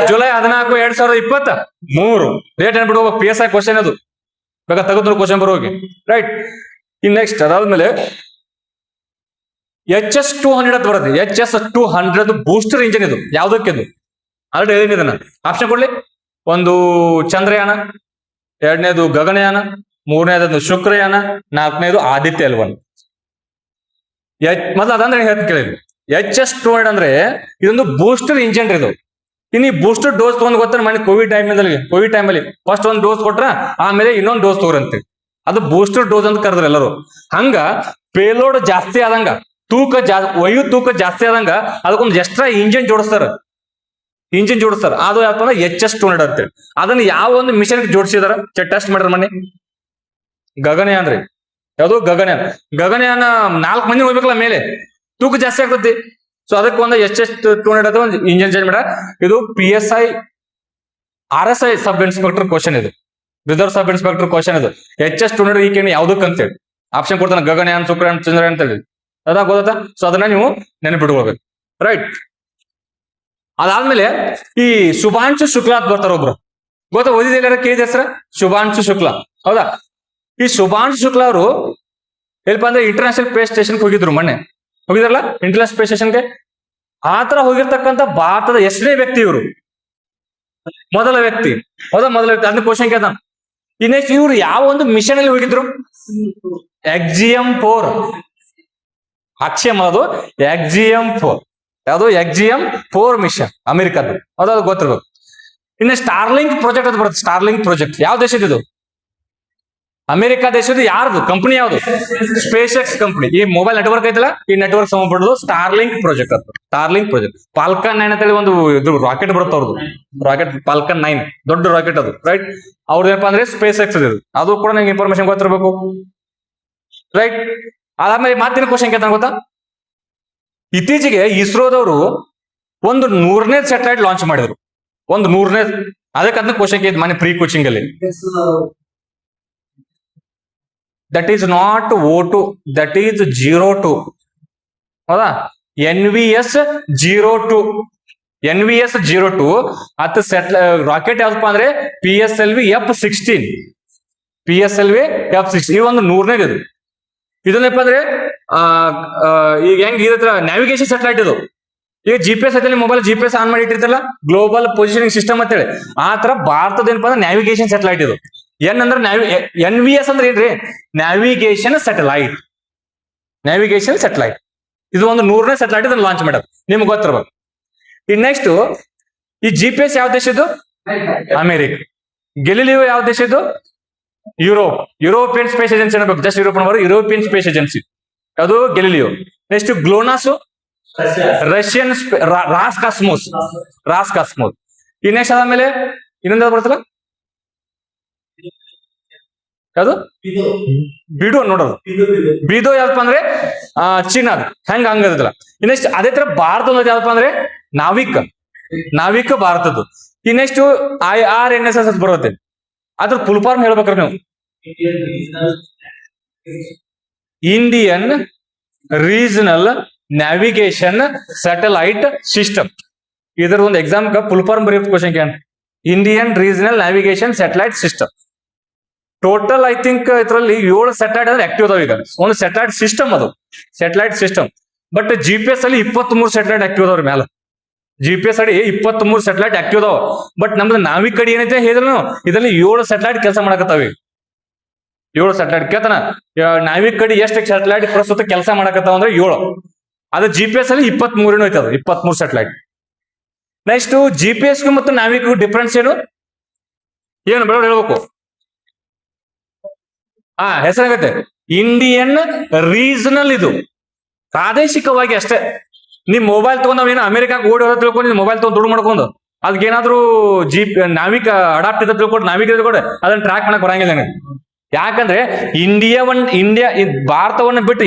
ಜುಲೈ 14, 2023. ಡೇಟ್ ಏನ್ಬಿಡು, PSI ಕ್ವಶನ್ ಅದು, ಬೇಕಾ ತೆಗೆದ್ರು ಕ್ವಶನ್ ಬರೋಗಿ. ರೈಟ್. ಇನ್ ನೆಕ್ಸ್ಟ್ ಅದಾದ್ಮೇಲೆ HS-200 ಅಂತ ಬರುತ್ತೆ. HS-200 booster engine. ಇದು ಯಾವ್ದಕ್ಕೆ? ಇದು ಆಲ್ರೆಡಿ ಹೇಳಿನಿ ಇದನ್ನ. ಆಪ್ಷನ್ ಕೊಡ್ಲಿ. ಒಂದು ಚಂದ್ರಯಾನ, ಎರಡನೇದು ಗಗನಯಾನ, ಮೂರನೇದು ಶುಕ್ರಯಾನ, ನಾಲ್ಕನೇದು ಆದಿತ್ಯ L1. ಮೊದಲು ಅದಂದ್ರೆ ಹೇಳ್ತೀನಿ ಕೇಳಿ. HS-200 ಅಂದ್ರೆ ಇದೊಂದು ಬೂಸ್ಟರ್ ಇಂಜಿನ್ ಇದು. ಇನ್ನು ಈ ಬೂಸ್ಟರ್ ಡೋಸ್ ತಗೊಂಡ್ ಗೊತ್ತ ಮನೆ ಕೋವಿಡ್ ಟೈಮಲ್ಲಿ ಫಸ್ಟ್ ಒಂದು ಡೋಸ್ ಕೊಟ್ರ, ಆಮೇಲೆ ಇನ್ನೊಂದು ಡೋಸ್ ತಗೋರಂತೆ. ಅದು ಬೂಸ್ಟರ್ ಡೋಸ್ ಅಂತ ಕರೆದ್ರು ಎಲ್ಲರೂ. ಹಂಗ ಪೇಲೋಡ್ ಜಾಸ್ತಿ ಆದಂಗ, ವಯು ತೂಕ ಜಾಸ್ತಿ ಆದಂಗ ಅದಕ್ಕೊಂದು ಎಕ್ಸ್ಟ್ರಾ ಇಂಜಿನ್ ಜೋಡಿಸ್ತಾರ. ಅದು ಯಾಕಂದ್ರೆ HS-200 ಅಂತೇಳಿ. ಅದನ್ನ ಯಾವ ಒಂದು ಮಿಷನ್ ಜೋಡಿಸಿದಾರ, ಟೆಸ್ಟ್ ಮಾಡ್ರ ಮನೆ. ಗಗನಯಾನ ರೀ. ಯಾವುದು? ಗಗನಯಾನ 4 ಮಂದಿ ಹೋಗ್ಬೇಕಲ್ಲ ಮೇಲೆ, ತೂಕ ಜಾಸ್ತಿ ಆಗ್ತತಿ. ಸೊ ಅದಕ್ಕೆ ಒಂದು HS-200 ಒಂದು ಇಂಜಿನ್ ಚೇಂಜ್ ಮಾಡ. ಇದು PSI RSI sub inspector question. ಇದು ರಿಸರ್ವ್ ಸಬ್ ಇನ್ಸ್ಪೆಕ್ಟರ್ ಕ್ವಶನ್. ಇದು HS-200 ಈ ಕೇಳಿ ಯಾವ್ದಕ್ ಅಂತೇಳಿ ಆಪ್ಷನ್ ಕೊಡ್ತಾನೆ. ಗಗನಯಾನ, ಶುಕ್ರಯಾನ, ಚಂದ್ರಯಾನ ಅಂತ ಹೇಳಿ. ಅದ ಗೊತ್ತಾ? ಸೊ ಅದನ್ನ ನೀವು ನೆನಪಿಟ್ಕೊಳ್ಬೇಕು. ರೈಟ್. ಅದಾದ್ಮೇಲೆ ಈ ಶುಭಾಂಶು ಶುಕ್ಲಾ ಅಂತ ಬರ್ತಾರ ಒಬ್ರು, ಗೊತ್ತಾ? ಓದಿದ ಕೇಳಿದ ಹೆಸರ ಶುಭಾಂಶು ಶುಕ್ಲಾ, ಹೌದಾ? ಈ ಶುಭಾಂಶು ಶುಕ್ಲಾ ಅವರು ಏನಪ್ಪಾ ಅಂದ್ರೆ ಇಂಟರ್ನ್ಯಾಷನಲ್ ಸ್ಪೇಸ್ ಸ್ಟೇಷನ್ ಹೋಗಿದ್ರು. ಮೊನ್ನೆ ಹೋಗಿದ್ರಲ್ಲ ಇಂಟರ್ನ್ಯಾಷನಲ್ ಸ್ಪೇಸ್ ಸ್ಟೇಷನ್ಗೆ. ಆತರ ಹೋಗಿರ್ತಕ್ಕಂಥ ಭಾರತದ ಎಷ್ಟನೇ ವ್ಯಕ್ತಿ ಇವರು? ಮೊದಲ ವ್ಯಕ್ತಿ, ಹೌದಾ? ಮೊದಲ ವ್ಯಕ್ತಿ. ಅದನ್ನ ಕ್ವಶನ್ ಕೇಳ್ದ. ನೆಕ್ಸ್ಟ್ ಇವ್ರು ಯಾವ ಒಂದು ಮಿಷನ್ ಅಲ್ಲಿ ಹೋಗಿದ್ರು? XGM-4. ಅಕ್ಷಯಂ, ಅದು XGM-4. ಯಾವುದು? XGM-4 ಮಿಷನ್, ಅಮೆರಿಕದ್ದು, ಅದಾದ್ರು ಗೊತ್ತಿರ್ಬೇಕು. ಇನ್ನು ಸ್ಟಾರ್ಲಿಂಕ್ ಪ್ರಾಜೆಕ್ಟ್ ಅಂತ ಬರುತ್ತೆ. ಸ್ಟಾರ್ಲಿಂಕ್ ಪ್ರಾಜೆಕ್ಟ್ ಯಾವ ದೇಶದ್ದು? ಅಮೆರಿಕ ದೇಶದ ಯಾರ್ದು ಕಂಪನಿ ಯಾವ್ದು? Space X company. ಈ ಮೊಬೈಲ್ ನೆಟ್ವರ್ಕ್ ಐತಲ್ಲ, ಈ ನೆಟ್ವರ್ಕ್ ಸಂಬಂಧಪಟ್ಟದು ಸ್ಟಾರ್ಲಿಂಕ್ ಪ್ರಾಜೆಕ್ಟ್ ಅಂತ. Starlink project. ಫಾಲ್ಕನ್ 9 ಅಂತೇಳಿ ಒಂದು ಇದು ರಾಕೆಟ್ ಬರುತ್ತೆ ಅವ್ರದ್ದು. ರಾಕೆಟ್ ಫಾಲ್ಕನ್ 9 ದೊಡ್ಡ ರಾಕೆಟ್ ಅದು, ರೈಟ್. ಅವ್ರದ್ದು ಏನಪ್ಪಾ ಅಂದ್ರೆ ಸ್ಪೇಸ್ ಎಕ್ಸ್ ಇದು. ಅದು ಕೂಡ ನಿಮ್ಗೆ ಇನ್ಫಾರ್ಮೇಶನ್ ಗೊತ್ತಿರಬೇಕು, ರೈಟ್. ಅದಾದ್ಮೇಲೆ ಮಾತಿನ ಕ್ವಶನ್ ಕೇಳ್ತಾನೆ ಗೊತ್ತಾ? ಇತ್ತೀಚೆಗೆ ಇಸ್ರೋದವರು ಒಂದು 100ನೇ ಸ್ಯಾಟಲೈಟ್ ಲಾಂಚ್ ಮಾಡಿದ್ರು. ಒಂದು 100ನೇ. ಅದಕ್ಕಂತ ಕ್ವಶನ್ ಕೇಳಿದ್ ಮನೆ ಪ್ರೀ ಕೋಚಿಂಗ್ ಅಲ್ಲಿ. That is not O2, that is 02. ಹೌದಾ? NVS 02. NVS 02 ಅತ್ ರಾಕೆಟ್ ಯಾವ್ದಪ್ಪ ಅಂದ್ರೆ PSLV F-16. PSLV F-16 ಈ ಒಂದು 100ನೇದು ಇದು. ಇದನ್ನಪ್ಪ ಅಂದ್ರೆ ಈಗ ಹೆಂಗ್ ಇದ್ರ ನ್ಯಾವಿಗೇಷನ್ ಸ್ಯಾಟಲೈಟ್ ಇದು. ಈಗ GPS ಐತಲ್ಲಿ, ಮೊಬೈಲ್ GPS ಆನ್ ಮಾಡಿ ಇಟ್ಟಿರ್ತಲ್ಲ, ಗ್ಲೋಬಲ್ ಪೊಸಿಷನಿಂಗ್ ಸಿಸ್ಟಮ್ ಅಂತೇಳಿ. ಆ ತರ ಭಾರತದ ಏನಪ್ಪಾ ಅಂದ್ರೆ ನ್ಯಾವಿಗೇಷನ್ ಸ್ಯಾಟಲೈಟ್ ಇದು. ಅಂದ್ರೆ NVS ಅಂದ್ರೆ ಏನ್ರಿ? Navigation satellite. ನ್ಯಾವಿಗೇಷನ್ ಸ್ಯಾಟಲೈಟ್ ಇದು ಒಂದು 100ನೇ ಸ್ಯಾಟಲೈಟ್ ಇದನ್ನ ಲಾಂಚ್ ಮಾಡ್ಯಾರ, ನಿಮ್ಗೆ ಗೊತ್ತಿರ್ಬೇಕು. ಈ ನೆಕ್ಸ್ಟ್ ಈ GPS ಯಾವ ದೇಶದ್ದು? ಅಮೆರಿಕ. ಗೆಲಿಲಿಯೋ ಯಾವ ದೇಶದ್ದು? ಯುರೋಪ್. ಯುರೋಪಿಯನ್ ಸ್ಪೇಸ್ ಏಜೆನ್ಸಿ ಅನ್ಬೇಕು, ಜಸ್ಟ್ ಯುರೋಪ್ ಅನ್ನೋರು ಯುರೋಪಿಯನ್ ಸ್ಪೇಸ್ ಏಜೆನ್ಸಿ, ಅದು Galileo. Next GLONASS Russian Roscosmos. ಈ ನೆಕ್ಸ್ಟ್ ಆದ್ಮೇಲೆ ಇನ್ನೊಂದು ಬರ್ತಲ್ಲ, ಯಾವುದು? ಬಿಡೋ ನೋಡೋದು. ಬಿಡೋ ಯಾವ್ದಪ್ಪ ಅಂದ್ರೆ ಚೀನಾದ. ಹಂಗದಲ್ಲ. ನೆಕ್ಸ್ಟ್ ಅದೇ ತರ ಭಾರತದ ಯಾವ್ದಪ್ಪ ಅಂದ್ರೆ ನಾವಿಕ ಭಾರತದ್ದು. ಈ ನೆಕ್ಸ್ಟ್ IRNSS ಅಂತ ಬರುತ್ತೆ. ಅದ್ರ ಫುಲ್ ಫಾರ್ಮ್ ಹೇಳ್ಬೇಕ್ರಿ ನೀವು. Indian regional navigation satellite system. ಇದರ ಒಂದು ಎಕ್ಸಾಮ್ ಫುಲ್ ಫಾರ್ಮ್ ಬರೆಯುತ್ತೆ question can. Indian regional navigation satellite system. Total I think ಇದರಲ್ಲಿ 7 ಸ್ಯಾಟಲೈಟ್ ಅಂದ್ರೆ ಆಕ್ಟಿವ್ ಅದಾವ. ಈಗ ಒಂದು ಸ್ಯಾಟಲೈಟ್ ಸಿಸ್ಟಮ್, ಅದು ಸ್ಯಾಟಲೈಟ್ ಸಿಸ್ಟಮ್. ಬಟ್ GPS ಅಲ್ಲಿ 23 ಸ್ಯಾಟಲೈಟ್ ಆಕ್ಟಿವ್ ಅದಾವ್ರಿ ಮ್ಯಾಲ. GPS ಅಡಿ 23 ಸ್ಯಾಟಲೈಟ್ ಆಕ್ಟಿವ್ ಅದಾವ. ಬಟ್ ನಮ್ದು ನಾವಿಕ್ ಕಡೆ ಏನೈತೆ ಹೇಳಿದ್ರು, ಇದರಲ್ಲಿ 7 ಸ್ಯಾಟಲೈಟ್ ಕೆಲಸ ಮಾಡಕತ್ತಾವ. 7 ಸ್ಯಾಟಲೈಟ್ ಕೇಳ್ತಾನ, ನಾವಿಕ್ ಕಡೆ ಎಷ್ಟು ಸ್ಯಾಟಲೈಟ್ ಪ್ರಸ್ತುತ ಕೆಲಸ ಮಾಡಕತ್ತಾವ ಅಂದ್ರೆ 7. ಅದು GPS ಅಲ್ಲಿ 23 ಐತೆ, ಅದು 23 ಸ್ಯಾಟಲೈಟ್. ನೆಕ್ಸ್ಟ್ GPS ಮತ್ತು ನಾವಿಕ್ ಡಿಫ್ರೆನ್ಸ್ ಏನು ಬೇಡ ಹೇಳ್ಬೇಕು. ಹೆಸರಾಗತ್ತೆ ಇಂಡಿಯನ್ ರೀಜನಲ್. ಇದು ಪ್ರಾದೇಶಿಕವಾಗಿ ಅಷ್ಟೇ. ನಿಮ್ ಮೊಬೈಲ್ ತಗೊಂಡ್ ನಾವೇನು ಅಮೆರಿಕಾಗ ಓಡಿ ಹೋದ ತಿಳ್ಕೊಂಡು ಮೊಬೈಲ್ ತಗೊಂಡು ದುಡ್ಡು ಮಾಡ್ಕೊಂಡು ಅದಕ್ಕೇನಾದ್ರೂ ನಾವಿಕ ಅಡಾಪ್ಟ್ ಇದ ತಿಳ್ಕೊಂಡು ನಾವಿಕ ತಿಳ್ಕೊಂಡು ಅದನ್ನ ಟ್ರ್ಯಾಕ್ ಮಾಡಕ್ ಬರಂಗಿಲ್ಲ ನನಗೆ. ಯಾಕಂದ್ರೆ ಇಂಡಿಯಾ ಭಾರತವನ್ನ ಬಿಟ್ಟು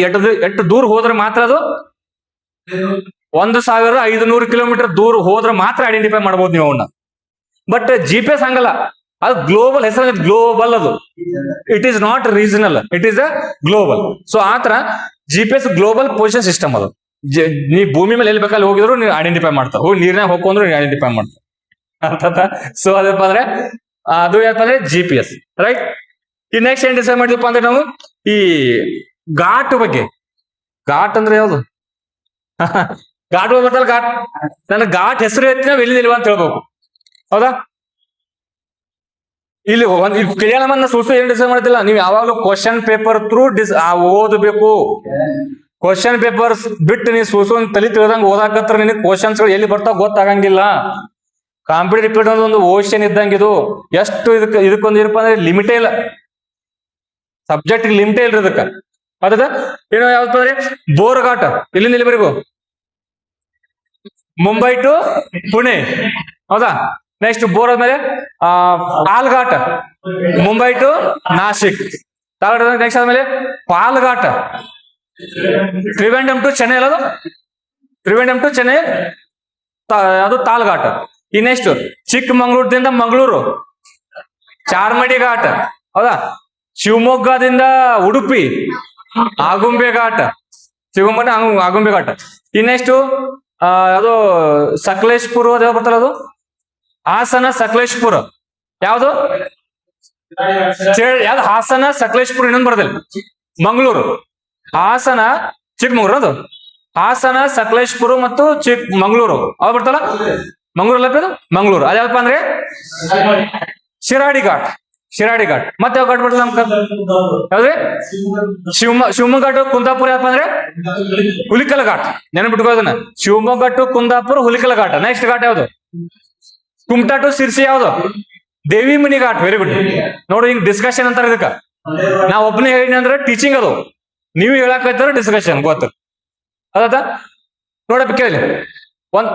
ಎಷ್ಟು ದೂರ ಹೋದ್ರೆ ಮಾತ್ರ ಅದು 1500 ಕಿಲೋಮೀಟರ್ ದೂರ ಹೋದ್ರೆ ಮಾತ್ರ ಐಡೆಂಟಿಫೈ ಮಾಡಬಹುದು ನೀವು ಅವನ್ನ. ಬಟ್ GPS ಹಂಗಲ್ಲ, ಅದು ಗ್ಲೋಬಲ್. ಹೆಸರು ಗ್ಲೋಬಲ್. ಅದು it is not regional, it is a global. So ಆತರ GPS ಗ್ಲೋಬಲ್ ಪೊಸಿಷನ್ ಸಿಸ್ಟಮ್. ಅದು ನೀ ಭೂಮಿ ಮೇಲೆ ಎಲ್ಲಿ ಬೇಕಲ್ಲಿ ಹೋಗಿದ್ರು ನೀವು ಐಡೆಂಟಿಫೈ ಮಾಡ್ತಾವ. ಹೋಗಿ ನೀರ್ನಾಗ ಹೋಗ್ಕೊಂಡ್ರು ನೀವು ಐಡೆಂಟಿಫೈ ಮಾಡ್ತಾವ. ಅರ್ಥ? ಸೊ ಅದಪ್ಪ ಅಂದ್ರೆ ಅದು ಏನಪ್ಪ ಅಂದ್ರೆ GPS, ರೈಟ್. ಈ ನೆಕ್ಸ್ಟ್ ಏನ್ ಡಿಸೈಡ್ ಮಾಡಿದಪ್ಪ ಅಂದ್ರೆ ನಾವು ಈ ಘಾಟ್ ಬಗ್ಗೆ. ಘಾಟ್ ಅಂದ್ರೆ ಯಾವ್ದು? ಘಾಟ್ ಬರ್ತಲ್ಲ, ಘಾಟ್. ನನ್ನ ಘಾಟ್ ಹೆಸರು ಎತ್ತಿ ನಾವ್ ಎಲ್ಲಿಲ್ವಾ ಅಂತ ಹೇಳ್ಬೇಕು, ಹೌದಾ? ಇಲ್ಲಿ ಕೇಳಮನ್ನ ಸೂಸು ಏನ್ ಡಿಸೈಡ್ ಮಾಡ್ತಿಲ್ಲ. ನೀವು ಯಾವಾಗಲೂ ಕ್ವಶನ್ ಪೇಪರ್ ಥ್ರೂ ಓದಬೇಕು. ಕ್ವಶನ್ ಪೇಪರ್ಸ್ ಬಿಟ್ಟು ನೀವು ಸೂಸು ತಲೆ ತಿಳಿದಂಗ ಓದಾಕತ್ರ ನಿನಗೆ ಕ್ವಶನ್ಸ್ ಗಳು ಎಲ್ಲಿ ಬರ್ತಾವ ಗೊತ್ತಾಗಂಗಿಲ್ಲ. ಕಾಂಪಿಟೇಟಿವ್ ಒಂದು ಓಷನ್ ಇದ್ದಂಗೆ ಇದು. ಎಷ್ಟು ಇದಕ್ಕೊಂದು ಏನಪ್ಪ ಅಂದ್ರೆ ಲಿಮಿಟೇ ಇಲ್ಲ, ಸಬ್ಜೆಕ್ಟ್ ಲಿಮಿಟೇ ಇಲ್ರಿ ಇದಕ್ಕ. ಅದ ಏನೋ ಯಾವ್ದು ಅಂದ್ರೆ ಬೋರ್ ಘಾಟ್. ಇಲ್ಲಿಂದ ಇಲ್ಲಿವರೆಗೂ ಮುಂಬೈ ಟು ಪುಣೆ, ಹೌದಾ? ನೆಕ್ಸ್ಟ್ ಬೋರ್ ಆದ್ಮೇಲೆ ಪಾಲ್ಘಾಟ್, ಮುಂಬೈ ಟು ನಾಸಿಕ್. ನೆಕ್ಸ್ಟ್ ಆದ್ಮೇಲೆ ಪಾಲ್ಘಾಟ್, ತ್ರಿವೆಂಡಂ ಟು ಚೆನ್ನೈ. ಅಲ್ಲದು ತ್ರಿವೆಂಡಂ ಟು ಚೆನ್ನೈ, ಅದು ತಾಲ್ಘಾಟ್. ಈ ನೆಕ್ಸ್ಟ್ ಚಿಕ್ಕಮಂಗ್ಳೂರ್ದಿಂದ ಮಂಗಳೂರು, ಚಾರ್ಮಡಿ ಘಾಟ್, ಹೌದಾ? ಶಿವಮೊಗ್ಗದಿಂದ ಉಡುಪಿ, ಆಗುಂಬೆ ಘಾಟ್. ಶಿವಮೊಗ್ಗ ಆಗುಂಬೆ ಘಾಟ್. ಈ ನೆಕ್ಸ್ಟ್ ಅದು ಸಕಲೇಶ್ಪುರ, ಅದು ಬರ್ತಲ್ಲ, ಅದು ಹಾಸನ ಸಕಲೇಶ್ಪುರ. ಯಾವ್ದು? ಯಾವ್ದು? ಹಾಸನ ಸಕಲೇಶ್ಪುರ. ಇನ್ನೊಂದು ಬರೋದಿಲ್ಲ, ಮಂಗಳೂರು. ಹಾಸನ ಚಿಕ್ಕಮಂಗ್ಳೂರು. ಅದು ಹಾಸನ ಸಕಲೇಶ್ಪುರ ಮತ್ತು ಚಿಕ್ಕಮಂಗ್ಳೂರು ಅವ್ ಬರ್ತಲ್ಲ. ಮಂಗಳೂರು ಅಲ್ಲ, ಅದು ಮಂಗಳೂರು. ಅದ್ಯಾವಪ್ಪ ಅಂದ್ರೆ ಶಿರಾಡಿ ಘಾಟ್. ಮತ್ತೆ ಯಾವ ಘಾಟ್ ಬರ್ತದೆ ನಮ್ಗೆ? ಯಾವ್ದ್ರಿ? ಶಿವಮೊಗ್ಗ ಟು ಕುಂದಾಪುರ. ಯಾವಪ್ಪ ಅಂದ್ರೆ ಹುಲಿಕಲ್ ಘಾಟ್. ನೆನಪಿಟ್ಕೋದನ್ನ, ಶಿವಮೊಗ್ಗ ಟು ಕುಂದಾಪುರ ಹುಲಿಕಲ್ ಘಾಟ್. ನೆಕ್ಸ್ಟ್ ಘಾಟ್ ಯಾವ್ದು? ಕುಮಟಾ ಟು ಸಿರ್ಸಿ. ಯಾವ್ದು? ದೇವಿಮನಿ ಘಾಟ್. Very good. ನೋಡಿ, ಹಿಂಗ್ ಡಿಸ್ಕಷನ್ ಅಂತಾರೆ ಇದಕ್ಕ. ನಾ ಒಬ್ಬನೇ ಹೇಳಿನಿ ಅಂದ್ರೆ ಟೀಚಿಂಗ್ ಅದು, ನೀವು ಹೇಳಕ್ ಡಿಸ್ಕಷನ್ ಗೊತ್ತು ಅದ ನೋಡಪ್ಪ ಕೇಳಿ. ಒಂದ್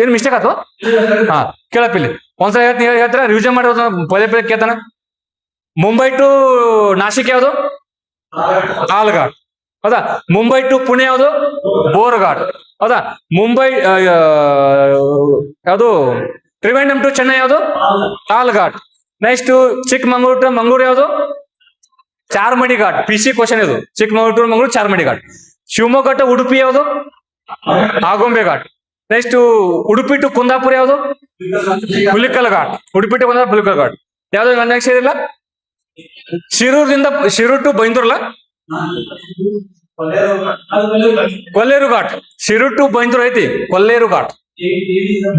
ಏನ್ ಮಿಸ್ಟೇಕ್ ಆಯ್ತು? ಹಾ ಕೇಳಪ್ಪ ಇಲ್ಲಿ ಒಂದ್ಸಲ ಹೇಳ್ತಾರ ರಿವಿಷನ್ ಮಾಡೋದು ಪದೇ ಪದೇ ಕೇಳ್ತಾನ. ಮುಂಬೈ ಟು ನಾಸಿಕ್ ಯಾವುದು? ಆಲ್ಘಾಟ್. ಹೌದಾ? ಮುಂಬೈ ಟು ಪುಣೆ ಯಾವುದು? ಬೋರ್ಘಾಟ್. ಹೌದಾ? ಮುಂಬೈ ಯಾವುದು? ತ್ರಿವೇಂದ್ರಂ ಟು ಚೆನ್ನೈ ಯಾವುದು? ಆಲ್ಘಾಟ್. ನೆಕ್ಸ್ಟ್ ಚಿಕ್ಕಮಂಗ್ಳೂರು ಟು ಮಂಗಳೂರು ಯಾವುದು? ಚಾರ್ಮಡಿ ಘಾಟ್. PC ಕ್ವಶನ್ ಇದು. ಚಿಕ್ಕಮಂಗ್ಳೂರು ಟು ಮಂಗಳೂರು ಚಾರ್ಮಡಿ ಘಾಟ್. ಶಿವಮೊಗ್ಗ ಟು ಉಡುಪಿ ಯಾವುದು? ಆಗುಂಬೆ ಘಾಟ್. ನೆಕ್ಸ್ಟ್ ಉಡುಪಿ ಟು ಕುಂದಾಪುರ ಯಾವುದು? ಹುಲಿಕಲ್ ಘಾಟ್. ಉಡುಪಿ ಟು ಕುಂದಾಪುರ ಹುಲಿಕಲ್ ಘಾಟ್. ಯಾವ್ದು ನೆಕ್ಸ್ಟ್ ಇದಿಲ್ಲ? ಶಿರೂರು ಟು ಬೈಂದೂರ್ಲ ಕೊಲ್ಲೇರು ಘಾಟ್. ಶಿರೂರು ಟು ಬೈಂದೂರು ಐತಿ ಕೊಲ್ಲೇರು ಘಾಟ್.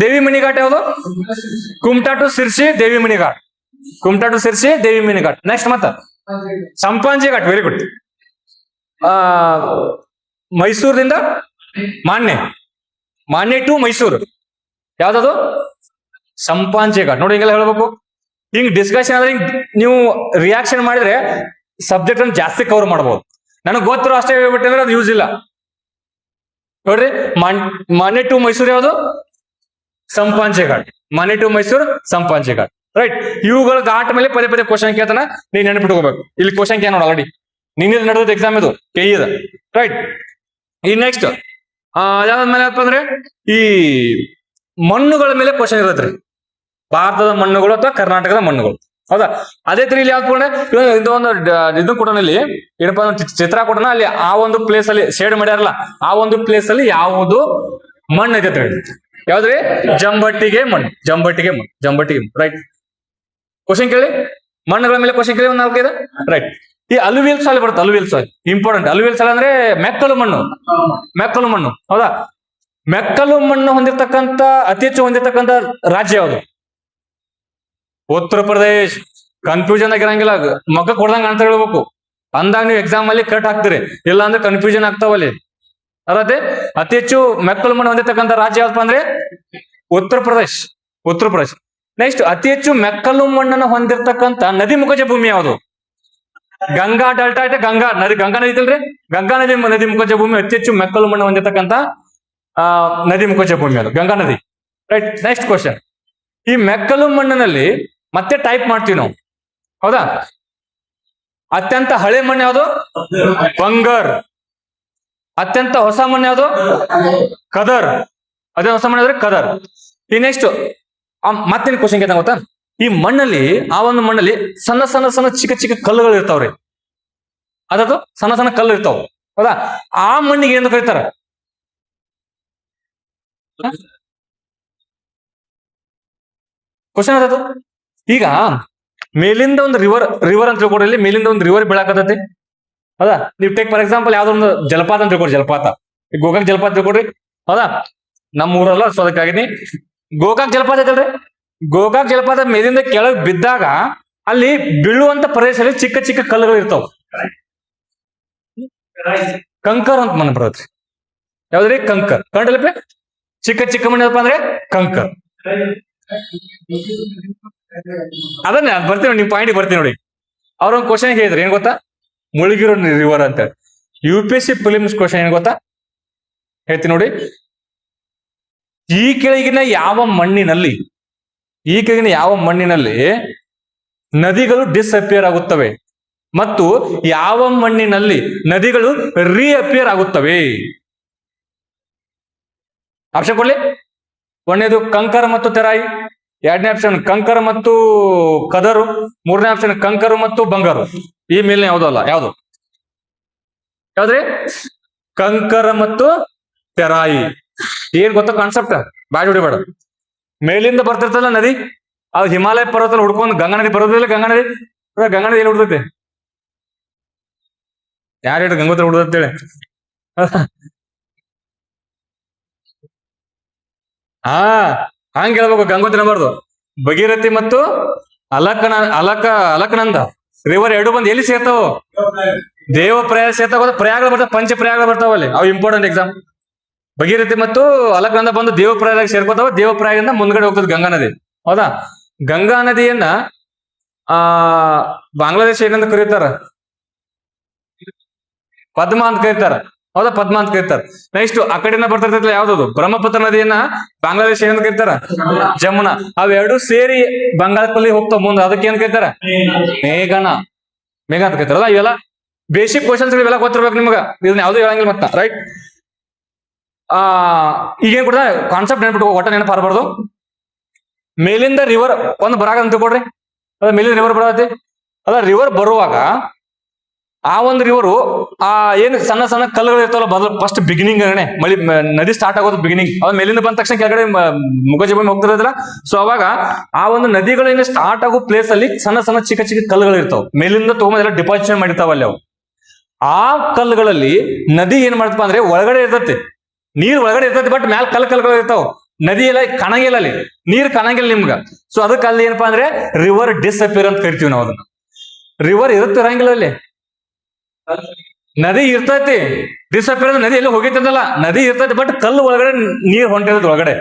ದೇವಿಮಣಿ ಘಾಟ್ ಯಾವುದು? Kumta to Sirsi Devimane ghat. Kumta to Sirsi Devimane ghat. Next ಮತ್ತ ಸಂಪಾಜಿ ಘಾಟ್. Very good. ಮೈಸೂರಿಂದ ಮಾನ್ಯ ಟು ಮೈಸೂರು ಯಾವ್ದದು? ಸಂಪಾಜಿ ಘಾಟ್. ನೋಡಿ ಹಿಂಗೆಲ್ಲ ಹೇಳ್ಬೇಕು. ಹಿಂಗ್ ಡಿಸ್ಕಷನ್ ಆದ್ರೆ ಹಿಂಗ್ ನೀವು ರಿಯಾಕ್ಷನ್ ಮಾಡಿದ್ರೆ ಸಬ್ಜೆಕ್ಟ್ ಅನ್ನು ಜಾಸ್ತಿ ಕವರ್ ಮಾಡಬಹುದು. ನನಗೆ ಗೊತ್ತಿರೋ ಅಷ್ಟೇ ಹೇಳ್ಬಿಟ್ಟಿದ್ರೆ ಅದು ಯೂಸ್ ಇಲ್ಲ. ನೋಡ್ರಿ, ಮಾನ್ಯ ಟು ಮೈಸೂರು ಯಾವುದು? ಸಂಪಾಜಿ ಘಾಟ್. ಮಾನ್ಯ ಟು ಮೈಸೂರು ಸಂಪಾಜಿ ಘಾಟ್. ರೈಟ್. ಇವುಗಳ ಘಾಟ್ ಮೇಲೆ ಪದೇ ಪದೇ ಕ್ವಶನ್ ಕೇಳ್ತಾನ, ನೀನ್ ನೆನಪಿಟ್ಕೋಬೇಕು. ಇಲ್ಲಿ ಕ್ವಶನ್ ಕೇಳ ನೋಡಿ ಆಲ್ರೆಡಿ ನಿನ್ನೆ ನಡೆದ ಎಕ್ಸಾಮ್ ಇದು KE. ರೈಟ್. ಈ ನೆಕ್ಸ್ಟ್ ಯಾವ್ದ ಮೇಲೆ ಅಂದ್ರೆ ಈ ಮಣ್ಣುಗಳ ಮೇಲೆ ಕ್ವಶನ್ ಇರತ್ರಿ. ಭಾರತದ ಮಣ್ಣುಗಳು ಅಥವಾ ಕರ್ನಾಟಕದ ಮಣ್ಣುಗಳು. ಹೌದಾ? ಅದೇ ತರ ಇಲ್ಲಿ ಯಾವ್ದು ಕೊಡ ಇದು ಕೊಡೋಣ, ಇಲ್ಲಿ ಏನಪ್ಪ ಚಿತ್ರ ಕೊಡೋಣ. ಅಲ್ಲಿ ಆ ಒಂದು ಪ್ಲೇಸ್ ಅಲ್ಲಿ ಶೇಡ್ ಮಾಡ್ಯಾರಲ್ಲ, ಆ ಒಂದು ಪ್ಲೇಸ್ ಅಲ್ಲಿ ಯಾವುದು ಮಣ್ಣು ಐತೆ ಹೇಳಿ. ಯಾವ್ದ್ರಿ? ಜಂಬಟ್ಟಿಗೆ ಮಣ್ಣು. ರೈಟ್. ಕ್ವಶನ್ ಕೇಳಿ, ಮಣ್ಣುಗಳ ಮೇಲೆ ಕ್ವಶನ್ ಕೇಳಿ ಒಂದು 4 5. ರೈಟ್. ಈ ಅಲುವಿಯಲ್ ಸಾಯಿಲ್ ಬರುತ್ತೆ. Alluvial soil important. Alluvial soil ಅಂದ್ರೆ ಮೆಕ್ಕಲು ಮಣ್ಣು. ಹೌದಾ? ಮೆಕ್ಕಲು ಮಣ್ಣು ಹೊಂದಿರತಕ್ಕಂತ ಅತಿ ಹೆಚ್ಚು ಹೊಂದಿರತಕ್ಕಂತ ರಾಜ್ಯ ಯಾವುದು? ಉತ್ತರ ಪ್ರದೇಶ್. ಕನ್ಫ್ಯೂಷನ್ ಆಗಿರಂಗಿಲ್ಲ, ಮಕ್ಕ ಕೊಡ್ದಂಗ ಅಂತ ಹೇಳ್ಬೇಕು. ಅಂದಾಗ ನೀವು ಎಕ್ಸಾಮ್ ಅಲ್ಲಿ ಕಟ್ ಹಾಕ್ತಿರಿ, ಇಲ್ಲ ಅಂದ್ರೆ ಕನ್ಫ್ಯೂಷನ್ ಆಗ್ತಾವಲ್ಲಿ. ಅದೇ ಅತಿ ಹೆಚ್ಚು ಮೆಕ್ಕಲು ಮಣ್ಣು ಹೊಂದಿರತಕ್ಕಂತ ರಾಜ್ಯ ಯಾವ್ದಪ್ಪ ಅಂದ್ರೆ ಉತ್ತರ ಪ್ರದೇಶ್. ನೆಕ್ಸ್ಟ್ ಅತಿ ಹೆಚ್ಚು ಮೆಕ್ಕಲು ಮಣ್ಣನ್ನು ಹೊಂದಿರತಕ್ಕಂತ ನದಿ ಮುಖಜ ಭೂಮಿ ಯಾವುದು? ಗಂಗಾ ಡೆಲ್ಟಾ ಐತೆ. ಗಂಗಾ ನದಿ ಐತಲ್ರಿ. ಗಂಗಾ ನದಿ ಮುಖಜ ಭೂಮಿ ಅತಿ ಹೆಚ್ಚು ಮೆಕ್ಕಲು ಮಣ್ಣು ಹೊಂದಿರತಕ್ಕಂತ ನದಿ ಮುಖಜ ಭೂಮಿ ಅದು ಗಂಗಾ ನದಿ. ರೈಟ್. ನೆಕ್ಸ್ಟ್ ಕ್ವಶನ್, ಈ ಮೆಕ್ಕಲು ಮಣ್ಣಿನಲ್ಲಿ ಮತ್ತೆ ಟೈಪ್ ಮಾಡ್ತೀವಿ ನಾವು. ಹೌದಾ? ಅತ್ಯಂತ ಹಳೆ ಮಣ್ಣು ಯಾವುದು? ಬಂಗರ್. ಅತ್ಯಂತ ಹೊಸ ಮಣ್ಣು ಯಾವುದು? ಕದರ್. ಅದೇ ಹೊಸ ಮಣ್ಣು ಅಂದ್ರೆ ಕದರ್. ಈ ನೆಕ್ಸ್ಟ್ ಮತ್ತೇನು ಕ್ವಶನ್ ಕೇಳ್ತಾ ಗೊತ್ತಾ? ಈ ಮಣ್ಣಲ್ಲಿ, ಆ ಒಂದು ಮಣ್ಣಲ್ಲಿ ಸಣ್ಣ ಸಣ್ಣ ಸಣ್ಣ ಚಿಕ್ಕ ಚಿಕ್ಕ ಕಲ್ಲುಗಳು ಇರ್ತಾವ್ರಿ. ಅದದು ಸಣ್ಣ ಸಣ್ಣ ಕಲ್ಲು ಇರ್ತಾವ. ಹೌದಾ? ಆ ಮಣ್ಣಿಗೆ ಏನು ಕರೀತಾರ? ಕ್ವಶನ್ ಅದದು. ಈಗ ಮೇಲಿಂದ ಒಂದು ರಿವರ್ ಅಂತ ತಿಳ್ಕೊಡ್ರಿ. ಇಲ್ಲಿ ಮೇಲಿಂದ ಒಂದು ರಿವರ್ ಬೀಳಾಕತೈತಿ. ಹೌದಾ? ನೀವು ಟೇಕ್ ಫಾರ್ ಎಕ್ಸಾಂಪಲ್ ಯಾವ್ದೋ ಒಂದು ಜಲಪಾತ ಅಂತ ತಿಳ್ಕೊಡ್ರಿ. ಈ ಗೋಕಾಕ್ ಜಲಪಾತ ತಿಳ್ಕೊಡ್ರಿ. ಹೌದಾ? ನಮ್ಮ ಊರಲ್ಲ, ಸೊ ಅದಕ್ಕಾಗಿನಿ ಗೋಕಾಕ್ ಜಲಪಾತ ಐತಲ್ರಿ. ಗೋಕಾಕ್ ಜಲಪಾತ ಮೇಲಿಂದ ಕೆಳಗ್ ಬಿದ್ದಾಗ ಅಲ್ಲಿ ಬೀಳುವಂತ ಪ್ರದೇಶದಲ್ಲಿ ಚಿಕ್ಕ ಚಿಕ್ಕ ಕಲ್ಲುಗಳು ಇರ್ತಾವ. ಕಂಕರ್ ಅಂತ ಮಣ್ಣು ಬರತ್ರಿ. ಯಾವ್ದ್ರಿ? ಕಂಕರ್. ಕಂಡಲ್ಪ ಚಿಕ್ಕ ಚಿಕ್ಕ ಮಣ್ಣು ಏನಪ್ಪ ಅಂದ್ರೆ ಕಂಕರ್. ಅದನ್ನ ಬರ್ತೀನಿ, ನಿಮ್ ಪಾಯಿಂಟ್ ಬರ್ತೀನಿ ನೋಡಿ. ಅವ್ರೊಂದು ಕ್ವಶನ್ ಹೇಳಿದ್ರು, ಏನ್ ಗೊತ್ತಾ? ಮುಳುಗಿರೋ ರಿವರ್ ಅಂತ. UPSC ಪ್ರಿಲಿಮ್ಸ್ ಕ್ವಶನ್ ಏನ್ ಗೊತ್ತಾ? ಹೇಳ್ತೀನಿ ನೋಡಿ. ಈ ಕೆಳಗಿನ ಯಾವ ಮಣ್ಣಿನಲ್ಲಿ ನದಿಗಳು ಡಿಸ್ಅಪಿಯರ್ ಆಗುತ್ತವೆ ಮತ್ತು ಯಾವ ಮಣ್ಣಿನಲ್ಲಿ ನದಿಗಳು ರೀಅಪಿಯರ್ ಆಗುತ್ತವೆ? ಆಪ್ಷನ್ ಕೊಡ್ಲಿ. ಒಂದನೇದು ಕಂಕರ ಮತ್ತು ತೆರಾಯಿ. 2ನೇ ಆಪ್ಷನ್ ಕಂಕರ ಮತ್ತು ಕದರು. 3ನೇ ಆಪ್ಷನ್ ಕಂಕರು ಮತ್ತು ಬಂಗಾರು. ಈ ಮೇಲಿನ ಯಾವ್ದು ಅಲ್ಲ. ಯಾವ್ದ್ರಿ? ಕಂಕರ ಮತ್ತು ತೆರಾಯಿ. ಏನ್ ಗೊತ್ತ ಕಾನ್ಸೆಪ್ಟ್? ಬಾಯ್ ಹೊಡಿಬೇಡ. ಮೇಲಿಂದ ಬರ್ತಿರ್ತಲ್ಲ ನದಿ, ಅದು ಹಿಮಾಲಯ ಪರ್ವತದಲ್ಲಿ ಹುಡ್ಕೊಂಡು ಗಂಗಾ ನದಿ ಬರೋದಿಲ್ಲ. ಗಂಗಾ ನದಿ ಎಲ್ಲಿ ಹುಡ್ತೈತಿ? ಯಾರು ಹೇಳಿ ಗಂಗೋತ್ರಿ ಹುಡ್ದತ್ತೇಳಿ? ಹಂಗ ಹೇಳ್ಬೇಕು. ಗಂಗೋತ್ರಿ ಅನ್ಬಾರ್ದು. ಭಗೀರಥಿ ಮತ್ತು ಅಲಕನಂದ ರಿವರ್ ಎರಡು ಬಂದು ಎಲ್ಲಿ ಸೇರ್ತಾವ? ದೇವಪ್ರಯಾಗ ಸೇರ್ತಾವ. ಪ್ರಯಾಗ ಬರ್ತಾವ, ಪಂಚ ಪ್ರಯಾಗ ಬರ್ತಾವಲ್ಲಿ. ಅವು ಇಂಪಾರ್ಟೆಂಟ್ ಎಕ್ಸಾಮ್. ಭಗೀರಥಿ ಮತ್ತು ಅಲಕನಂದ ಬಂದು ದೇವಪ್ರಯಾಗ ಸೇರ್ಕೋತಾವ. ದೇವಪ್ರಯಾಗದಿಂದ ಮುಂದ್ಗಡೆ ಹೋಗ್ತದೆ ಗಂಗಾ ನದಿ. ಹೌದಾ? ಗಂಗಾ ನದಿಯನ್ನ ಆ ಬಾಂಗ್ಲಾದೇಶ ಏನಂತ ಕರೀತಾರ? ಪದ್ಮ ಅಂತ ಕರೀತಾರ. ಹೌದಾ, ಪದ್ಮ ಅಂತ ಕರೀತಾರ. ನೆಕ್ಸ್ಟ್ ಆ ಕಡೆಯಿಂದ ಬರ್ತಿರ್ತೈತಿಲ್ಲ ಯಾವ್ದದು ಬ್ರಹ್ಮಪುತ್ರ ನದಿಯನ್ನ ಬಾಂಗ್ಲಾದೇಶ ಏನಂತ ಕರೀತಾರ? ಜಮುನಾ. ಅವೆರಡು ಸೇರಿ ಬಂಗಾಳದಲ್ಲಿ ಹೋಗ್ತಾವ ಮುಂದೆ, ಅದಕ್ಕೆ ಏನ್ ಕರೀತಾರ? ಮೇಘನ. ಮೇಘ ಅಂತ ಕರೀತಾರಲ್ಲ. ಇವೆಲ್ಲ ಬೇಸಿಕ್ ಕ್ವಶನ್ಸ್ ಇವೆಲ್ಲ ಗೊತ್ತಿರ್ಬೇಕು ನಿಮ್ಗ, ಇದನ್ನ ಯಾವ್ದು ಹೇಳಂಗಿಲ್ಲ ಮತ್ತ, ರೈಟ್? ಈಗೇನ್ ಕೊಡ್ತಾ ಕಾನ್ಸೆಪ್ಟ್ ನೆನ್ಬಿಟ್ಟು ಒಟ್ಟ ನೆನಪು ಹಾರಬಾರ್ದು. ಮೇಲಿಂದ ರಿವರ್ ಒಂದು ಬರಾಗ ಅಂತ ತಿಳ್ಕೊಡ್ರಿ. ಅದ ಮೇಲಿಂದ ರಿವರ್ ಬರತೈತಿ. ಅದ ರಿವರ್ ಬರುವಾಗ ಆ ಒಂದು ರಿವರು ಏನ್ ಸಣ್ಣ ಸಣ್ಣ ಕಲ್ಲುಗಳು ಇರ್ತಾವಲ್ಲ, ಮೊದಲು ಫಸ್ಟ್ ಬಿಗಿನಿಂಗ್ ಮಳಿ ನದಿ ಸ್ಟಾರ್ಟ್ ಆಗೋದು ಬಿಗಿನಿಂಗ್. ಅದ್ ಮೇಲಿಂದ ಬಂದ ತಕ್ಷಣ ಕೆಳಗಡೆ ಮುಖಜಭೂಮಿ ಹೋಗ್ತಿರೋದಿಲ್ಲ. ಸೊ ಅವಾಗ ಆ ಒಂದು ನದಿಗಳಿಂದ ಸ್ಟಾರ್ಟ್ ಆಗೋ ಪ್ಲೇಸ್ ಅಲ್ಲಿ ಸಣ್ಣ ಸಣ್ಣ ಚಿಕ್ಕ ಚಿಕ್ಕ ಕಲ್ಲುಗಳು ಇರ್ತಾವ. ಮೇಲಿಂದ ತಗೊಂಬಂದೆಲ್ಲ ಡಿಪಾಸಿಷನ್ ಮಾಡಿರ್ತಾವ ಅಲ್ಲಿ ಅವು. ಆ ಕಲ್ಲುಗಳಲ್ಲಿ ನದಿ ಏನ್ ಮಾಡ್ತಪ್ಪ ಅಂದ್ರೆ ಒಳಗಡೆ ಇರ್ತೈತಿ, ನೀರ್ ಒಳಗಡೆ ಇರ್ತೈತಿ, ಬಟ್ ಮ್ಯಾಲ ಕಲ್ಲುಗಳು ಇರ್ತಾವ. ನದಿ ಎಲ್ಲ ಕಾಣಂಗಿಲ್ಲ, ಅಲ್ಲಿ ನೀರ್ ಕಾಣಂಗಿಲ್ಲ ನಿಮ್ಗ. ಸೊ ಅದಕ್ಕೆ ಅಲ್ಲಿ ಏನಪ್ಪಾ ಅಂದ್ರೆ ರಿವರ್ ಡಿಸ್ಅಪಿಯರ್ ಅಂತ ಕರಿತೀವಿ ನಾವು ಅದನ್ನ. ರಿವರ್ ಇರಂಗಿಲ್ಲ ಅಲ್ಲಿ, ನದಿ ಇರ್ತೈತಿ. ಡಿಸ್ಅಪಿಯರ್ ನದಿ ಎಲ್ಲಿ ಹೋಗಿತ್ತದಲ್ಲ, ನದಿ ಇರ್ತೈತಿ, ಬಟ್ ಕಲ್ಲು ಒಳಗಡೆ ನೀರ್ ಹೊಂಟಿರ್ತೈತಿ. ಒಳಗಡೆ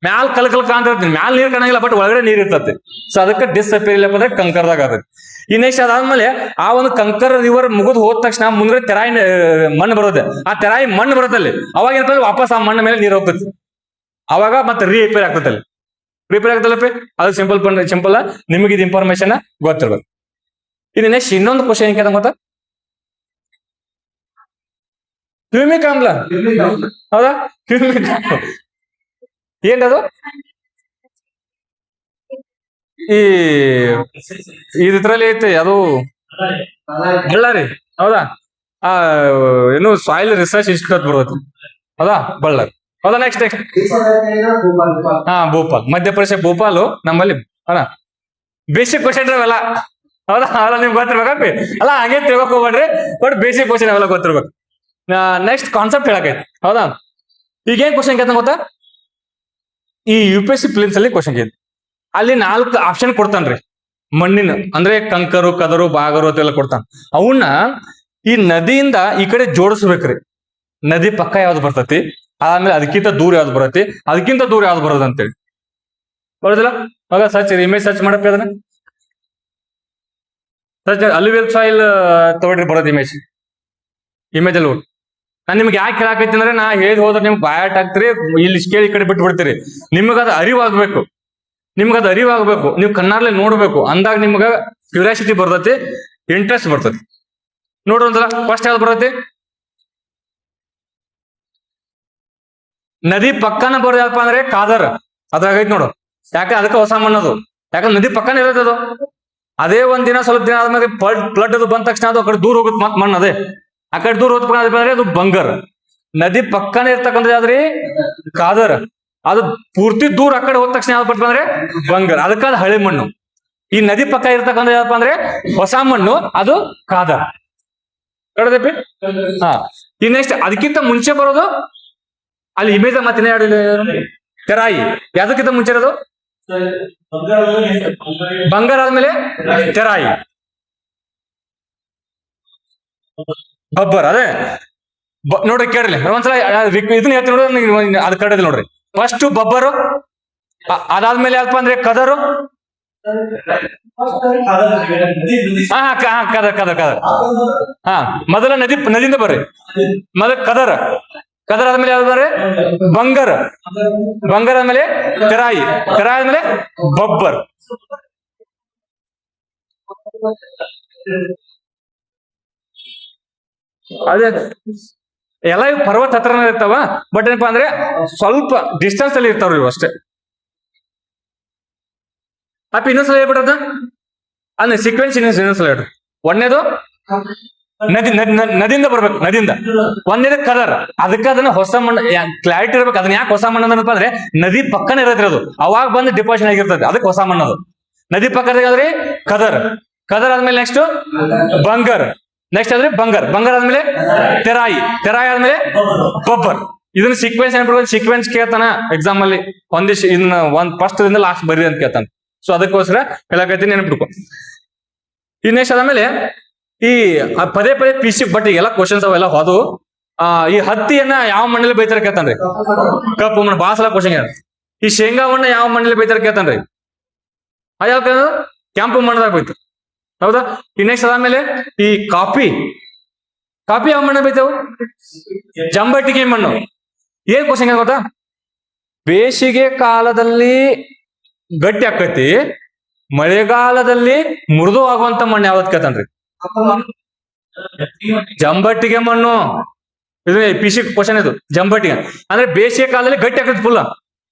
ಮ್ಯಾಲ ಕಲ್ಲು ಕಾಣ್ತಿರ್ತೀನಿ, ಮ್ಯಾಲ ನೀರ್ ಕಾಣಂಗಿಲ್ಲ, ಬಟ್ ಒಳಗಡೆ ನೀರ್ ಇರ್ತೈತಿ. ಸೊ ಅದಕ್ಕೆ ಡಿಸ್ಅಪಿಯರ್ ಇಲ್ಲಪ್ಪ ಅಂದ್ರೆ ಕಂಕರ್ದಾಗ ಆಗತ್ತೆ. ಈ ನೆಕ್ಸ್ಟ್ ಅದಾದ್ಮೇಲೆ ಆ ಒಂದು ಕಂಕರ್ ರಿವರ್ ಮುಗಿದು ಹೋದ ತಕ್ಷಣ ಮುಂದೆ ತೆರಾಯಿ ಮಣ್ಣು ಬರುತ್ತೆ. ಆ ತೆರಾಯಿ ಮಣ್ಣು ಬರುತ್ತಲ್ಲಿ, ಅವಾಗ ಏನಂತ ವಾಪಸ್ ಆ ಮಣ್ಣ ಮೇಲೆ ನೀರು ಹೋಗ್ತೈತಿ. ಅವಾಗ ಮತ್ತೆ ರೀಪೇರ್ ಆಗ್ತೈತಲ್ಲಿ. ರಿಪೇರ್ ಆಗ್ತಲ್ಲಪ್ಪಿ. ಅದು ಸಿಂಪಲ್ ನಿಮಗೆ ಇದು ಇನ್ಫಾರ್ಮೇಶನ್ ಗೊತ್ತಿರ್ಬೇಕು. ಇದು ನೆಕ್ಸ್ಟ್ ಇನ್ನೊಂದು ಕ್ವಶನ್ ಏನ್ ಕೇಳ್ದ ಗೊತ್ತಾ? ಕ್ಯೂಮಿಕ್ ಆಮ್ಲ. ಹೌದಾ? ಕ್ಯೂಮಿಕ್ ಏನದು? ಇದ್ರಲ್ಲಿ ಐತೆ ಅದು ಬಳ್ಳಾರಿ. ಹೌದಾ? ಏನು ಸಾಯಿಲ್ ರಿಸರ್ಚ್ ಇನ್ಸ್ಟಿಟ್ಯೂಟ್ ಬರುತ್ತೆ. ಹೌದಾ? ಬಳ್ಳಾರಿ. ಹೌದಾ? ನೆಕ್ಸ್ಟ್ ಭೋಪಾಲ್, ಮಧ್ಯಪ್ರದೇಶ ಭೋಪಾಲ್ ನಮ್ಮಲ್ಲಿ. ಅಲ್ಲ ಬೇಸಿಕ್ ಕ್ವಶನ್ ಅವೆಲ್ಲ. ಹೌದಾ? ಅಲ್ಲ ನಿಮ್ಗೆ ಗೊತ್ತಿರ್ಬೇಕಪ್ಪಿ. ಅಲ್ಲ ಹಾಗೆ ತಿಳ್ಕೊಕ್ ಹೋಗ್ಬೇಡ್ರಿ, ಬಟ್ ಬೇಸಿಕ್ ಕ್ವಶನ್ ಅವೆಲ್ಲ ಗೊತ್ತಿರ್ಬೇಕು. ನೆಕ್ಸ್ಟ್ ಕಾನ್ಸೆಪ್ಟ್ ಹೇಳಕೈತಿ. ಹೌದಾ? ಈಗೇನ್ ಕ್ವಶನ್ ಕೇಳ್ತಾನೆ ಗೊತ್ತಾ? ಈ UPSC ಪ್ಲಿಮ್ಸ್ ಅಲ್ಲಿ ಕ್ವಶನ್ ಕೇಳಿ ಅಲ್ಲಿ 4 ಆಪ್ಷನ್ ಕೊಡ್ತಾನ್ರಿ. ಮಣ್ಣಿನ ಅಂದ್ರೆ ಕಂಕರು, ಕದರು, ಬಾಗರು ಅಂತೆಲ್ಲ ಕೊಡ್ತಾನ. ಅವನ್ನ ಈ ನದಿಯಿಂದ ಈ ಕಡೆ ಜೋಡಿಸ್ಬೇಕ್ರಿ. ನದಿ ಪಕ್ಕ ಯಾವ್ದು ಬರ್ತೈತಿ, ಆದ್ಮೇಲೆ ಅದಕ್ಕಿಂತ ದೂರ ಯಾವ್ದು ಬರತಿ, ಅದಕ್ಕಿಂತ ದೂರ ಯಾವ್ದು ಬರೋದು ಅಂತೇಳಿ ಬರೋದಿಲ್ಲ. ಆಗ ಸರ್ಚ್ ಇಮೇಜ್ ಸರ್ಚ್ ಮಾಡಪ್ಪಿ. ಅದನ್ನ ಸರ್ಚ್ ಅಲ್ಯೂವಿಯಲ್ ಸಾಯಿಲ್ ತಗೊಳ್ರಿ, ಬರೋದು ಇಮೇಜ್ ಅಲ್ಲಿ. ನಾನ್ ನಿಮ್ಗೆ ಯಾಕೆ ಹೇಳಾಕೈತಿ ಅಂದ್ರೆ, ನಾ ಹೇಳಿ ಹೋದ್ರೆ ನಿಮ್ಗೆ ಬಾಯಾಟ ಆಗ್ತೀರಿ, ಇಲ್ಲಿ ಕೇಳಿ ಈ ಕಡೆ ಬಿಟ್ಟು ಬಿಡ್ತೀರಿ. ನಿಮಗದ ಅರಿವಾಗ್ಬೇಕು, ನಿಮ್ಗದ ಅರಿವಾಗ್ಬೇಕು, ನೀವು ಕಣ್ಣಾರ್ಲೆ ನೋಡ್ಬೇಕು. ಅಂದಾಗ ನಿಮ್ಗ ಕ್ಯೂರಿಯಾಸಿಟಿ ಬರ್ತೈತಿ, ಇಂಟ್ರೆಸ್ಟ್ ಬರ್ತೈತಿ. ನೋಡ್ರಿ ಒಂದ್ಸಲ ಫಸ್ಟ್ ಯಾವ್ದು ಬರ್ತೈತಿ? ನದಿ ಪಕ್ಕನ ಬರೋದು ಯಾವಪ್ಪ ಅಂದ್ರೆ ಕಾದರ್. ಅದ್ರಾಗೈತಿ ನೋಡು. ಯಾಕೆ? ಅದಕ್ಕೆ ಹೊಸ ಮಣ್ಣದು. ಯಾಕಂದ್ರೆ ನದಿ ಪಕ್ಕನ ಇರುತ್ತೆ ಅದು. ಅದೇ ಒಂದಿನ ಸ್ವಲ್ಪ ದಿನ ಆದ್ಮೇಲೆ ಫ್ಲಡ್ ಅದು ಬಂದ ತಕ್ಷಣ ಅದು ಆ ಕಡೆ ದೂರ ಹೋಗುತ್ತೆ. ಮತ್ ಮಣ್ಣು ಅದೇ ಆ ಕಡೆ ದೂರ ಹೋದ್ರೆ ಅದು ಬಂಗರ್. ನದಿ ಪಕ್ಕನೇ ಇರ್ತಕ್ಕಂಥ ಯಾವ್ದ್ರಿ? ಕಾದರ್. ಅದು ಪೂರ್ತಿ ದೂರ ಆ ಕಡೆ ಹೋದ ತಕ್ಷಣ ಯಾವ್ದು ಬರ್ತದೆ ಅಂದ್ರೆ ಬಂಗರ್. ಅದಕ್ಕೆ ಅದು ಹಳೆ ಮಣ್ಣು. ಈ ನದಿ ಪಕ್ಕ ಇರ್ತಕ್ಕಂಥ ಯಾವಪ್ಪ ಅಂದ್ರೆ ಹೊಸ ಮಣ್ಣು, ಅದು ಕಾದರ್. ಕಡದಪ್ಪಿ. ಈ ನೆಕ್ಸ್ಟ್ ಅದಕ್ಕಿಂತ ಮುಂಚೆ ಬರೋದು ಅಲ್ಲಿ ಇಮೇಜ್ ಮತ್ತೆ ತೆರಾಯಿ. ಯಾವ್ದಕ್ಕಿಂತ ಮುಂಚೆ ಇರೋದು ಬಂಗಾರ, ಆದ್ಮೇಲೆ ತೆರಾಯಿ, ಬಬ್ಬರ್. ಅದೇ ನೋಡ್ರಿ, ಕೇಳ್ರಿ ಒಂದ್ಸಲ ಇದನ್ನ ಹೇಳ್ತೀನಿ ನೋಡ್ರಿ, ಅದ್ ಕಡೆ ನೋಡ್ರಿ. ಫಸ್ಟ್ ಬಬ್ಬರು, ಅದಾದ್ಮೇಲೆ ಯಾವಪ್ಪ ಅಂದ್ರೆ ಕದರು. ಕದರ್. ಮೊದಲ ನದಿಯಿಂದ ಬರ್ರಿ. ಮೊದಲ ಕದರ್ ಆದ್ಮೇಲೆ ಯಾವ್ದು ಬರ್ರಿ? ಬಂಗರ್ ಆದ್ಮೇಲೆ ತೆರಾಯಿ ಆದ್ಮೇಲೆ ಬಬ್ಬರ್. ಅದೇ ಎಲ್ಲ ಇವು ಪರ್ವತ ಹತ್ರನೇ ಇರ್ತಾವ, ಬಟ್ ಏನಪ್ಪಾ ಅಂದ್ರೆ ಸ್ವಲ್ಪ ಡಿಸ್ಟೆನ್ಸ್ ಅಲ್ಲಿ ಇರ್ತಾವ್ರಿ ಇವು ಅಷ್ಟೇ. ಅಪ್ಪ ಇನ್ನೊಂದ್ಸಲ ಹೇಳ್ಬಿಡದ ಅಂದ್ರೆ ಸೀಕ್ವೆನ್ಸ್ ಇನ್ನೊಂದ್ಸಲ ಹೇಳ್ರಿ. ಒಂದೇದು ನದಿಯಿಂದ ಬರ್ಬೇಕು. ನದಿಯಿಂದ ಒಂದೇದು ಕದರ್. ಅದಕ್ಕೆ ಅದನ್ನ ಹೊಸ ಮಣ್ಣು ಕ್ಲಾರಿಟಿ ಇರ್ಬೇಕು. ಅದನ್ನ ಯಾಕೆ ಹೊಸ ಮಣ್ಣು ಅಂದಪ್ಪ ಅಂದ್ರೆ ನದಿ ಪಕ್ಕನೇ ಇರತ್ರಿ ಅದು. ಅವಾಗ ಬಂದು ಡಿಪಾಸಿಷನ್ ಆಗಿರ್ತದೆ, ಅದಕ್ಕೆ ಹೊಸ ಮಣ್ಣು ಅದು. ನದಿ ಪಕ್ಕದಾಗಾದ್ರಿ ಕದರ್ ಆದ್ಮೇಲೆ ನೆಕ್ಸ್ಟ್ ಬಂಗರ್, ನೆಕ್ಸ್ಟ್ ಆದ್ರೆ ಬಂಗರ್ ಆದ್ಮೇಲೆ ತೆರಾಯಿ ಆದ್ಮೇಲೆ ಬಬ್ಬರ್. ಇದನ್ನ ಸೀಕ್ವೆನ್ಸ್ ಏನ್ಬಿಡ್ಬೋದು? ಸೀಕ್ವೆನ್ಸ್ ಕೇಳ್ತಾನ ಎಕ್ಸಾಮ್ ಅಲ್ಲಿ. ಇದನ್ನ ಫಸ್ಟ್ ದಿಂದ ಲಾಸ್ಟ್ ಬರ್ರಿ ಅಂತ ಕೇಳ್ತಾನ. ಸೊ ಅದಕ್ಕೋಸ್ಕರ ಹೇಳಕತ್ತೀನಿ, ನೆನ್ಪಿಡ್ಕೊ. ಈ ನೆಕ್ಸ್ಟ್ ಆದ್ಮೇಲೆ ಈ ಪದೇ PC ಬಟ್ ಎಲ್ಲ ಕ್ವಶನ್ಸ್ ಅವೆಲ್ಲ ಹೋದು. ಈ ಹತ್ತಿಯನ್ನ ಯಾವ ಮಣ್ಣಲ್ಲಿ ಬೈತಾರ ಕೇಳ್ತಾನ್ರಿ? ಕಪ್ಪು ಮಣ್ಣು. ಬಾಳ ಸಲ ಕ್ವಶನ್. ಈ ಶೇಂಗಾವನ್ನ ಯಾವ ಮಣ್ಣಲ್ಲಿ ಬೈತಾರ ಕೇಳ್ತಾನ್ರಿ? ಯಾವ ಕೆಂಪು ಮಣ್ಣದಾಗ ಹೋಯ್ತು. ಹೌದಾ? ಈ ನೆಕ್ಸ್ಟ್ ಅದಾದ್ಮೇಲೆ ಈ ಕಾಫಿ ಯಾವ ಮಣ್ಣ ಬೈತಾವು? ಜಂಬಟ್ಟಿಗೆ ಮಣ್ಣು. ಏನ್ ಕ್ವಶನ್ ಗೊತ್ತಾ? ಬೇಸಿಗೆ ಕಾಲದಲ್ಲಿ ಗಟ್ಟಿ ಆಕತಿ, ಮಳೆಗಾಲದಲ್ಲಿ ಮೃದು ಆಗುವಂತ ಮಣ್ಣು ಯಾವತ್ ಕೇಳ್ತಾನ್ರಿ? ಜಂಬಟ್ಟಿಗೆ ಮಣ್ಣು. ಇದು ಪಿಸಿ ಕ್ವಶನ್ ಇದು. ಜಂಬಟ್ಟಿಗೆ ಅಂದ್ರೆ ಬೇಸಿಗೆ ಕಾಲದಲ್ಲಿ ಗಟ್ಟಿ ಆಗ್ತದೆ, ಫುಲ್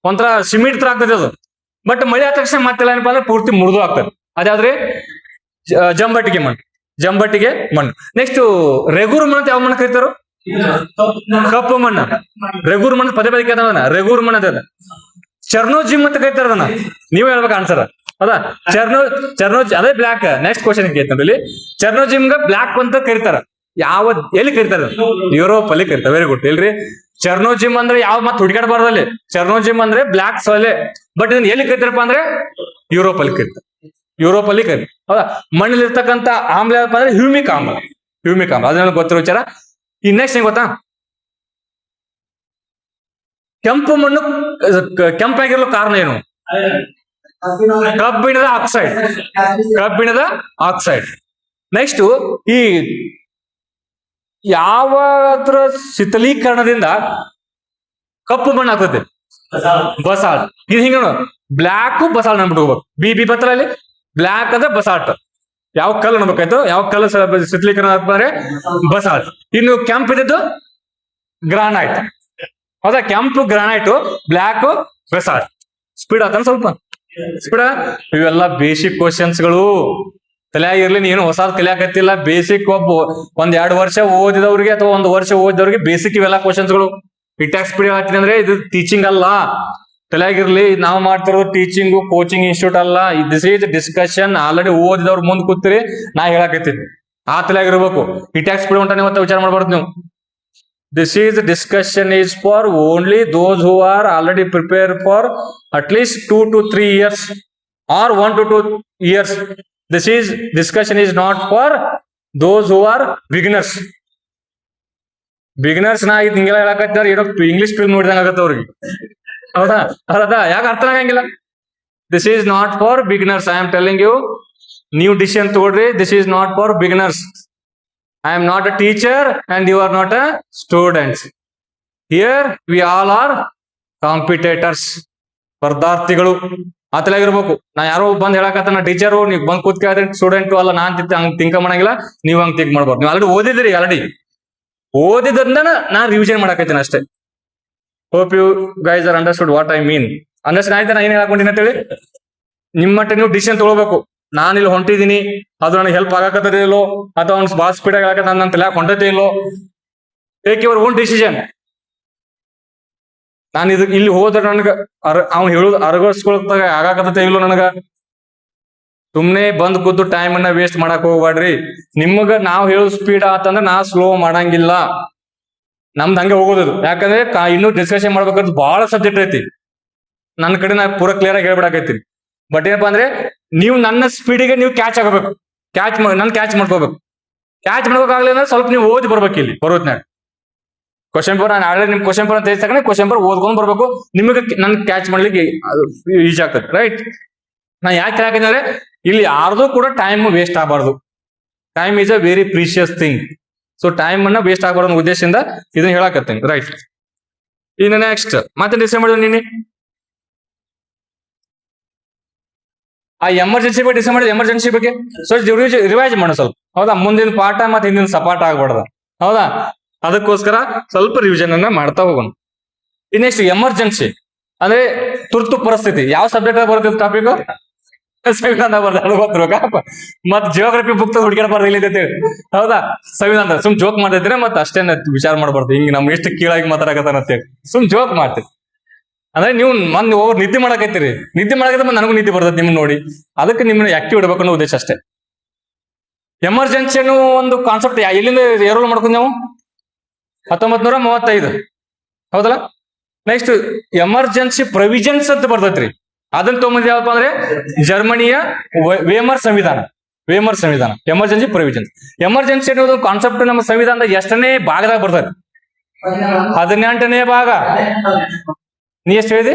ಒಂಥರ ಸಿಮೆಂಟ್ ತರ ಆಗ್ತದೆ ಅದು. ಬಟ್ ಮಳೆ ಆದ ತಕ್ಷಣ ಮತ್ತೆ ಏನಪ್ಪಾ ಅಂದ್ರೆ ಪೂರ್ತಿ ಮೃದು ಆಗ್ತದೆ. ಅದಾದ್ರೆ ಜಂಬಟ್ಟಿಗೆ ಮಣ್ಣು. ನೆಕ್ಸ್ಟ್ ರೆಗೂರ್ ಮಣ್ಣು ಯಾವ ಮಣ್ಣು ಕರೀತಾರೋ? ಕಪ್ಪು ಮಣ್ಣು. ರೆಗೂರ್ ಮಣ್ಣು ಪದೇ ಕೇಳ್ತಾನ. ರೆಗೂರ್ ಮಣ್ಣು ಅದ. ಚರ್ನೋಜಿಮ್ ಅಂತ ಕರೀತಾರ ಅದನ್ನ. ನೀವ್ ಹೇಳ್ಬೇಕು ಆನ್ಸರ್. ಹೌದಾ? ಅದೇ ಬ್ಲಾಕ್. ನೆಕ್ಸ್ಟ್ ಕ್ವಶನ್ ಕೇಳ್ತಾನೆ. ಚರ್ನೋಜಿಮ್ಗ ಬ್ಲಾಕ್ ಅಂತ ಕರೀತಾರ. ಎಲ್ಲಿ ಕರೀತಾರ? ಯುರೋಪ್ ಅಲ್ಲಿ ಕರೀತಾರ. Very good. ಇಲ್ರಿ, ಚರ್ನೋಜಿಮ್ ಅಂದ್ರೆ ಯಾವ ಮತ್ ಹುಡುಕಾಡಬಾರ್ದಲ್ಲಿ. ಚರ್ನೋಜಿಮ್ ಅಂದ್ರೆ ಬ್ಲಾಕ್ ಸೊಲೆ. ಬಟ್ ಇದನ್ನ ಎಲ್ಲಿ ಕರೀತಾರಪ್ಪ ಅಂದ್ರೆ ಯುರೋಪ್ ಅಲ್ಲಿ ಕರೀತಾರೆ. ಹೌದಾ? ಮಣ್ಣಲ್ಲಿ ಇರ್ತಕ್ಕಂಥ ಆಮ್ಲ ಯಾವಪ್ಪ ಅಂದ್ರೆ ಹ್ಯೂಮಿಕ್ ಆಮ್ಲ. ಅದನ್ನ ಗೊತ್ತಿರೋ ವಿಚಾರ. ಈ ನೆಕ್ಸ್ಟ್ ಏನ್ ಗೊತ್ತಾ? ಕೆಂಪು ಮಣ್ಣು ಕೆಂಪಾಗಿರಲು ಕಾರಣ ಏನು? ಕಬ್ಬಿಣದ ಆಕ್ಸೈಡ್. ನೆಕ್ಸ್ಟ್ ಈ ಯಾವದ್ರ ಶೀತಲೀಕರಣದಿಂದ ಕಪ್ಪು ಮಣ್ಣು ಆಗ್ತದೆ? ಬಸಾಲ್ಟ್. ಇದು ಹಿಂಗ ಬ್ಲಾಕ್ ಬಸಾಲ್ಟ್ ಅನ್ಬಿಟ್ಟು ಬಿ ಪತ್ರದಲ್ಲಿ ಬ್ಲಾಕ್ ಅಂದ್ರೆ ಬಸಾಲ್ಟ್. ಯಾವ ಕಲ್ಲು ಅನ್ಬೇಕಾಯ್ತು? ಯಾವ ಕಲ್ಲು ಶೀತಲೀಕರಣ ಆಗ್ತದೆ? ಬಸಾಲ್ಟ್. ಇನ್ನು ಕೆಂಪು ಇದ್ದು ಗ್ರಾನೈಟ್. ಹೌದಾ? ಕೆಂಪು ಗ್ರಾನೈಟ್, ಬ್ಲಾಕ್ ಬಸಾಲ್ಟ್. ಸ್ಪೀಡ್ ಆತಾನ ಸ್ವಲ್ಪ? ಸ್ಪೀಡ್. ಇವೆಲ್ಲ ಬೇಸಿಕ್ ಕ್ವಶನ್ಸ್ಗಳು. ತಲೆಯಾಗಿರ್ಲಿ, ನೀನು ಹೊಸಾದ್ ಕಲಿಯಾಕತ್ತಿಲ್ಲ. ಬೇಸಿಕ್ ಒಂದ್ 2 ವರ್ಷ ಓದಿದವ್ರಿಗೆ ಅಥವಾ 1 ವರ್ಷ ಓದಿದವ್ರಿಗೆ ಬೇಸಿಕ್ ಇವೆಲ್ಲ ಕ್ವಶನ್ಸ್ಗಳು. ಇಟ್ಯಾಕ್ಸ್ ಸ್ಪೀಡ್ ಆಗ್ತೀನಿ ಅಂದ್ರೆ ಇದು ಟೀಚಿಂಗ್ ಅಲ್ಲ. ತಲೆಯಾಗಿರ್ಲಿ, ನಾವು ಮಾಡ್ತಿರೋದು ಟೀಚಿಂಗ್ ಕೋಚಿಂಗ್ ಇನ್ಸ್ಟಿಟ್ಯೂಟ್ ಅಲ್ಲ. This is discussion. ಆಲ್ರೆಡಿ ಓದಿದವ್ರು ಮುಂದ್ ಕೂತಿರಿ, ನಾ ಹೇಳಕತ್ತೀನಿ. ಆ ತಲೆಯಾಗಿರ್ಬೇಕು. ಇಟ್ಯಾಕ್ಸ್ ಸ್ಪೀಡ್ ಹೊಂಟ ನೀವು ವಿಚಾರ ಮಾಡ್ಬಾರ್ದು ನೀವು. This is discussion is for only those who are already prepared for at least 2 to 3 years or 1 to 2 years. This is discussion is not for those who are beginners. ನಾ ಇದು ಹಿಂಗೆಲ್ಲ ಹೇಳಕತ್ತಿದ್ದಾರೆ, ಏನೋ ಇಂಗ್ಲಿಷ್ ಫಿಲ್ಮ್ ನೋಡಿದಂಗ ಆಗತ್ತ ಅವ್ರಿಗೆ. ಹೌದಾ? ಯಾಕೆ ಅರ್ಥ ಆಗಂಗಿಲ್ಲ? This is not for beginners. I am telling you. ನೀವು ಡಿಸಿಷನ್ ತಗೊಳ್ರಿ. This is not for beginners. I am not a teacher and you are not a student. Here we all are competitors. ಸ್ಪರ್ಧಾರ್ಥಿಗಳು. ಆತಲಾಗಿರ್ಬೇಕು. ನಾ ಯಾರೋ ಬಂದ್ ಹೇಳಕತ್ತ ನಾ teacher, ನೀವು ಬಂದ್ ಕೂತ್ ಕೇಳಿದ್ರೆ ಸ್ಟೂಡೆಂಟ್ ಅಲ್ಲ. ನಾನ್ ಹಂಗ್ ತಿಂಕ ಮಾಡಂಗಿಲ್ಲ, ನೀವ್ ಹಂಗ್ ತಿಂಕ್ ಮಾಡ್ಬಾರ್ದು. ನೀವು ಆಲ್ರೆಡಿ ಓದಿದ್ರಿಂದ ನಾ ರಿವಿಷನ್ ಮಾಡಕತ್ತೀನಿ ಅಷ್ಟೇ. Hope you guys are understood what I mean. Understand ಆಯ್ತಾ? ನಾ ಏನ್ ಹೇಳಕೊಂಡಿನಿ ಅಂತೇಳಿ? ನಿಮ್ಮ ಮಟ್ಟ ನೀವು ಡಿಸಿಷನ್ ತಗೋಬೇಕು. ನಾನು ಇಲ್ಲಿ ಹೊಂಟಿದ್ದೀನಿ, ಅದು ನನಗೆ ಹೆಲ್ಪ್ ಆಗಕತ್ತದೆ ಇಲ್ಲೋ, ಅಥವಾ ಅವ್ನು ಬಾಸ್ ಸ್ಪೀಡ್ ಆಗಿ ಆಗತ್ತ ನನ್ನ ತಲೆ ಹೊಂಟತೆ ಇಲ್ಲೋ. Take your own decision. ನಾನು ಇಲ್ಲಿ ಹೋದ್ರೆ ನನಗ ಅವ್ನು ಹೇಳುದು ಅರಗೋಸ್ಕೊಳಕ್ ಆಗಾಕತ್ತೆ ಇಲ್ಲೋ ನನಗ. ಸುಮ್ನೆ ಬಂದ್ ಕೂತು ಟೈಮ್ ಅನ್ನ ವೇಸ್ಟ್ ಮಾಡಕ್ ಹೋಗ್ಬೇಡ್ರಿ. ನಿಮಗ ನಾವ್ ಹೇಳೋ ಸ್ಪೀಡ್ ಆತಂದ್ರೆ ನಾ ಸ್ಲೋ ಮಾಡಂಗಿಲ್ಲ. ನಮ್ದು ಹಂಗೆ ಹೋಗೋದು. ಯಾಕಂದ್ರೆ ಇನ್ನೂ ಡಿಸ್ಕಷನ್ ಮಾಡ್ಬೇಕಂತ ಬಹಳ ಸಬ್ಜೆಕ್ಟ್ ಐತಿ. ನನ್ನ ಕಡೆ ನಾ ಪೂರಾ ಕ್ಲಿಯರ್ ಆಗಿ ಹೇಳ್ಬಿಡಕೈತಿ. ಬಟ್ ಏನಪ್ಪಾ ಅಂದ್ರೆ ನೀವು ನನ್ನ ಸ್ಪೀಡಿಗೆ ನೀವು ಕ್ಯಾಚ್ ಆಗಬೇಕು. ನನ್ ಕ್ಯಾಚ್ ಮಾಡ್ಕೋಬೇಕು. ಕ್ಯಾಚ್ ಮಾಡ್ಕೋಕಾಗ್ಲಿ ಅಂದ್ರೆ ಸ್ವಲ್ಪ ನೀವು ಓದಿ ಬರ್ಬೇಕು. ಇಲ್ಲಿ ಬರೋದ್ನಾಗ ಕ್ವಶನ್ ಪೇಪರ್ ನಾನು ಆಲ್ರೆಡಿ ನಿಮ್ ಕ್ವಶನ್ ಪೇಪರ್ ತೆಗೆದ ಕ್ವಶನ್ ಪೇಪರ್ ಓದ್ಕೊಂಡ್ ಬರ್ಬೇಕು. ನಿಮಗೆ ನನ್ ಕ್ಯಾಚ್ ಮಾಡ್ಲಿಕ್ಕೆ ಈಜಿ ಆಗ್ತದೆ. ರೈಟ್? ನಾ ಯಾಕೆ ಹೇಳಕಂದ್ರೆ ಇಲ್ಲಿ ಯಾರ್ದು ಕೂಡ ಟೈಮ್ ವೇಸ್ಟ್ ಆಗಬಾರ್ದು. Time is a very precious thing. So time ಅನ್ನ ವೇಸ್ಟ್ ಆಗಬಾರ್ದು ಉದ್ದೇಶದಿಂದ ಇದನ್ನ ಹೇಳಕತ್ತೀನಿ. ರೈಟ್? ಇನ್ನು ನೆಕ್ಸ್ಟ್ ಮತ್ತೆ ಡಿಸೈಡ್ ಮಾಡಿದ್ರು ನೀನು ಆ ಎಮರ್ಜೆನ್ಸಿ ಬಗ್ಗೆ ಡಿಸೈಡ್ ಮಾಡಿದ. ಎಮರ್ಜೆನ್ಸಿ ಬಗ್ಗೆ ಸೊ ರಿವೈಸ್ ಮಾಡೋ ಸ್ವಲ್ಪ. ಹೌದಾ? ಮುಂದಿನ ಪಾಠ ಮತ್ತೆ ಹಿಂದಿನ ಸಪಾಟ ಆಗ್ಬಾರ್ದ. ಹೌದಾ? ಅದಕ್ಕೋಸ್ಕರ ಸ್ವಲ್ಪ ರಿವಿಷನ್ ಅನ್ನ ಮಾಡ್ತಾ ಹೋಗೋಣ. ನೆಕ್ಸ್ಟ್ ಎಮರ್ಜೆನ್ಸಿ ಅಂದ್ರೆ ತುರ್ತು ಪರಿಸ್ಥಿತಿ. ಯಾವ ಸಬ್ಜೆಕ್ಟ್ ಬರುತ್ತೆ ಟಾಪಿಕ್? ಸಂವಿಧಾನ ಬರ್ತದೆ. ಗೊತ್ತಿರ್ಬೇಕಪ್ಪ. ಮತ್ ಜಿಯೋಗ್ರಫಿ ಬುಕ್ ಹುಡುಕಾಡಬಾರ್ದು ಇಲ್ಲಿ ಅಂತ ಹೇಳಿ. ಹೌದಾ? ಸಂವಿಧಾನ ಸುಮ್ ಜೋಕ್ ಮಾಡ್ತಿದ್ರೆ ಮತ್ತೆ ಅಷ್ಟೇನ ವಿಚಾರ ಮಾಡ್ಬಾರ್ದು. ಹಿಂಗ್ ನಮ್ ಎಷ್ಟು ಕೀಳಾಗಿ ಮಾತಾಡಕತ್ತಾನ ಅಂತೇಳಿ ಸುಮ್ ಜೋಕ್ ಮಾಡ್ತೀವಿ. ಅಂದ್ರೆ ನೀವು ಓವರ್ ನಿದ್ದೆ ಮಾಡಕತ್ತೀರಿ. ನಿದ್ದೆ ಮಾಡಕತ್ತ ನನಗೂ ನಿದ್ದೆ ಬರ್ತದೆ ನಿಮ್ನ ನೋಡಿ. ಅದಕ್ಕೆ ನಿಮ್ಮನ್ನ ಆಕ್ಟಿವ್ ಇಡಬೇಕು ಅನ್ನೋ ಉದ್ದೇಶ ಅಷ್ಟೇ. ಎಮರ್ಜೆನ್ಸಿ ಅನ್ನೋ ಒಂದು ಕಾನ್ಸೆಪ್ಟ್ ಎಲ್ಲಿಂದ ಏರೋಲ್ ಮಾಡ್ಕೊಂಡು ನಾವು 1935. ಹೌದಲ್ಲ? ನೆಕ್ಸ್ಟ್ ಎಮರ್ಜೆನ್ಸಿ ಪ್ರೊವಿಜನ್ಸ್ ಅಂತ ಬರ್ತೈತ್ರಿ. ಅದನ್ನ ತೊಗೊಂಬಂದ್ ಯಾವಪ್ಪ ಅಂದ್ರೆ ಜರ್ಮನಿಯ ವೇಮರ್ ಸಂವಿಧಾನ. Emergency provisions. ಎಮರ್ಜೆನ್ಸಿ ಅನ್ನೋದು ಕಾನ್ಸೆಪ್ಟ್ ನಮ್ಮ ಸಂವಿಧಾನದ ಎಷ್ಟನೇ ಭಾಗದಾಗ ಬರ್ತೈತಿ? 18ನೇ ಭಾಗ. ನೀ ಎಷ್ಟು ಹೇಳಿದಿ?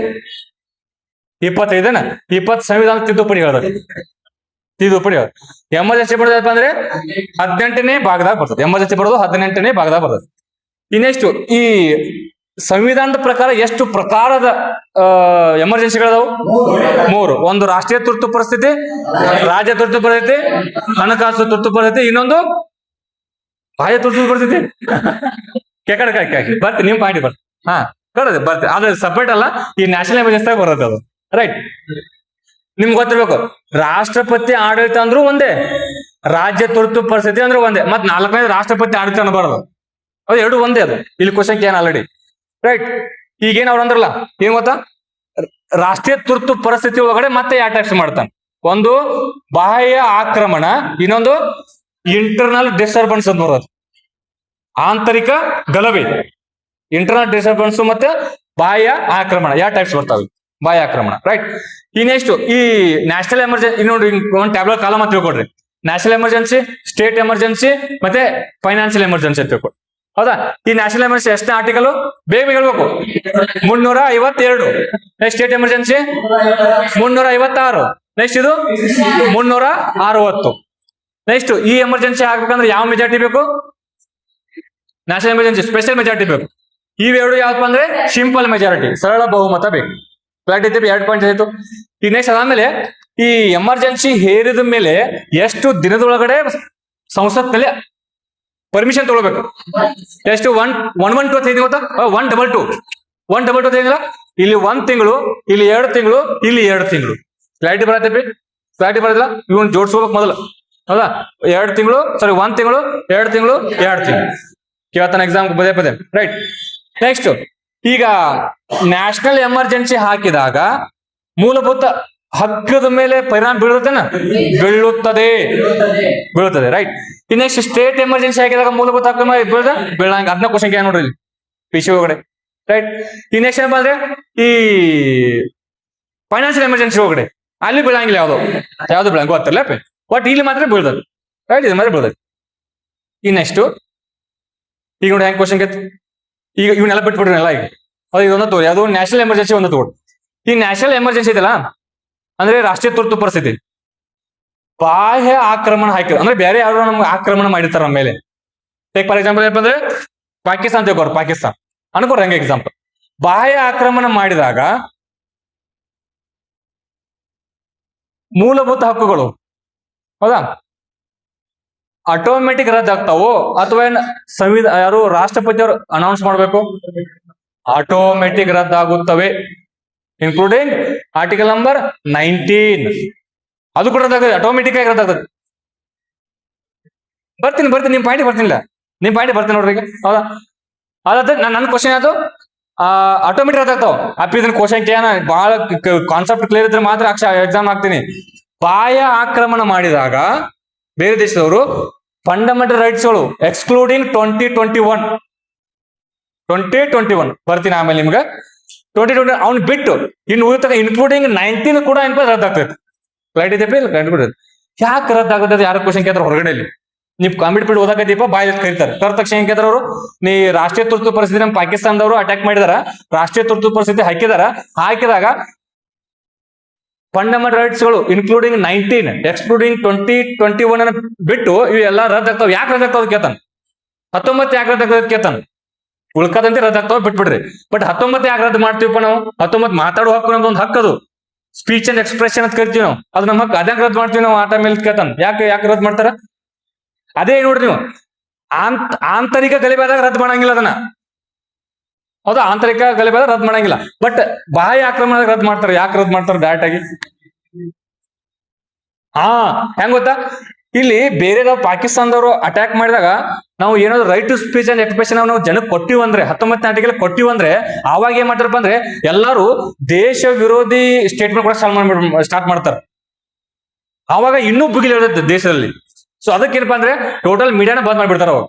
25. 20 ಸಂವಿಧಾನ ತಿದ್ದುಪಡಿ ಹೇಳ್ದ. ಇದು ಪಡಿ ಎಮರ್ಜೆನ್ಸಿ ಬರೋದಪ್ಪ ಅಂದ್ರೆ 18ನೇ ಭಾಗದಾಗ ಬರ್ತದೆ. ಎಮರ್ಜೆನ್ಸಿ ಬರೋದು 18ನೇ ಭಾಗದಾಗ ಬರ್ತದೆ. ನೆಕ್ಸ್ಟ್ ಈ ಸಂವಿಧಾನದ ಪ್ರಕಾರ ಎಷ್ಟು ಪ್ರಕಾರದ ಎಮರ್ಜೆನ್ಸಿಗಳದಾವು? 3. ಒಂದು ರಾಷ್ಟ್ರೀಯ ತುರ್ತು ಪರಿಸ್ಥಿತಿ, ರಾಜ್ಯ ತುರ್ತು ಪರಿಸ್ಥಿತಿ, ಹಣಕಾಸು ತುರ್ತು ಪರಿಸ್ಥಿತಿ, ಇನ್ನೊಂದು ಬಾಹ್ಯ ತುರ್ತು ಪರಿಸ್ಥಿತಿ. ಕೆಕಡ ಬರ್ತಿ ನಿಮ್ ಪಾಯಿಂಟ್ ಬರ್ತಿ. ಹಾ ಕಡದೆ ಬರ್ತಿ, ಅದು ಸಪರೇಟ್ ಅಲ್ಲ, ಈ ನ್ಯಾಷನಲ್ ಎಮರ್ಜೆನ್ಸಿ ಬರುತ್ತೆ ಅದು. ರೈಟ್, ನಿಮ್ಗೆ ಗೊತ್ತಿರ್ಬೇಕು, ರಾಷ್ಟ್ರಪತಿ ಆಡಳಿತ ಅಂದ್ರೂ ಒಂದೇ, ರಾಜ್ಯ ತುರ್ತು ಪರಿಸ್ಥಿತಿ ಅಂದ್ರೂ ಒಂದೇ, ಮತ್ 4ನೇದು ರಾಷ್ಟ್ರಪತಿ ಆಡಳಿತ ಅನ್ನಬಾರದು. ಅದು ಎರಡು ಒಂದೇ. ಅದು ಇಲ್ಲಿ ಕ್ವಶನ್ ಏನ್ ಆಲ್ರೆಡಿ. ರೈಟ್, ಈಗೇನ್ ಅವ್ರು ಅಂದ್ರಲ್ಲ, ಏನ್ ಗೊತ್ತಾ, ರಾಷ್ಟ್ರೀಯ ತುರ್ತು ಪರಿಸ್ಥಿತಿ ಒಳಗಡೆ ಮತ್ತೆ ಯಾವ ಟೈಪ್ಸ್ ಮಾಡ್ತಾನೆ? ಒಂದು ಬಾಹ್ಯ ಆಕ್ರಮಣ, ಇನ್ನೊಂದು ಇಂಟರ್ನಲ್ ಡಿಸ್ಟರ್ಬೆನ್ಸ್ ಅಂತ ಬರೋದು. ಆಂತರಿಕ ಗಲಭೆ, ಇಂಟರ್ನಲ್ ಡಿಸ್ಟರ್ಬೆನ್ಸ್ ಮತ್ತೆ ಬಾಹ್ಯ ಆಕ್ರಮಣ, ಯಾವ ಟೈಪ್ಸ್ ಬರ್ತಾವೆ? ಬಾಹ್ಯ ಆಕ್ರಮಣ. ರೈಟ್, ಈ ನೆಕ್ಸ್ಟ್ ಈ ನ್ಯಾಷನಲ್ ಎಮರ್ಜೆನ್ಸಿ ನೋಡಿ, ಒಂದು ಟ್ಯಾಬ್ಲೆಟ್ ಕಾಲಮ್ ಅಂತ ತಿಳ್ಕೊಡ್ರಿ. ನ್ಯಾಷನಲ್ ಎಮರ್ಜೆನ್ಸಿ, ಸ್ಟೇಟ್ ಎಮರ್ಜೆನ್ಸಿ ಮತ್ತೆ ಫೈನಾನ್ಷಿಯಲ್ ಎಮರ್ಜೆನ್ಸಿ ಅಂತ ತಿಳ್ಕೊಡ್ರಿ. ಹೌದಾ? ಈ ನ್ಯಾಷನಲ್ ಎಮರ್ಜೆನ್ಸಿ ಎಷ್ಟನೇ ಆರ್ಟಿಕಲ್? ಬೇಗ ಹೇಳ್ಬೇಕು. 352. Next state emergency 356. ನೆಕ್ಸ್ಟ್ ಇದು 360. ನೆಕ್ಸ್ಟ್ ಈ ಎಮರ್ಜೆನ್ಸಿ ಆಗ್ಬೇಕಂದ್ರೆ ಯಾವ ಮೆಜಾರಿಟಿ ಬೇಕು? ನ್ಯಾಷನಲ್ ಎಮರ್ಜೆನ್ಸಿ ಸ್ಪೆಷಲ್ ಮೆಜಾರಿಟಿ ಬೇಕು. ಇವೆರಡು ಯಾವಪ್ಪ ಅಂದ್ರೆ ಸಿಂಪಲ್ ಮೆಜಾರಿಟಿ, ಸರಳ ಬಹುಮತ ಬೇಕು. ಕ್ಲಾರಿಟಿ 2 ಪಾಯಿಂಟ್ ಆಯ್ತು. ಈ ನೆಕ್ಸ್ಟ್ ಅದಾದ್ಮೇಲೆ ಈ ಎಮರ್ಜೆನ್ಸಿ ಹೇರಿದ ಮೇಲೆ ಎಷ್ಟು ದಿನದೊಳಗಡೆ ಸಂಸತ್ನಲ್ಲಿ ಪರ್ಮಿಷನ್ ತಗೊಳ್ಬೇಕು? ಎಷ್ಟು? 112 ಗೊತ್ತಾ? 122 ಏನಿಲ್ಲ, ಇಲ್ಲಿ 1 ತಿಂಗಳು, ಇಲ್ಲಿ 2 ತಿಂಗಳು, ಇಲ್ಲಿ 2 ತಿಂಗಳು. ಕ್ಲಾರಿಟಿ ಬರತ್ತೇಪಿ? ಕ್ಲಾರಿಟಿ ಬರೋದಿಲ್ಲ, ಇವನ್ ಜೋಡಿಸ್ಕೋಬೇಕು ಮೊದಲು. ಹೌದಾ? 2 ತಿಂಗಳು, ಸಾರಿ 1 ತಿಂಗಳು, 2 ತಿಂಗಳು, 2 ತಿಂಗಳು ಕೇಳ್ತಾನೆ ಎಕ್ಸಾಮ್ ಪದೇ. ರೈಟ್, ನೆಕ್ಸ್ಟ್ ಈಗ ನ್ಯಾಷನಲ್ ಎಮರ್ಜೆನ್ಸಿ ಹಾಕಿದಾಗ ಮೂಲಭೂತ ಹಕ್ಕದ ಮೇಲೆ ಪರಿಣಾಮ ಬೀಳುತ್ತೇನ? ಬೀಳುತ್ತದೆ. ರೈಟ್, ಈ ನೆಕ್ಸ್ಟ್ ಸ್ಟೇಟ್ ಎಮರ್ಜೆನ್ಸಿ ಹಾಕಿದಾಗ ಮೂಲಭೂತ ಹಕ್ಕ ಮೇಲೆ ಬೀಳಂಗ. ಅದನ್ನ ಕ್ವಶನ್ ಕೇಳ ನೋಡ್ರಿ ಪಿಸಿ ಒಳಗಡೆ. ರೈಟ್, ಈ ನೆಕ್ಸ್ಟ್ ಏನಪ್ಪ ಅಂದ್ರೆ ಈ ಫೈನಾನ್ಷಿಯಲ್ ಎಮರ್ಜೆನ್ಸಿ ಒಳಗಡೆ ಅಲ್ಲಿ ಬೀಳಂಗಿಲ್ಲ, ಯಾವ್ದು ಬೀಳಂಗ ಗೊತ್ತಿಲ್ಲ, ಬಟ್ ಇಲ್ಲಿ ಮಾತ್ರ ಬೀಳ್ತದೆ. ರೈಟ್, ಇದು ಮಾತ್ರ ಬೀಳ್ತದೆ. ಈ ನೆಕ್ಸ್ಟ್ ಈಗ ನೋಡಿ ಹೆಂಗ್ ಕ್ವಶನ್ ಕೇಳ್ತು. ಈಗ ಇವನ್ನೆಲ್ಲ ಬಿಟ್ಬಿಟ್ರಲ್ಲ, ಈಗ ಅದು ಇದೊಂದು ತೋರಿ, ಅದು ನ್ಯಾಷನಲ್ ಎಮರ್ಜೆನ್ಸಿ ಒಂದು ತಗೊಳ್ಳಿ. ಈ ನ್ಯಾಷನಲ್ ಎಮರ್ಜೆನ್ಸಿ ಇದೆಲ್ಲ ಅಂದ್ರೆ ರಾಷ್ಟ್ರೀಯ ತುರ್ತು ಪರಿಸ್ಥಿತಿ. ಬಾಹ್ಯ ಆಕ್ರಮಣ ಹಾಕಿದ್ರು ಅಂದ್ರೆ ಬೇರೆ ಯಾರು ನಮ್ಗೆ ಆಕ್ರಮಣ ಮಾಡಿರ್ತಾರ ನಮ್ಮ ಮೇಲೆ. ಫಾರ್ ಎಕ್ಸಾಂಪಲ್ ಏನಪ್ಪ ಅಂದ್ರೆ ಪಾಕಿಸ್ತಾನ ತೆಗೋರು, ಪಾಕಿಸ್ತಾನ ಅನ್ಕೋರ ಹೆಂಗೆ ಎಕ್ಸಾಂಪಲ್. ಬಾಹ್ಯ ಆಕ್ರಮಣ ಮಾಡಿದಾಗ ಮೂಲಭೂತ ಹಕ್ಕುಗಳು, ಹೌದಾ, ಆಟೋಮೆಟಿಕ್ ರದ್ದಾಗ್ತಾವೋ ಅಥವಾ ಏನ್ ಯಾರು ರಾಷ್ಟ್ರಪತಿಯವರು ಅನೌನ್ಸ್ ಮಾಡಬೇಕು? ಆಟೋಮೆಟಿಕ್ ರದ್ದಾಗುತ್ತವೆ, ಇನ್ಕ್ಲೂಡಿಂಗ್ ಆರ್ಟಿಕಲ್ ನಂಬರ್ 19. ಅದು ಕೂಡ ರದ್ದಾಗ್ತದೆ, ಆಟೋಮೆಟಿಕ್ ಆಗಿ ರದ್ದಾಗ್ತದೆ. ಬರ್ತೀನಿ ನಿಮ್ ಪಾಯಿಂಟ್ ಬರ್ತೀನಿ ನೋಡ್ರಿ ಈಗ. ಹೌದಾ? ಅದಾದ ನನ್ನ ಕ್ವಶನ್ ಅದು ಆಟೋಮೆಟಿಕ್ ರದ್ದಾಗ್ತಾವ. ಇದನ್ನ ಕ್ವಶನ್ ಕೇಳ ಬಹಳ ಕಾನ್ಸೆಪ್ಟ್ ಕ್ಲಿಯರ್ ಇದ್ರೆ ಮಾತ್ರ ಎಕ್ಸಾಮ್ ಹಾಕ್ತೀನಿ. ಬಾಹ್ಯ ಆಕ್ರಮಣ ಮಾಡಿದಾಗ ಬೇರೆ ದೇಶದವರು ಫಂಡಮೆಂಟಲ್ ರೈಟ್ಸ್ಗಳು ಎಕ್ಸ್ಕ್ಲೂಡಿಂಗ್ 2021 ಬರ್ತೀನಿ ಆಮೇಲೆ ನಿಮ್ಗೆ. 2020 ಅವ್ನು ಬಿಟ್ಟು ಇನ್ನು ಉಳಿದ ಇನ್ಕ್ಲೂಡಿಂಗ್ 19 ಕೂಡ ರದ್ದಾಗ್ತೈತೆ. ಫ್ಲೈಟ್ ಇದೆ, ಯಾಕೆ ರದ್ದಾಗುತ್ತೆ? ಯಾರು ಕ್ವಶನ್ ಕೇಳ್ತಾರೆ ಹೊರಗಡೆ? ನೀವು ಕಾಂಪಿಟೇಟಿವ್ ಓದಾಕತ್ತೀಪ, ಬಾಯ್ ಕರೀತಾರೆ, ಕರೆದ ತಕ್ಷಣ ಏನ್ ಕೇಳ್ತಾರ ಅವರು? ನೀ ರಾಷ್ಟ್ರೀಯ ತುರ್ತು ಪರಿಸ್ಥಿತಿ ನಮ್ಮ ಪಾಕಿಸ್ತಾನದವರು ಅಟ್ಯಾಕ್ ಮಾಡಿದಾರ, ರಾಷ್ಟ್ರೀಯ ತುರ್ತು ಪರಿಸ್ಥಿತಿ ಹಾಕಿದಾಗ ಫಂಡಮೆಂಟಲ್ ರೈಟ್ಸ್ಗಳು ಇನ್ಕ್ಲೂಡಿಂಗ್ 19 ಎಕ್ಸ್ಕ್ಲೂಡಿಂಗ್ 2021 ಅನ್ನ ಬಿಟ್ಟು ಇವೆಲ್ಲ ರದ್ದಾಗ್ತಾವ. ಯಾಕೆ ರದ್ದಾಗ್ತಾವ ಕೇಳ್ತಾನ? 19 ಯಾಕೆ ರದ್ದಾಗ್ತದ ಕೇಳ್ತಾನ? ಉಳ್ಕದಂತೆ ರದ್ದಾಗ್ತಾವ, ಬಿಟ್ಬಿಡ್ರಿ. ಬಟ್ 19 ಯಾಕೆ ರದ್ದು ಮಾಡ್ತೀವಪ್ಪ ನಾವು? 19 ಮಾತಾಡೋ ಹಕ್ಕು ನಮ್ದು ಒಂದು ಹಕ್ಕದು, ಸ್ಪೀಚ್ ಅಂಡ್ ಎಕ್ಸ್ಪ್ರೆಷನ್ ಅಂತ ಕರಿತೀವಿ ನಾವು. ಅದು ನಮ್ಮ ಹಕ್ಕು, ಅದ್ಯಾಕೆ ರದ್ದು ಮಾಡ್ತೀವಿ ನಾವು? ಆಟ ಮೇಲೆ ಕೇಳ್ತಾನ ಯಾಕೆ ರದ್ದು ಮಾಡ್ತಾರ? ಅದೇ ನೋಡ್ರಿ ನೀವು, ಆಂತರಿಕ ಗಲಭೆ ಆದಾಗ ರದ್ದು ಮಾಡಂಗಿಲ್ಲ ಅದನ್ನ. ಹೌದಾ? ಆಂತರಿಕ ಗಲಭೆ ಆದಾಗ ರದ್ದು ಮಾಡಂಗಿಲ್ಲ. ಬಟ್ ಬಾಹ್ಯ ಆಕ್ರಮಣ ರದ್ದು ಮಾಡ್ತಾರೆ. ಯಾಕೆ ರದ್ದು ಮಾಡ್ತಾರೆ? ಡೈರೆಕ್ಟ್ ಆಗಿ ಹೆಂಗ್ ಗೊತ್ತಾ? ಇಲ್ಲಿ ಬೇರೆ ಪಾಕಿಸ್ತಾನದವರು ಅಟ್ಯಾಕ್ ಮಾಡಿದಾಗ ನಾವು ಏನಾದ್ರು right to speech and expression ನಾವು ಜನಕ್ಕೆ ಕೊಟ್ಟಿವಂದ್ರೆ, 19ನೇ ಆರ್ಟಿಕಲ್ ಕೊಟ್ಟಿವಂದ್ರೆ, ಅವಾಗ ಏನ್ ಮಾಡ್ತಾರಪ್ಪ ಅಂದ್ರೆ ಎಲ್ಲಾರು ದೇಶ ವಿರೋಧಿ ಸ್ಟೇಟ್ಮೆಂಟ್ ಕೂಡ ಸ್ಟಾರ್ಟ್ ಮಾಡ್ತಾರೆ. ಅವಾಗ ಇನ್ನೂ ಬುಗಿಲ್ ಇರುತ್ತೆ ದೇಶದಲ್ಲಿ. ಸೊ ಅದಕ್ಕೇನಪ್ಪ ಅಂದ್ರೆ ಟೋಟಲ್ ಮೀಡಿಯಾನ ಬಂದ್ ಮಾಡಿಬಿಡ್ತಾರ. ಅವ್ರು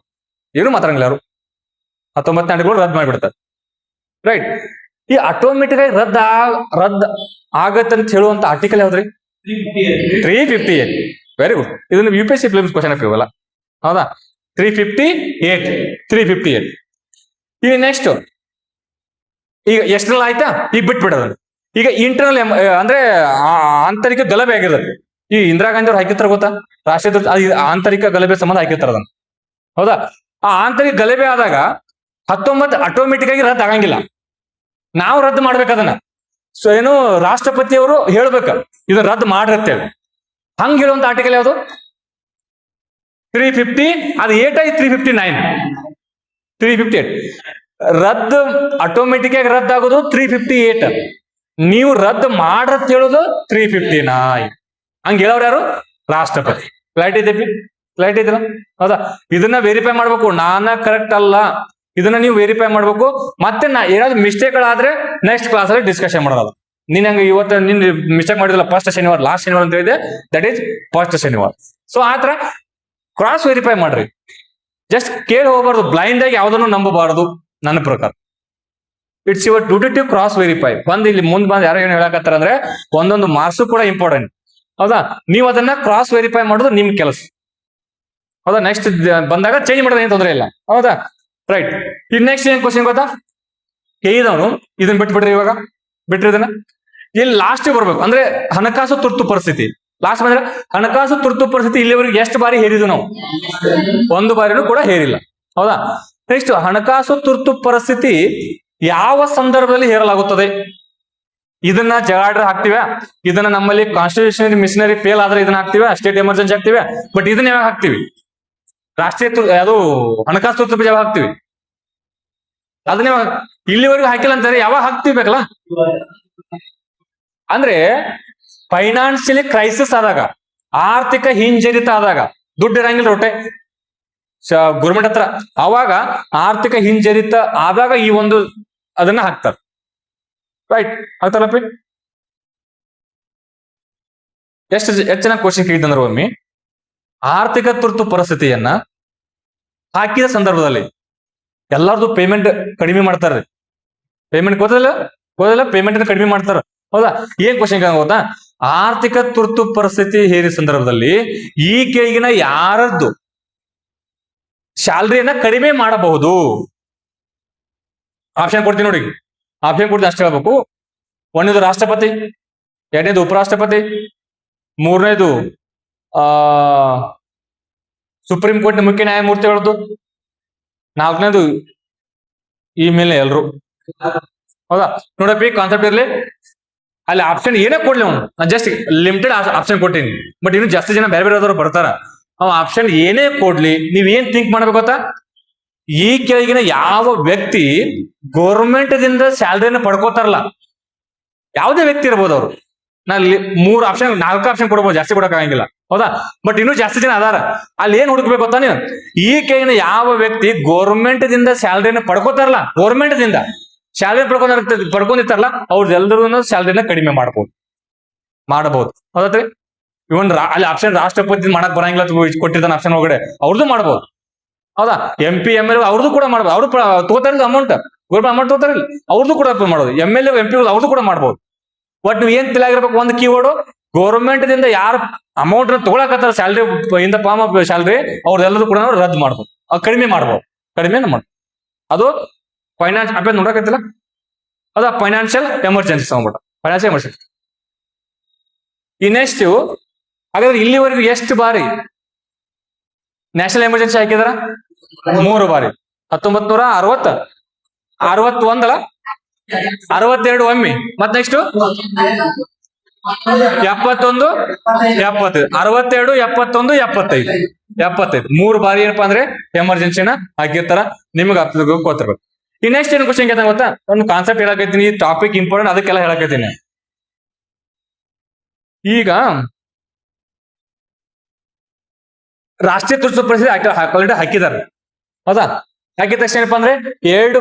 ಏನು ಮಾತಾಡಂಗಿಲ್ಲ, ಯಾರು 19ನೇ ಆರ್ಟಿಕಲ್ ರದ್ದು ಮಾಡಿಬಿಡ್ತಾರೆ. ರೈಟ್, ಈ ಆಟೋಮೆಟಿಕ್ ಆಗಿ ರದ್ದು ಆಗತ್ತಂತ ಹೇಳುವಂತ ಆರ್ಟಿಕಲ್ ಯಾವ್ದ್ರಿ? 358. Very good. ಇದನ್ನು UPSC ಫಿಲಿಮ್ಸ್ ಕ್ವಶನ್ ಹಾಕಿವಲ್ಲ, ಹೌದಾ? 358. ಈಗ ನೆಕ್ಸ್ಟ್ ಈಗ ಎಕ್ಸ್ಟರ್ನಲ್ ಆಯ್ತಾ, ಈಗ ಬಿಟ್ಬಿಡೋದು. ಈಗ ಇಂಟರ್ನಲ್ ಅಂದ್ರೆ ಆಂತರಿಕ ಗಲಭೆ ಆಗಿರುತ್ತೆ. ಈ ಇಂದಿರಾ ಗಾಂಧಿ ಅವ್ರು ಹಾಕಿರ್ತಾರ ಗೊತ್ತಾ, ರಾಷ್ಟ್ರೀಯ ಆಂತರಿಕ ಗಲಭೆ ಸಂಬಂಧ ಹಾಕಿರ್ತಾರ ಅದನ್ನ. ಹೌದಾ, ಆ ಆಂತರಿಕ ಗಲಭೆ ಆದಾಗ 19 ಆಟೋಮೆಟಿಕ್ ಆಗಿ ರದ್ದು ಆಗಂಗಿಲ್ಲ, ನಾವು ರದ್ದು ಮಾಡ್ಬೇಕು ಅದನ್ನ. ಸೊ ಏನು ರಾಷ್ಟ್ರಪತಿಯವರು ಹೇಳ್ಬೇಕ ಇದನ್ನ ರದ್ದು ಮಾಡ್ರಿ ಅಂತೇಳಿ. ಹಂಗ ಹೇಳುವಂತ ಆರ್ಟಿಕಲ್ ಯಾವುದು? 350. ಅದು 359 358. ರದ್ದು ಆಟೋಮೆಟಿಕ್ ಆಗಿ ರದ್ದು ಆಗೋದು 358. ನೀವು ರದ್ದು ಮಾಡ್ರತ್ ಹೇಳೋದು 359. ಹಂಗ ಹೇಳೋರು ಯಾರು? ರಾಷ್ಟ್ರಪತಿ. ಫ್ಲೈಟ್ ಇದೆಯಲ್ಲ, ಹೌದಾ? ಇದನ್ನ ವೆರಿಫೈ ಮಾಡ್ಬೇಕು, ನಾನ ಕರೆಕ್ಟ್ ಅಲ್ಲ, ಇದನ್ನ ನೀವು ವೆರಿಫೈ ಮಾಡ್ಬೇಕು. ಮತ್ತೆ ಏನಾದ್ರು ಮಿಸ್ಟೇಕ್ ಗಳಾದ್ರೆ ನೆಕ್ಸ್ಟ್ ಕ್ಲಾಸ್ ಅಲ್ಲಿ ಡಿಸ್ಕಷನ್ ಮಾಡೋದು. ನೀನ್ ಹಂಗ ಇವತ್ತು ನಿನ್ ಮಿಸ್ಟೇಕ್ ಮಾಡಿದಿಲ್ಲ ಫಸ್ಟ್ ಶನಿವಾರ, ಲಾಸ್ಟ್ ಶನಿವಾರ ಅಂತ ಹೇಳಿದೆ, ದಟ್ ಈಸ್ ಫಸ್ಟ್ ಶನಿವಾರ. ಸೊ ಆತರ ಕ್ರಾಸ್ ವೆರಿಫೈ ಮಾಡ್ರಿ, ಜಸ್ಟ್ ಕೇಳಿ ಹೋಗ್ಬಾರ್ದು, ಬ್ಲೈಂಡ್ ಆಗಿ ಯಾವ್ದನ್ನು ನಂಬಬಾರದು. ನನ್ನ ಪ್ರಕಾರ it's your duty to cross verify. ಇಲ್ಲಿ ಮುಂದ್ ಬಂದ್ ಯಾರೋ ಏನ್ ಹೇಳಕತ್ತಾರ ಅಂದ್ರೆ ಒಂದೊಂದು ಮಾರ್ಕ್ಸ್ ಕೂಡ ಇಂಪಾರ್ಟೆಂಟ್, ಹೌದಾ? ನೀವು ಅದನ್ನ ಕ್ರಾಸ್ ವೆರಿಫೈ ಮಾಡೋದು ನಿಮ್ ಕೆಲಸ, ಹೌದಾ? ನೆಕ್ಸ್ಟ್ ಬಂದಾಗ ಚೇಂಜ್ ಮಾಡೋದು ಏನ್ ತೊಂದರೆ ಇಲ್ಲ, ಹೌದಾ? ರೈಟ್. ಈಗ ನೆಕ್ಸ್ಟ್ ಏನ್ ಕ್ವಶನ್ ಗೊತ್ತಾ? ಕೇಳಿದವನು ಇದನ್ನ ಬಿಟ್ಬಿಡ್ರಿ, ಇವಾಗ ಬಿಟ್ರಿ ಇದನ್ನ. ಇಲ್ಲಿ ಲಾಸ್ಟ್ ಬರ್ಬೇಕು ಅಂದ್ರೆ ಹಣಕಾಸು ತುರ್ತು ಪರಿಸ್ಥಿತಿ. ಲಾಸ್ಟ್ ಬಂದ್ರೆ ಹಣಕಾಸು ತುರ್ತು ಪರಿಸ್ಥಿತಿ ಇಲ್ಲಿವರೆಗೆ ಎಷ್ಟು ಬಾರಿ ಹೇರಿದ್ವು ನಾವು? ಒಂದು ಬಾರಿನೂ ಕೂಡ ಹೇರಿಲ್ಲ, ಹೌದಾ? ನೆಕ್ಸ್ಟ್ ಹಣಕಾಸು ತುರ್ತು ಪರಿಸ್ಥಿತಿ ಯಾವ ಸಂದರ್ಭದಲ್ಲಿ ಹೇರಲಾಗುತ್ತದೆ? ಇದನ್ನ ಜಗಾಡ್ರೆ ಹಾಕ್ತಿವ, ಇದನ್ನ ನಮ್ಮಲ್ಲಿ ಕಾನ್ಸ್ಟಿಟ್ಯೂಷನ್ ಮಿಷನರಿ ಫೇಲ್ ಆದ್ರೆ ಇದನ್ನ ಹಾಕ್ತಿವ, ಸ್ಟೇಟ್ ಎಮರ್ಜೆನ್ಸಿ ಹಾಕ್ತಿವ. ಬಟ್ ಇದನ್ನ ಯಾವಾಗ ಹಾಕ್ತಿವಿ? ರಾಷ್ಟ್ರೀಯ ಅದು ಹಣಕಾಸು ತುರ್ತು ಯಾವಾಗ ಹಾಕ್ತಿವಿ? ಅದನ್ನ ಇಲ್ಲಿವರೆಗೂ ಹಾಕಿಲ್ಲ ಅಂತಾರೆ, ಯಾವಾಗ ಹಾಕ್ತಿರ್ಬೇಕಲ್ಲ? ಅಂದ್ರೆ ಫೈನಾನ್ಷಿಯಲಿ ಕ್ರೈಸಿಸ್ ಆದಾಗ, ಆರ್ಥಿಕ ಹಿಂಜರಿತ ಆದಾಗ, ದುಡ್ಡು ಇರಂಗಿಲ್ಲ ರೊಟ್ಟೆ ಗೌರ್ಮೆಂಟ್ ಹತ್ರ, ಅವಾಗ ಆರ್ಥಿಕ ಹಿಂಜರಿತ ಆದಾಗ ಈ ಒಂದು ಅದನ್ನ ಹಾಕ್ತಾರೆ. ರೈಟ್, ಹಾಕ್ತಾರಪ್ಪಿ. ಎಷ್ಟು ಚೆನ್ನಾಗಿ ಕ್ವಶನ್ ಕೇಳಿದಂದ್ರೆ ಒಮ್ಮೆ ಆರ್ಥಿಕ ತುರ್ತು ಪರಿಸ್ಥಿತಿಯನ್ನ ಹಾಕಿದ ಸಂದರ್ಭದಲ್ಲಿ ಎಲ್ಲಾರ್ದು ಪೇಮೆಂಟ್ ಕಡಿಮೆ ಮಾಡ್ತಾರ್ರಿ. ಪೇಮೆಂಟ್ ಗೊತ್ತಿಲ್ಲ ಪೇಮೆಂಟ್ ಕಡಿಮೆ ಮಾಡ್ತಾರ, ಹೌದಾ? ಏನ್ ಕ್ವಶನ್ ಗೊತ್ತಾ? ಆರ್ಥಿಕ ತುರ್ತು ಪರಿಸ್ಥಿತಿ ಹೇರಿದ ಸಂದರ್ಭದಲ್ಲಿ ಈ ಕೆಳಗಿನ ಯಾರದ್ದು ಸ್ಯಾಲರಿಯನ್ನ ಕಡಿಮೆ ಮಾಡಬಹುದು? ಆಪ್ಷನ್ ಕೊಡ್ತೀನಿ ನೋಡಿ, ಆಪ್ಷನ್ ಕೊಡ್ತೀನಿ ಅಷ್ಟೇ ಹೇಳ್ಬೇಕು. ಒಂದನೇದು ರಾಷ್ಟ್ರಪತಿ, ಎರಡನೇದು ಉಪರಾಷ್ಟ್ರಪತಿ, ಮೂರನೇದು ಸುಪ್ರೀಂ ಕೋರ್ಟ್ ಮುಖ್ಯ ನ್ಯಾಯಮೂರ್ತಿಗಳದ್ದು, ನಾಲ್ಕನೇದು ಈ ಮೇಲೆ ಎಲ್ರು, ಹೌದಾ? ನೋಡಪ್ಪಿ, ಕಾನ್ಸೆಪ್ಟ್ ಇರ್ಲಿ. ಅಲ್ಲಿ ಆಪ್ಷನ್ ಏನೇ ಕೊಡ್ಲಿ ಅವನು, ನಾನು ಜಸ್ಟ್ ಲಿಮಿಟೆಡ್ ಆಪ್ಷನ್ ಕೊಟ್ಟಿನಿ, ಬಟ್ ಇನ್ನು ಜಾಸ್ತಿ ಜನ ಬೇರೆ ಬೇರೆದವ್ರು ಬರ್ತಾರ. ಅವ ಆಪ್ಷನ್ ಏನೇ ಕೊಡ್ಲಿ, ನೀವ್ ಏನ್ ಥಿಂಕ್ ಮಾಡ್ಬೇಕು ಗೊತ್ತಾ? ಈ ಕೆಳಗಿನ ಯಾವ ವ್ಯಕ್ತಿ ಗೌರ್ಮೆಂಟ್ ದಿಂದ ಸ್ಯಾಲರಿನ ಪಡ್ಕೋತಾರಲ್ಲ, ಯಾವುದೇ ವ್ಯಕ್ತಿ ಇರ್ಬೋದು ಅವರು. ನಾನು 4 ಆಪ್ಷನ್ ಕೊಡ್ಬೋದು, ಜಾಸ್ತಿ ಕೊಡಕ್ ಆಗಂಗಿಲ್ಲ, ಹೌದಾ? ಬಟ್ ಇನ್ನೂ ಜಾಸ್ತಿ ಜನ ಅದಾರ. ಅಲ್ಲಿ ಏನ್ ಹುಡುಕ್ಬೇಕು ಗೊತ್ತಾ ನೀವು? ಈ ಕೆಳಗಿನ ಯಾವ ವ್ಯಕ್ತಿ ಗೌರ್ಮೆಂಟ್ ದಿಂದ ಸ್ಯಾಲರಿನ ಪಡ್ಕೋತಾರಲ್ಲ, ಗೌರ್ಮೆಂಟ್ ದಿಂದ ಸ್ಯಾಲರಿ ಪಡ್ಕೊಂಡಿರ್ತಾರಲ್ಲ, ಅವ್ರದ್ದೆಲ್ಲರೂ ಸ್ಯಾಲರಿನ ಕಡಿಮೆ ಮಾಡಬಹುದು, ಹೌದತ್ರಿ? ಇವನ್ ಅಲ್ಲಿ ಆಪ್ಷನ್ ರಾಷ್ಟ್ರಪತಿ ಮಾಡಕ್ ಬರಂಗಿಲ್ಲ ಕೊಟ್ಟಿದ್ದಾನ ಆಪ್ಷನ್ ಒಳಗಡೆ, ಅವ್ರದ್ದು ಮಾಡ್ಬೋದು, ಹೌದಾ? MP MLA ಅವ್ರದ್ದು ಕೂಡ ಮಾಡ್ಬೋದು. ಅವ್ರು ತಗೋತಾರಿಲ್ಲ ಅಮೌಂಟ್, ಗೌರ್ಮೆಂಟ್ ಅಮೌಂಟ್ ತಗೋತಾರಿಲ್ಲ, ಅವ್ರದ್ದು ಕೂಡ ಮಾಡೋದು. MLA MP ಅವ್ರದ್ದು ಕೂಡ ಮಾಡ್ಬೋದು. ಬಟ್ ನೀವು ಏನ್ ತಿಳಿಯಾಗಿರ್ಬೇಕು, ಒಂದು ಕೀವರ್ಡ್, ಗೌರ್ಮೆಂಟ್ ದಿಂದ ಯಾರು ಅಮೌಂಟ್ ತಗೊಳಕತ್ತಾರ salary in the form of salary, ಅವ್ರದ್ದೆಲ್ಲರೂ ಕೂಡ ರದ್ದು ಮಾಡ್ಬೋದು, ಕಡಿಮೆ ಮಾಡ್ಬೋದು. ಅದು ಫೈನಾನ್ಸ್ ಅಪ್ಪ ನೋಡಕತ್ತಿಲ್ಲ, ಅದ ಫೈನಾನ್ಷಿಯಲ್ ಎಮರ್ಜೆನ್ಸಿ ತಗೊಂಡ್ಬಿಟ್ಟ, ಫೈನಾನ್ಷಿಯಲ್ ಎಮರ್ಜೆನ್ಸಿ. ಈ ನೆಕ್ಸ್ಟ್ ಹಾಗಾದ್ರೆ ಇಲ್ಲಿವರೆಗೂ ಎಷ್ಟು ಬಾರಿ ನ್ಯಾಷನಲ್ ಎಮರ್ಜೆನ್ಸಿ ಹಾಕಿದಾರ? 3 ಬಾರಿ. 1960, 61, 62 ಒಮ್ಮೆ, ಮತ್ ನೆಕ್ಸ್ಟ್ 71, 72, 62, 71, 75. 3 ಬಾರಿ ಏನಪ್ಪಾ ಅಂದ್ರೆ ಎಮರ್ಜೆನ್ಸಿನ ಹಾಕಿರ್ತಾರ. ನಿಮ್ಗೆ ಗೊತ್ತಿರ್ಬೇಕು. ಈ ನೆಕ್ಸ್ಟ್ ಏನ್ ಕ್ವಶನ್ ಕೇಳ್ತಾನೆ ಗೊತ್ತಾ? ಒಂದು ಕಾನ್ಸೆಪ್ಟ್ ಹೇಳಕತ್ತೀನಿ, ಈ ಟಾಪಿಕ್ ಇಂಪಾರ್ಟೆಂಟ್, ಅದಕ್ಕೆಲ್ಲ ಹೇಳಕತ್ತೀನಿ. ಈಗ ರಾಷ್ಟ್ರೀಯ ತುರ್ತು ಪರಿಸ್ಥಿತಿ ಹಾಕಿದಾರೆ, ಹೌದಾ? ಹಾಕಿದ ತಕ್ಷಣ ಏನಪ್ಪಾ ಅಂದ್ರೆ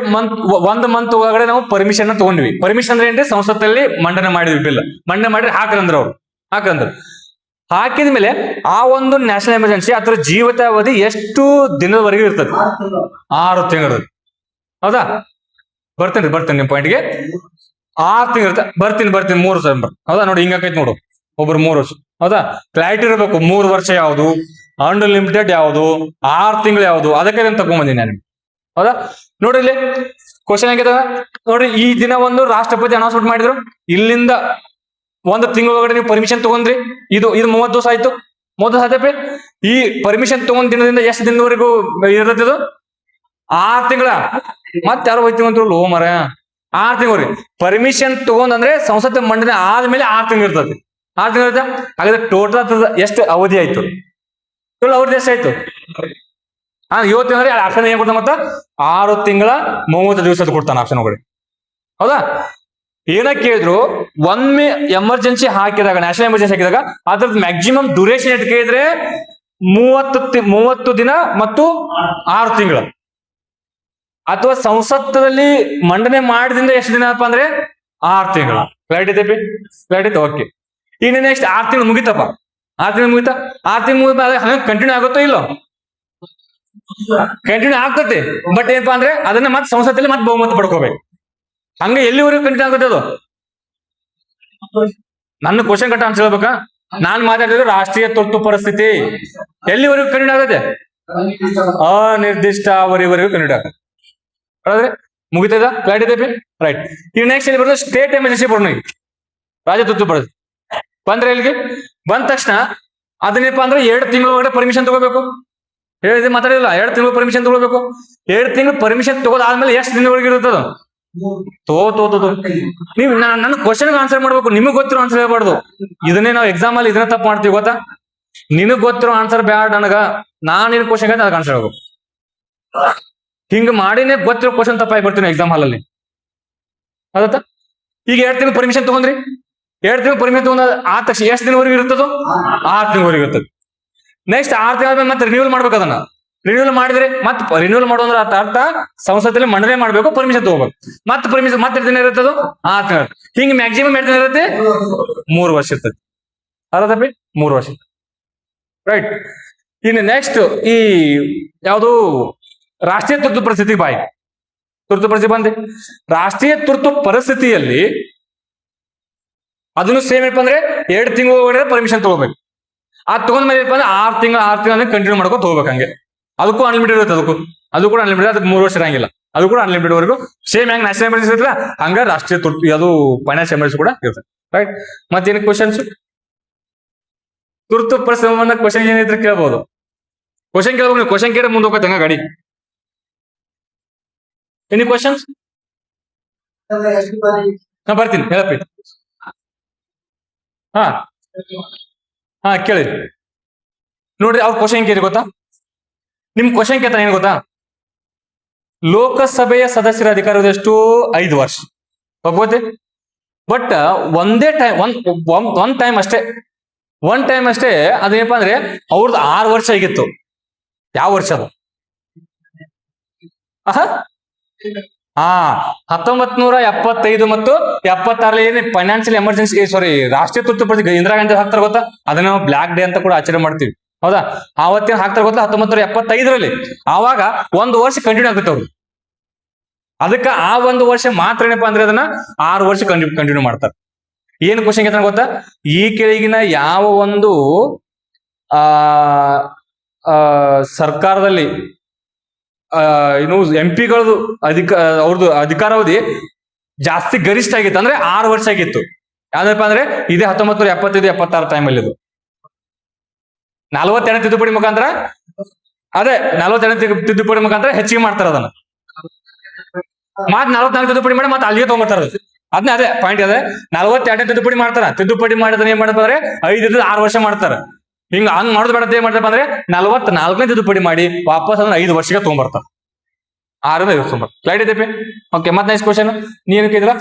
1 ಮಂತ್ ಒಳಗಡೆ ನಾವು ಪರ್ಮಿಷನ್ ತಗೊಂಡ್ವಿ. ಪರ್ಮಿಷನ್ ಅಂದ್ರೆ ಏನ್ರಿ? ಸಂಸತ್ತಲ್ಲಿ ಮಂಡನೆ ಮಾಡಿದ್ವಿ, ಬಿಲ್ ಮಂಡನೆ ಮಾಡಿ ಹಾಕಂದ್ರ ಅವ್ರು ಹಾಕಿದ್ಮೇಲೆ ಆ ಒಂದು ನ್ಯಾಷನಲ್ ಎಮರ್ಜೆನ್ಸಿ ಅದರ ಜೀವಿತಾವಧಿ ಎಷ್ಟು ದಿನದವರೆಗೂ ಇರ್ತದೆ? 6 ತಿಂಗಳು, ಹೌದಾ? ಬರ್ತೇನೆ ನಿಮ್ ಪಾಯಿಂಟ್ಗೆ. 6 ತಿಂಗಳು ಇರುತ್ತೆ. ಬರ್ತೀನಿ 3 ವರ್ಷ, ಹೌದಾ? ನೋಡಿ ಹಿಂಗಾಕೈತಿ ನೋಡು, ಒಬ್ರು 3 ವರ್ಷ, ಹೌದಾ? ಕ್ಲಾರಿಟಿ ಇರಬೇಕು. 3 ವರ್ಷ ಯಾವುದು, ಅನ್ಲಿಮಿಟೆಡ್ ಯಾವುದು, 6 ತಿಂಗಳು ಯಾವುದು, ಅದಕ್ಕೆ ತಗೊಂಡ್ಬಂದಿನಿ ನಾನು, ಹೌದಾ? ನೋಡಿ ಇಲ್ಲಿ ಕ್ವಶನ್ ಹೆಂಗಿದೆ ನೋಡ್ರಿ. ಈ ದಿನ ಒಂದು ರಾಷ್ಟ್ರಪತಿ ಅನೌನ್ಸ್ಮೆಂಟ್ ಮಾಡಿದ್ರು, ಇಲ್ಲಿಂದ ಒಂದು ತಿಂಗಳ ಒಳಗಡೆ ನೀವು ಪರ್ಮಿಷನ್ ತಗೊಂಡ್ರಿ, ಇದು 30 ದಿವಸ ಆಯ್ತು. 30 ದಿವಸ ಆಯ್ತಪ್ಪ. ಈ ಪರ್ಮಿಷನ್ ತಗೊಂಡ್ ದಿನದಿಂದ ಎಷ್ಟು ದಿನದವರೆಗೂ ಇರತ್ತೆ ಇದು? 6 ತಿಂಗಳ. ಮತ್ತೆ ಯಾರು ಹೋಯ್ತೀವಿ ಅಂತ ಲೋ ಮರ 6 ತಿಂಗಳು ಪರ್ಮಿಷನ್ ತಗೊಂಡ್ರೆ ಸಂಸತ್ ಮಂಡನೆ ಆದ್ಮೇಲೆ 6 ತಿಂಗಳು ಇರ್ತದೆ. 6 ತಿಂಗಳು ಇರುತ್ತೆ. ಹಾಗಾದ್ರೆ ಟೋಟಲ್ ಎಷ್ಟು ಅವಧಿ ಆಯ್ತು? ಟೋಟಲ್ ಅವಧಿ ಎಷ್ಟಾಯ್ತು? ಇವತ್ತು ಅಂದ್ರೆ ಆಪ್ಷನ್ ಏನ್ ಕೊಡ್ತಾನೆ ಮತ್ತ 6 ತಿಂಗಳ 30 ದಿವಸದ ಕೊಡ್ತಾನೆ ಆಪ್ಷನ್ ಒಳಗಡೆ. ಹೌದಾ? ಏನಕ್ಕೆ ಕೇಳಿದ್ರು, ಒಮ್ಮೆ ಎಮರ್ಜೆನ್ಸಿ ಹಾಕಿದಾಗ, ನ್ಯಾಷನಲ್ ಎಮರ್ಜೆನ್ಸಿ ಹಾಕಿದಾಗ ಅದ್ರದ್ದು ಮ್ಯಾಕ್ಸಿಮಮ್ ಡ್ಯೂರೇಷನ್ ಎಷ್ಟು ಕೇಳಿದ್ರೆ 30 ದಿನ ಮತ್ತು 6 ತಿಂಗಳು. ಅಥವಾ ಸಂಸತ್ತಲ್ಲಿ ಮಂಡನೆ ಮಾಡಿದಿಂದ ಎಷ್ಟು ದಿನ ಅಪ್ಪ ಅಂದ್ರೆ 6 ತಿಂಗಳು. ಕ್ಲಾರಿಟಿ ಐತೆ? ಕ್ಲಾರಿಟಿ ಐತೆ? ಓಕೆ. ಈಗ ನೆಕ್ಸ್ಟ್ 6 ತಿಂಗಳು ಮುಗಿತಪ್ಪ. 6 ತಿಂಗಳು ಮುಗಿತಾ? 6 ತಿಂಗಳು ಮುಗಿದ ಹಂಗ ಕಂಟಿನ್ಯೂ ಆಗುತ್ತೋ ಇಲ್ಲೋ? ಕಂಟಿನ್ಯೂ ಆಗ್ತದೆ. ಬಟ್ ಏನಪ್ಪಾ ಅಂದ್ರೆ ಅದನ್ನ ಮತ್ತೆ ಸಂಸತ್ತಲ್ಲಿ ಮತ್ತೆ ಬಹುಮತ ಪಡ್ಕೋಬೇಕು. ಹಂಗೆ ಎಲ್ಲಿವರೆಗೂ ಕಂಟಿನ್ಯೂ ಆಗುತ್ತೆ ಅದು? ನನ್ನ ಕ್ವಶನ್ ಕಟ್ಟ ಅಂತ ಹೇಳ್ಬೇಕಾ? ನಾನ್ ಮಾತಾಡಿದ್ರೆ ರಾಷ್ಟ್ರೀಯ ತುರ್ತು ಪರಿಸ್ಥಿತಿ ಎಲ್ಲಿವರೆಗೂ ಕಂಟಿನ್ಯೂ ಆಗುತ್ತೆ? ಅನಿರ್ದಿಷ್ಟ ಅವಧಿವರೆಗೂ ಕಂಟಿನ್ಯೂ ಆಗುತ್ತೆ. ಹೌದ್ರೆ ಮುಗಿತದ? ಕ್ಲಾರಿಟಿ ಐತೆ? ರೈಟ್. ಈಗ ನೆಕ್ಸ್ಟ್ ಎಲ್ಲಿ ಬರೋದು? ಸ್ಟೇಟ್ ಎಮರ್ಜೆನ್ಸಿ ಬರೋಣ. ರಾಜ್ಯ ತುರ್ತು ಪರಿಸ್ಥಿತಿ ಬಂದ್ರೆ ಇಲ್ಲಿಗೆ ಬಂದ ತಕ್ಷಣ ಅದನ್ನೇಪ್ಪ ಅಂದ್ರೆ 2 ತಿಂಗಳ ಒಳಗಡೆ ಪರ್ಮಿಷನ್ ತಗೋಬೇಕು. ಹೇಳಿದ್ರೆ ಮಾತಾಡಿಲ್ಲ, 2 ತಿಂಗಳು ಪರ್ಮಿಷನ್ ತಗೋಬೇಕು. 2 ತಿಂಗಳು ಪರ್ಮಿಷನ್ ತಗೋದಾದ್ಮೇಲೆ ಎಷ್ಟು ದಿನವರೆಗೆ ಇರುತ್ತದ? ನೀವು ನನ್ನ ಕ್ವಶನ್ ಆನ್ಸರ್ ಮಾಡ್ಬೇಕು. ನಿಮಗ್ ಗೊತ್ತಿರೋ ಆನ್ಸರ್ ಹೇಳ್ಬಾರ್ದು. ಇದನ್ನೇ ನಾವು ಎಕ್ಸಾಮ್ ಅಲ್ಲಿ ಇದನ್ನ ತಪ್ಪು ಮಾಡ್ತೀವಿ ಗೊತ್ತಾ? ನಿನಗ್ ಗೊತ್ತಿರೋ ಆನ್ಸರ್ ಬ್ಯಾಡ್ ನನಗ, ನಾನ್ ನಿನ್ ಕ್ವಶನ್ ಅದಕ್ಕೆ ಆನ್ಸರ್ ಹೇಳ್ಬೇಕು. ಹಿಂಗ್ ಮಾಡಿನೇ ಗೊತ್ತಿರೋ ಕ್ವಶನ್ ತಪ್ಪಾಗಿ ಬರ್ತೀನಿ ಎಕ್ಸಾಮ್ ಹಾಲಲ್ಲಿ. ಅದತ್ತ ಈಗ 2 ತಿಂಗಳು ಪರ್ಮಿಷನ್ ತಗೊಂಡ್ರಿ, 2 ತಿಂಗಳು ಪರ್ಮಿಷನ್ ತಗೊಂಡ ಆದ ತಕ್ಷಣ ಎಷ್ಟು ದಿನವರೆಗೂ ಇರ್ತದೋ? 6 ತಿಂಗಳವರೆಗೂ ಇರ್ತದೆ. ನೆಕ್ಸ್ಟ್ 6 ತಿಂಗಳ ಮತ್ತೆ ರಿನ್ಯೂವಲ್ ಮಾಡ್ಬೇಕು. ಅದನ್ನ ರಿನ್ಯೂವಲ್ ಮಾಡಿದ್ರೆ ಮತ್ತೆ ರಿನ್ಯೂವಲ್ ಮಾಡೋದ್ರ ಅರ್ಥ ಸಂಸತ್ತಲ್ಲಿ ಮಂಡನೆ ಮಾಡ್ಬೇಕು, ಪರ್ಮಿಷನ್ ತಗೋಬೇಕು. ಮತ್ತೆ ಪರ್ಮಿಷನ್ ಮತ್ತೆ ದಿನ ಇರ್ತದೋ? 6 ತಿಂಗಳು. ಹಿಂಗ್ ಮ್ಯಾಕ್ಸಿಮಮ್ ಎಷ್ಟು ದಿನ ಇರುತ್ತೆ? 3 ವರ್ಷ ಇರ್ತದೆ. ಅರ್ಧಪಿ 3 ವರ್ಷ. ರೈಟ್. ಇನ್ನು ನೆಕ್ಸ್ಟ್ ಈ ಯಾವುದು ರಾಷ್ಟ್ರೀಯ ತುರ್ತು ಪರಿಸ್ಥಿತಿ ಬಾಯಿ ತುರ್ತು ಪರಿಸ್ಥಿತಿ ಬಂದೆ. ರಾಷ್ಟ್ರೀಯ ತುರ್ತು ಪರಿಸ್ಥಿತಿಯಲ್ಲಿ ಅದನ್ನು ಸೇಮ್ ಏನಪ್ಪ ಅಂದ್ರೆ 2 ತಿಂಗಳು ಪರ್ಮಿಷನ್ ತಗೋಬೇಕು. ಅದ್ ತಗೊಂಡ್ಮೇಲೆ ಏನಪ್ಪ ಅಂದ್ರೆ 6 ತಿಂಗಳು ಕಂಟಿನ್ಯೂ ಮಾಡ್ಕೊಂಡು ತಗೋಬೇಕು. ಹಂಗೆ ಅದಕ್ಕೂ ಅನ್ಲಿಮಿಟೆಡ್ ಇರುತ್ತೆ. ಅದು ಕೂಡ ಅನ್ಲಿಮಿಟೆಡ್. ಅದಕ್ಕೆ 3 ವರ್ಷ ಇರಂಗಿಲ್ಲ. ಅದು ಕೂಡ ಅನ್ಲಿಮಿಟೆಡ್ ವರೆಗೂ ಸೇಮ್ ಹೆಂಗ್ ನ್ಯಾಷನಲ್ ಎಮರ್ಜೆನ್ಸಿ ಇರ್ತಲ್ಲ ಹಂಗ ರಾಷ್ಟ್ರೀಯ ತುರ್ತು ಅದು ಫೈನಾನ್ಸ್ ಎಮರ್ಜೆನ್ಸಿ ಕೂಡ ಇರ್ತದೆ. ರೈಟ್. ಮತ್ತೇನು ಕ್ವಶನ್ಸ್? ತುರ್ತು ಪರಿಸ್ಥಿತಿ ಸಂಬಂಧ ಕ್ವಶನ್ ಏನಿದ್ರೆ ಕೇಳ್ಬಹುದು. ಕ್ವಶನ್ ಕೇಳ್ಬೇಕು. ನೀವು ಕ್ವಶನ್ ಕೇಳಿ ಮುಂದೆ ಹೋಗತ್ತೆ ಹಂಗ ಗಾಡಿ. Any questions? ನಾ ಬರ್ತೀನಿ ಹೇಳಪ್ಪಿ. ಹಾ ಕೇಳಿ ನೋಡ್ರಿ. ಅವ್ರ ಕ್ವಶನ್ ಕೇಳಿ ಗೊತ್ತಾ? ನಿಮ್ ಕ್ವಶನ್ ಕೇಳ್ತಾನೆ ಏನ್ ಗೊತ್ತಾ? ಲೋಕಸಭೆಯ ಸದಸ್ಯರ ಅಧಿಕಾರದ ಎಷ್ಟು? 5 ವರ್ಷ. ಒಪ್ಕೋತಿ? ಬಟ್ ಒಂದೇ ಟೈಮ್ ಒನ್ ಟೈಮ್ ಅಷ್ಟೇ ಅದೇನಪ್ಪ ಅಂದ್ರೆ ಅವ್ರದ್ದು 6 ವರ್ಷ ಆಗಿತ್ತು. ಯಾವ ವರ್ಷ ಅದು? 1975 ಮತ್ತು 76 ಏನ್ ಫೈನಾನ್ಷಿಯಲ್ ಎಮರ್ಜೆನ್ಸಿ ರಾಷ್ಟ್ರೀಯ ತುರ್ತು ಪರಿಸ್ಥಿತಿ ಇಂದಿರಾ ಗಾಂಧಿ ಹಾಕ್ತಾರ ಗೊತ್ತಾ? ಅದನ್ನ ನಾವು ಬ್ಲಾಕ್ ಡೇ ಅಂತ ಕೂಡ ಆಚರಣೆ ಮಾಡ್ತೀವಿ. ಹೌದಾ? ಆವತ್ತಿನ ಹಾಕ್ತಾರ ಗೊತ್ತಾ? 1975 ಆವಾಗ 1 ವರ್ಷ ಕಂಟಿನ್ಯೂ ಆಗುತ್ತೆ ಅವ್ರು. ಅದಕ್ಕೆ ಆ 1 ವರ್ಷ ಮಾತ್ರ ಏನಪ್ಪಾ ಅಂದ್ರೆ ಅದನ್ನ 6 ವರ್ಷ ಕಂಟಿನ್ಯೂ ಮಾಡ್ತಾರೆ. ಏನ್ ಕ್ವಶನ್ ಕೇಳ್ತಾನೆ ಗೊತ್ತಾ? ಈ ಕೆಳಗಿನ ಯಾವ ಒಂದು ಸರ್ಕಾರದಲ್ಲಿ ಇನ್ನು MP-ಗಳದು ಅವ್ರದ್ದು ಅಧಿಕಾರಾವಧಿ ಜಾಸ್ತಿ ಗರಿಷ್ಠ ಆಗಿತ್ತು ಅಂದ್ರೆ 6 ವರ್ಷ ಆಗಿತ್ತು. ಯಾವ್ದಪ್ಪ ಅಂದ್ರೆ ಇದೇ 1975-76 ಟೈಮಲ್ಲಿ ಇದು 42 ತಿದ್ದುಪಡಿ ಮುಖಾಂತರ ಅದೇ 42 ತಿದ್ದುಪಡಿ ಮುಖಾಂತರ ಹೆಚ್ಚಿಗೆ ಮಾಡ್ತಾರೆ. ಅದನ್ನ ಮತ್ 44 ತಿದ್ದುಪಡಿ ಮಾಡಿ ಮತ್ತೆ ಅಲ್ಲಿಗೆ ತಗೊಂಡ್ಬರ್ತಾರ. ಅದನ್ನ ಅದೇ ಪಾಯಿಂಟ್ ಅದೇ 42 ತಿದ್ದುಪಡಿ ಮಾಡ್ತಾರ. ತಿದ್ದುಪಡಿ ಮಾಡಿದ್ರೆ ಏನ್ ಮಾಡ್ತಾರೆ? 5 6 ವರ್ಷ ಮಾಡ್ತಾರ. ಹಿಂಗ ಹಂಗ್ ಮಾಡೋದು ಬೇಡ. ಏನ್ ಮಾಡ್ತಪ್ಪ ಅಂದ್ರೆ 44ನೇ ತಿದ್ದುಪಡಿ ಮಾಡಿ ವಾಪಸ್ ಅದನ್ನ 5 ವರ್ಷಕ್ಕೆ ತಗೊಂಡ್ಬರ್ತಾರ. 6ರಿಂದ 5 ವರ್ಷ ತಗೊಂಡ್ಬರ್ತಾರೆ. ಕ್ಲೈಟ್ ಐತೆ? ಓಕೆ. ಮತ್ತೆ ನೆಕ್ಸ್ಟ್ ಕ್ವಶನ್ ನೀನ್ ಕೇಳಿದ್ರ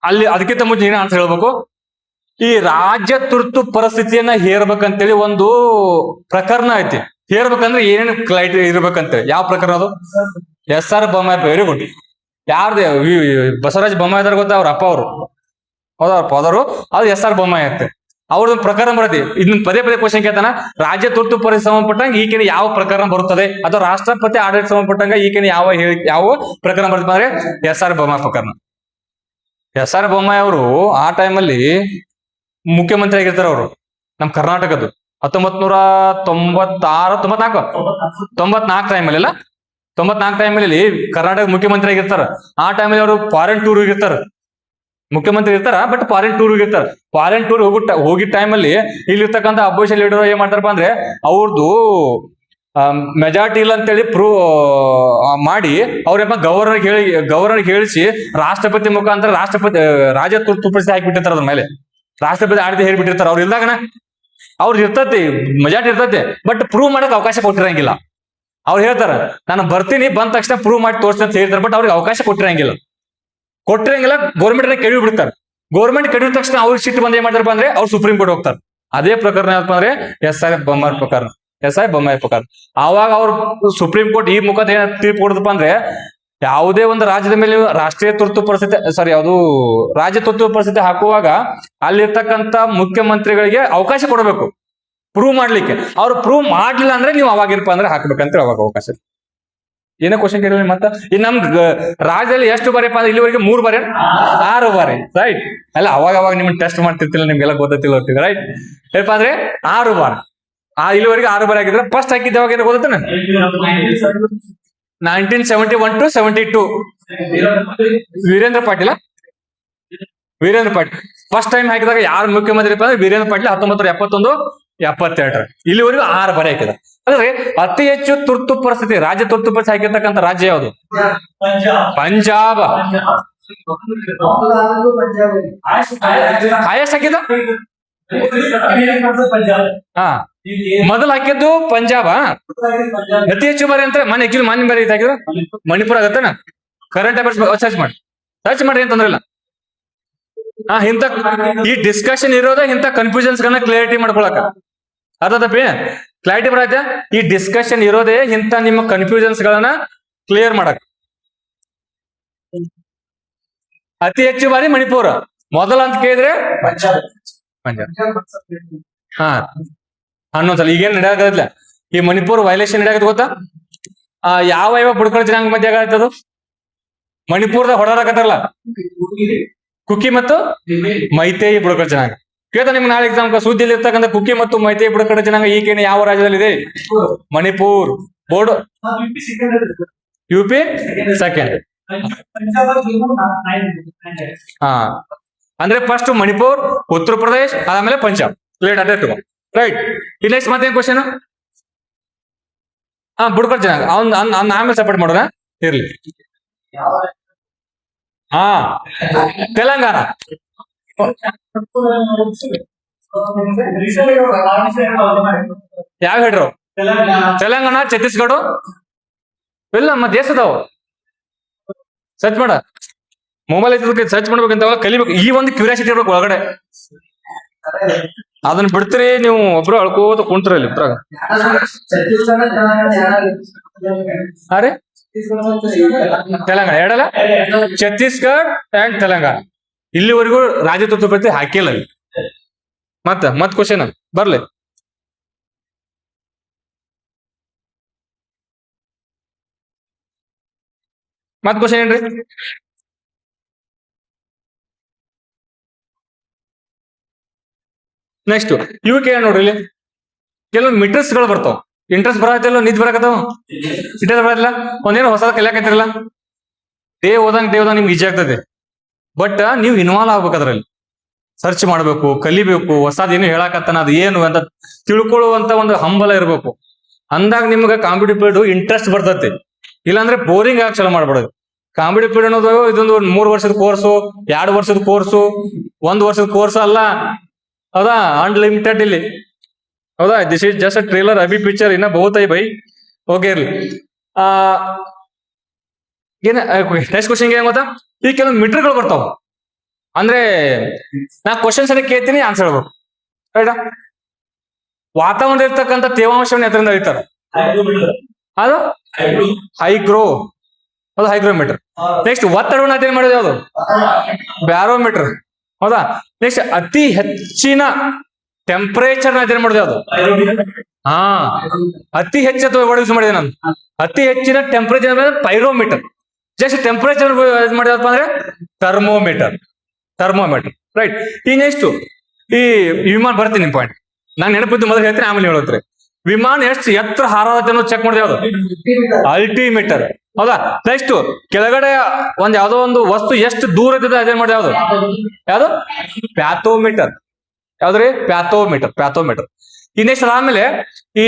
ಅಲ್ಲಿ ಅದಕ್ಕಿಂತ ಮುಂಚೆ ನೀನು ಆನ್ಸರ್ ಹೇಳ್ಬೇಕು. ಈ ರಾಜ್ಯ ತುರ್ತು ಪರಿಸ್ಥಿತಿಯನ್ನ ಹೇರ್ಬೇಕಂತೇಳಿ ಒಂದು ಪ್ರಕರಣ ಐತಿ. ಹೇರ್ಬೇಕಂದ್ರೆ ಏನೇನು ಕ್ರೈಟೀರಿಯಾ ಇರ್ಬೇಕಂತೇಳಿ. ಯಾವ ಪ್ರಕರಣ ಅದು? SR ಬೊಮ್ಮಾಯಿ. Very good. ಯಾರ್ದು? ಬಸವರಾಜ ಬೊಮ್ಮಾಯಿ ಇದಾರೆ ಗೊತ್ತಾ? ಅವ್ರ ಅಪ್ಪ ಅವರು. ಹೌದಾ? ಅವ್ರ ಫಾದರು. ಅದು SR ಬೊಮ್ಮಾಯಿ ಅಂತೆ. ಅವ್ರದ್ದು ಪ್ರಕರಣ ಬರುತ್ತೆ. ಇದನ್ನ ಪದೇ ಕ್ವಶನ್ ಕೇಳ್ತಾನ. ರಾಜ್ಯ ತುರ್ತು ಪರಿಸ್ಥಿತಿ ಸಂಬಂಧಪಟ್ಟಂಗ ಈಗಿನ ಯಾವ ಪ್ರಕರಣ ಬರುತ್ತದೆ? ಅಥವಾ ರಾಷ್ಟ್ರಪತಿ ಆಡಳಿತ ಸಂಬಂಧಪಟ್ಟಂಗ ಈಗಿನ ಯಾವ ಪ್ರಕರಣ ಬರುತ್ತೆ ಅಂದ್ರೆ SR ಬೊಮ್ಮಾಯಿ ಪ್ರಕರಣ. SR ಬೊಮ್ಮಾಯಿ ಅವರು ಆ ಟೈಮಲ್ಲಿ ಮುಖ್ಯಮಂತ್ರಿ ಆಗಿರ್ತಾರ. ಅವರು ನಮ್ ಕರ್ನಾಟಕದ್ದು 1994 ಟೈಮಲ್ಲಿ ಅಲ್ಲ 94 ಟೈಮಲ್ಲಿ ಕರ್ನಾಟಕ ಮುಖ್ಯಮಂತ್ರಿ ಆಗಿರ್ತಾರ. ಆ ಟೈಮಲ್ಲಿ ಅವರು ಫಾರಿನ್ ಟೂರ್ ಹೋಗಿರ್ತಾರ. ಮುಖ್ಯಮಂತ್ರಿ ಇರ್ತಾರ, ಬಟ್ ಫಾರಿನ್ ಟೂರ್ ಹೋಗಿರ್ತಾರ. ಫಾರಿನ್ ಟೂರ್ ಹೋಗಿದ ಟೈಮಲ್ಲಿ ಇಲ್ಲಿರ್ತಕ್ಕಂಥ ಅಪೋಸಿಷನ್ ಲೀಡರ್ ಏನ್ ಮಾಡ್ತಾರಪ್ಪ ಅಂದ್ರೆ ಅವ್ರದ್ದು ಮೆಜಾರಿಟಿ ಇಲ್ಲ ಅಂತೇಳಿ ಪ್ರೂವ್ ಮಾಡಿ ಅವ್ರೇಪ ಗವರ್ನರ್ ಹೇಳಿಸಿ ರಾಷ್ಟ್ರಪತಿ ಮುಖಾಂತರ ರಾಜ ತುರ್ತು ಪರಿಸ್ಥಿತಿ ಹಾಕಿಬಿಟ್ಟಿರ್ತಾರ ಅದ್ರ ಮೇಲೆ. ರಾಷ್ಟ್ರಪತಿ ಆಡಳಿತ ಹೇಳ್ಬಿಟ್ಟಿರ್ತಾರ. ಅವ್ರು ಇಲ್ದಾಗನ ಅವ್ರು ಇರ್ತತಿ, ಮೆಜಾರಿಟಿ ಇರ್ತತಿ, ಬಟ್ ಪ್ರೂವ್ ಮಾಡಕ್ ಅವಕಾಶ ಕೊಟ್ಟಿರಂಗಿಲ್ಲ. ಅವ್ರು ಹೇಳ್ತಾರ ನಾನು ಬರ್ತೀನಿ, ಬಂದ ತಕ್ಷಣ ಪ್ರೂವ್ ಮಾಡಿ ತೋರಿಸ್ತೀನಿ ಅಂತ ಹೇಳ್ತಾರೆ, ಬಟ್ ಅವ್ರಿಗೆ ಅವಕಾಶ ಕೊಟ್ಟಿರಂಗಿಲ್ಲ. ಗೌರ್ಮೆಂಟ್ ಕೆಡವಿ ಬಿಡ್ತಾರೆ. ಗೌರ್ಮೆಂಟ್ ಕೆಡವಿದ ತಕ್ಷಣ ಅವ್ರಿಗೆ ಸಿಟ್ಟು ಬಂದ್ ಏನ್ ಮಾಡ್ತಾರಪ್ಪ ಅಂದ್ರೆ ಅವ್ರು ಸುಪ್ರೀಂ ಕೋರ್ಟ್ ಹೋಗ್ತಾರೆ. ಅದೇ ಪ್ರಕರಣ ಏನಪ್ಪ ಅಂದ್ರೆ ಎಸ್ ಐ ಬೊಮ್ಮಾಯಿ ಪ್ರಕರಣ. ಆವಾಗ ಅವ್ರು ಸುಪ್ರೀಂ ಕೋರ್ಟ್ ಈ ಮುಖದ ಏನ ತೀರ್ಪು ಕೊಡದಪ್ಪ ಅಂದ್ರೆ ಯಾವುದೇ ಒಂದು ರಾಜ್ಯದ ಮೇಲೆ ರಾಷ್ಟ್ರೀಯ ತುರ್ತು ಪರಿಸ್ಥಿತಿ ರಾಜ್ಯ ತುರ್ತು ಪರಿಸ್ಥಿತಿ ಹಾಕುವಾಗ ಅಲ್ಲಿರ್ತಕ್ಕಂಥ ಮುಖ್ಯಮಂತ್ರಿಗಳಿಗೆ ಅವಕಾಶ ಕೊಡಬೇಕು ಪ್ರೂವ್ ಮಾಡ್ಲಿಕ್ಕೆ. ಅವ್ರು ಪ್ರೂವ್ ಮಾಡ್ಲಿಲ್ಲ ಅಂದ್ರೆ ನೀವು ಅವಾಗಿರಪ್ಪ ಅಂದ್ರೆ ಹಾಕ್ಬೇಕಂತ ಅವಾಗ ಅವಕಾಶ. ಏನೋ ಕ್ವಶನ್ ಕೇಳಿ ಮತ್ತ ಈ ನಮ್ ರಾಜ್ಯದಲ್ಲಿ ಎಷ್ಟು ಬಾರಿಪ್ಪ ಅಂದ್ರೆ ಇಲ್ಲಿವರೆಗೆ 3 ಬಾರಿ 6 ಬಾರಿ, ರೈಟ್? ಅಲ್ಲ ಅವಾಗ ನಿಮ್ಗೆ ಟೆಸ್ಟ್ ಮಾಡ್ತಿರ್ತಿಲ್ಲ, ನಿಮ್ಗೆಲ್ಲ ಗೊತ್ತಿಲ್ಲ ರೈಟ್? ಏನಪ್ಪ ಅಂದ್ರೆ 6 ಬಾರಿ. ಇಲ್ಲಿವರೆಗೆ 6 ಬಾರಿ ಆಗಿದ್ರೆ ಫಸ್ಟ್ ಹಾಕಿದ್ದೆ ಯಾವಾಗ ಏನೋ ಗೊತ್ತಾನ 1971 to 72 Virendra Patil first time ಹಾಕಿದಾಗ ಯಾರು ಮುಖ್ಯಮಂತ್ರಿ ಅಂದ್ರೆ ವೀರೇಂದ್ರ ಪಾಟೀಲ್ 1971, 72. ಇಲ್ಲಿವರೆಗೂ 6 ಬಾರಿ ಹಾಕಿದ. ಅಂದ್ರೆ ಅತಿ ಹೆಚ್ಚು ತುರ್ತು ಪರಿಸ್ಥಿತಿ ರಾಜ್ಯ ತುರ್ತು ಪರಿಸ್ಥಿತಿ ಹಾಕಿರ್ತಕ್ಕಂಥ ರಾಜ್ಯ ಯಾವುದು? ಪಂಜಾಬ್. ಹೈಯೆಸ್ಟ್ ಹಾಕಿದ ಮೊದಲು ಹಾಕಿದ್ದು ಪಂಜಾಬ್. ಅತಿ ಹೆಚ್ಚು ಬಾರಿ ಅಂತ ಮನೆ ಬಾರಿ ಹಾಕಿದ್ರು ಮಣಿಪುರ ಆಗತ್ತನ. ಕರೆಂಟ್ ಅಫೇರ್ಸ್ ಸರ್ಚ್ ಮಾಡಿ ಏನ್ ತೊಂದ್ರೆ ಇಲ್ಲ. ಇಂಥ ಈ ಡಿಸ್ಕಷನ್ ಇರೋದ ಇಂಥ ಕನ್ಫ್ಯೂಷನ್ಸ್ ಗಳನ್ನ ಕ್ಲಿಯರಿಟಿ ಮಾಡ್ಕೊಳಕ. ಅರ್ಥದಪ್ಪಿ ಕ್ಲಾರಿಟಿ ಬರತ್ತೆ. ಈ ಡಿಸ್ಕಷನ್ ಇರೋದೇ ಇಂಥ ನಿಮ್ಮ ಕನ್ಫ್ಯೂಷನ್ಸ್ ಗಳನ್ನ ಕ್ಲಿಯರ್ ಮಾಡಕ್. ಅತಿ ಹೆಚ್ಚು ಬಾರಿ ಮಣಿಪುರ, ಮೊದಲ ಅಂತ ಕೇಳಿದ್ರೆ ಪಂಜಾಬ್. ಹನ್ನೊಂದ್ಸಲ. ಈಗೇನ್ ನಡೆಯಲ್ಲ ಈ ಮಣಿಪುರ್ ವೈಲೇಷನ್ ನಡೆಯಕತ್ ಗೊತ್ತಾ? ಯಾವ ಬುಡ್ಕಳ ಜನಾಂಗ ಮಧ್ಯ ಆಗತ್ತದು ಮಣಿಪುರದಾಗ ಹೊಡೆದಾಕತ್ತಾರಲ್ಲ, ಕುಕ್ಕಿ ಮತ್ತು ಮೈತೇಯಿ ಬುಡಕಟ್ಟು ಜನಾಂಗ. ಕೇಳ್ತಾ ನಿಮ್ಗೆ ನಾಳೆ ಎಕ್ಸಾಮ್ ಸುದ್ದಿಯಲ್ಲಿ ಇರ್ತಕ್ಕಂಥ ಕುಕ್ಕಿ ಮತ್ತು ಮೈತೇಯಿ ಬುಡಕಟ್ಟು ಜನಾಂಗ ಈಗೇನೆ ಯಾವ ರಾಜ್ಯದಲ್ಲಿ ಇದೆ? ಮಣಿಪುರ್. Board UP second. ಅಂದ್ರೆ ಫಸ್ಟ್ ಮಣಿಪುರ್, ಉತ್ತರ ಪ್ರದೇಶ್, ಆಮೇಲೆ ಪಂಜಾಬ್. ಲೇಟ್ ಅದೇ ತಗೋ ರೈಟ್. ಈ ನೆಕ್ಸ್ಟ್ ಮತ್ತೇನ್ ಕ್ವಶನ್? ಬುಡಕಟ್ಟು ಜನಾಂಗ ಅವ್ನ ಆಮೇಲೆ ಸಪೋರ್ಟ್ ಮಾಡೋಣ ಇರ್ಲಿ. ತೆಲಂಗಾಣ. ಯಾವ ಹೇಳ್ರು? ತೆಲಂಗಾಣ, ಛತ್ತೀಸ್ಗಢ ಇಲ್ಲ ನಮ್ಮ ದೇಶದವು. ಸರ್ಚ್ ಮಾಡ, ಮೊಬೈಲ್ ಐತಿ ಸರ್ಚ್ ಮಾಡ್ಬೇಕಂತ ಕಲಿಬೇಕು. ಈ ಒಂದು ಕ್ಯೂರಿಯಾಸಿಟಿ ಇರ್ಬೇಕು ಒಳಗಡೆ. ಅದನ್ನ ಬಿಡ್ತೀರಿ ನೀವು ಒಬ್ರು ಅಳ್ಕೋತ ಕುಂಟ್ರಲ್ಲಿ ಇದ್ರಾಗ. ತೆಲಂಗಾಣ ಎರಡಲ್ಲ, ಛತ್ತೀಸ್ಗಢ ಅಂಡ್ ತೆಲಂಗಾಣ. ಇಲ್ಲಿವರೆಗೂ ರಾಜ್ಯ ತುರ್ತು ಪರಿಸ್ಥಿತಿ ಹಾಕಿಲ್ಲ. ಮತ್ ಕ್ವಶನ್ ಬರ್ಲಿ. ಮತ್ ಕ್ವಶನ್ ಏನ್ರಿ? ನೆಕ್ಸ್ಟ್ ಇವು ಕೇಳ ನೋಡ್ರಿ. ಇಲ್ಲಿ ಕೆಲವೊಂದು ಮೀಟರ್ಸ್ ಗಳು ಬರ್ತಾವ. ಇಂಟ್ರೆಸ್ಟ್ ಬರತ್ತಲ್ಲ, ನಿದ್ ಬರಕತ್ತಾವ. ಇಂಟ್ರೆಸ್ಟ್ ಬರಲ್ಲ, ಒಂದೇನೋ ಹೊಸದ ಕಲಿಯಾಕತ್ತಿರಲ್ಲ. ಡೇ ಓದಂಗ್ ನಿಮ್ಗೆ ಈಜಿ ಆಗ್ತದೆ. ಬಟ್ ನೀವು ಇನ್ವಾಲ್ವ್ ಆಗ್ಬೇಕು ಅದ್ರಲ್ಲಿ. ಸರ್ಚ್ ಮಾಡ್ಬೇಕು, ಕಲಿಬೇಕು, ಹೊಸದೇನು ಹೇಳಕತ್ತಾನ ಅದು ಏನು ಅಂತ ತಿಳ್ಕೊಳ್ಳುವಂತ ಒಂದು ಹಂಬಲ ಇರ್ಬೇಕು. ಅಂದಾಗ ನಿಮ್ಗೆ ಕಾಂಪಿಟೇಟಿವ್ ಪೀರಿಯಡ್ ಇಂಟ್ರೆಸ್ಟ್ ಬರ್ತೈತಿ. ಇಲ್ಲಾಂದ್ರೆ ಬೋರಿಂಗ್ ಆಗಿ ಚಲೋ ಮಾಡ್ಬಿಡೋದು. ಕಾಂಪಿಟೇಟಿವ್ ಪೀರಿಯಡ್ ಅನ್ನೋದು ಇದೊಂದು 3 ವರ್ಷದ ಕೋರ್ಸು, 2 ವರ್ಷದ ಕೋರ್ಸು, 1 ವರ್ಷದ ಕೋರ್ಸ್ ಅಲ್ಲ. ಹೌದಾ? ಅನ್ಲಿಮಿಟೆಡ್ ಇಲ್ಲಿ. ಹೌದಾ? This is just a trailer, Abhi picture ಇನ್ನ ಬಹುತ್ ಐ ಬೈ. ಓಕೆ ಇರ್ಲಿ. ಏನ ನೆಕ್ಸ್ಟ್ ಕ್ವಶನ್ ಏನ್ ಗೊತ್ತಾ? ಈ ಕೆಲವೊಂದು ಮೀಟರ್ಗಳು ಬರ್ತಾವ. ಅಂದ್ರೆ ನಾ ಕ್ವಶನ್ಸ್ ಅನ್ನ ಕೇಳ್ತೀನಿ, ಆನ್ಸರ್ ಹೇಳ್ಬೇಕು. ರೈಟಾ? ವಾತಾವರಣ ಇರ್ತಕ್ಕಂಥ ತೇವಾಂಶವನ್ನು ಎತ್ತರಿಂದ ಅಳಿತಾರೆ. ಅದು ಹೈಗ್ರೋ. ಅದು ಹೈಗ್ರೋಮೀಟರ್. ನೆಕ್ಸ್ಟ್ ಒತ್ತಡವನ್ನು ಅಧ್ಯಯನ ಮಾಡೋದು ಯಾವುದು? ಬ್ಯಾರೋಮೀಟರ್. ಹೌದಾ? ನೆಕ್ಸ್ಟ್ ಅತಿ ಹೆಚ್ಚಿನ ಟೆಂಪರೇಚರ್ ಅಧ್ಯಯನ ಮಾಡೋದು ಯಾವುದು? ಅತಿ ಹೆಚ್ಚು ಯೂಸ್ ಮಾಡಿದೆ ನಾನು. ಅತಿ ಹೆಚ್ಚಿನ ಟೆಂಪರೇಚರ್ ಪೈರೋಮೀಟರ್. ಜಸ್ಟ್ ಟೆಂಪರೇಚರ್ ಮಾಡಿದಪ್ಪ ಅಂದ್ರೆ ಥರ್ಮೋಮೀಟರ್. ರೈಟ್. ಈ ನೆಕ್ಸ್ಟ್ ಈ ವಿಮಾನ ಬರ್ತೀನಿ ನಿಮ್ ಪಾಯಿಂಟ್. ನಾನು ನೆನಪಿದ್ದು ಮೊದಲು ಹೇಳ್ತೀನಿ, ಆಮೇಲೆ ಹೇಳತ್ರಿ. ವಿಮಾನ ಎಷ್ಟು ಎತ್ತರ ಹಾರಾದತೆ ಅನ್ನೋದು ಚೆಕ್ ಮಾಡೋದು ಯಾವುದು? ಅಲ್ಟಿಮೀಟರ್. ಹೌದಾ. ನೆಕ್ಸ್ಟ್ ಕೆಳಗಡೆ ಯಾವ್ದೋ ಒಂದು ವಸ್ತು ಎಷ್ಟು ದೂರ ಇರ್ತದೆ ಅದೇನ್ ಮಾಡಿ ಯಾವ್ದು ಪ್ಯಾಥೋಮೀಟರ್. ಯಾವ್ದ್ರಿ ಪ್ಯಾಥೋಮೀಟರ್. ಈ ನೆಕ್ಸ್ಟ್ ಆದ್ಮೇಲೆ ಈ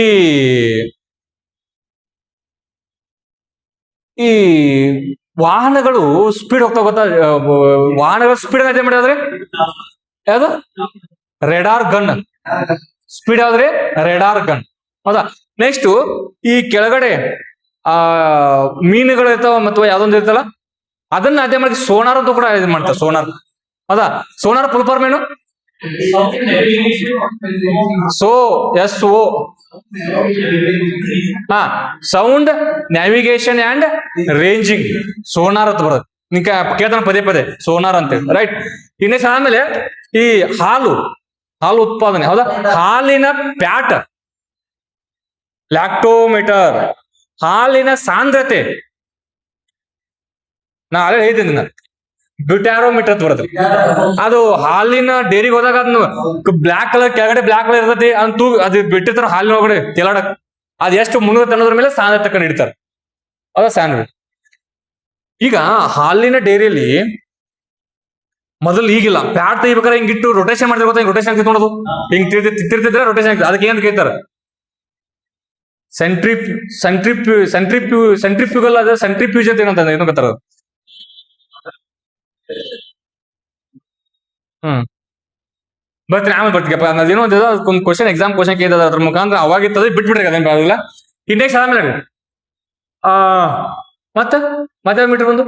ಈ ವಾಹನಗಳು ಸ್ಪೀಡ್ ಹೋಗ್ತಾ ಗೊತ್ತಾ, ವಾಹನಗಳ ಸ್ಪೀಡ್ ಅದೇ ಮಾಡಿದ್ರೆ ಯಾವ್ದು ರೆಡಾರ್ ಗನ್. ಸ್ಪೀಡ್ ಯಾವ್ದ್ರಿ ರೆಡಾರ್ ಗನ್. ಹೌದಾ. ನೆಕ್ಸ್ಟ್ ಈ ಕೆಳಗಡೆ ಮೀನುಗಳು ಇರ್ತಾವ ಮತ್ತು ಯಾವ್ದೊಂದು ಇರ್ತಲ್ಲ ಅದನ್ನ ಅದೇ ಮಾಡಿ ಸೋನಾರ್ ಅಂತ ಕೂಡ ಇದು ಮಾಡ್ತಾರೆ. ಸೋನಾರ್. ಹೌದಾ. ಸೋನಾರ್ ಫುಲ್ ಫಾರ್ಮ್ ಏನು? SO sound navigation and ranging. Sonar ಅಂತ ಬರೋದು ನಿಂಕ ಕೇಳ್ತಾನ ಪದೇ ಸೋನಾರ್ ಅಂತೇಳಿ. ರೈಟ್. ಇನ್ನೇ ಆದ್ಮೇಲೆ ಈ ಹಾಲು ಉತ್ಪಾದನೆ. ಹೌದಾ. ಹಾಲಿನ ಪ್ಯಾಟ್ ಲ್ಯಾಕ್ಟೋಮೀಟರ್. ಹಾಲಿನ ಸಾಂದ್ರತೆ ನಾ ಅಲ್ಲೇ ಹೇಳ್ತೀನಿ ಬ್ಯೂಟ್ಯಾರೋಮೀಟರ್ ಅಂತ ಬರುತ್ತೆ. ಅದು ಹಾಲಿನ ಡೈರಿಗೆ ಹೋದಾಗ ಅದನ್ನು ಬ್ಲಾಕ್ ಕಲರ್ ಕೆಳಗಡೆ ಬ್ಲಾಕ್ ಕಲರ್ ಇರ್ತೈತಿ ಅಂತೂ ಅದು ಬಿಟ್ಟಿರ್ತಾರ ಹಾಲಿನ ಒಳಗಡೆ ತೆಲಾಡಕ್. ಅದ್ ಎಷ್ಟು ಮುನ್ನೂರ ಅನ್ನೋದ್ರ ಮೇಲೆ ಸಾಂದ್ರತೆ ಕಂಡು ಹಿಡಿತಾರೆ. ಅದ ಸ್ಯಾಂಡ್ವಿಚ್. ಈಗ ಹಾಲಿನ ಡೈರಿಯಲ್ಲಿ ಮೊದಲು ಈಗಿಲ್ಲ, ಪ್ಯಾಡ್ ತೆಗಿಬೇಕಾದ್ರೆ ಹಿಂಗಿಟ್ಟು ರೊಟೇಷನ್ ಮಾಡಿದ್ರೆ ಗೊತ್ತಾ, ರೊಟೇಷನ್ ಆಗ್ತೈತೆ ನೋಡೋದು. ಹಿಂಗ್ ತಿರ್ತಿದ್ರೆ ರೊಟೇಷನ್ ಆಗ್ತದೆ. ಅದಕ್ಕೆ ಏನ್ ಕೇಳ್ತಾರೆ ಸೆಂಟ್ರಿಪ್ಯೂಗಲ್ ಅದ ಸೆಂಟ್ರಿಪ್ಯೂಜ್ ಅಂತ ಏನಂತ ಏನು ಗೊತ್ತಾರ. ಬರ್ತೀನಿ ಆಮೇಲೆ ಬರ್ತೀಗಪ್ಪ. ಅದೇನೋ ಒಂದು ಕ್ವಶನ್ ಎಕ್ಸಾಮ್ ಕ್ವಶನ್ ಕೇಳಿದ ಅದ್ರ ಮುಖಾಂತರ ಅವಾಗಿರ್ತದೆ ಬಿಟ್ಬಿಟ್ರೆ ಅದೇನಿಲ್ಲ. ಇಂಡೆಕ್ಸ್ ಆದ್ಮೇಲೆ ಮತ್ತೆ ಮೀಟರ್ ಬಂದು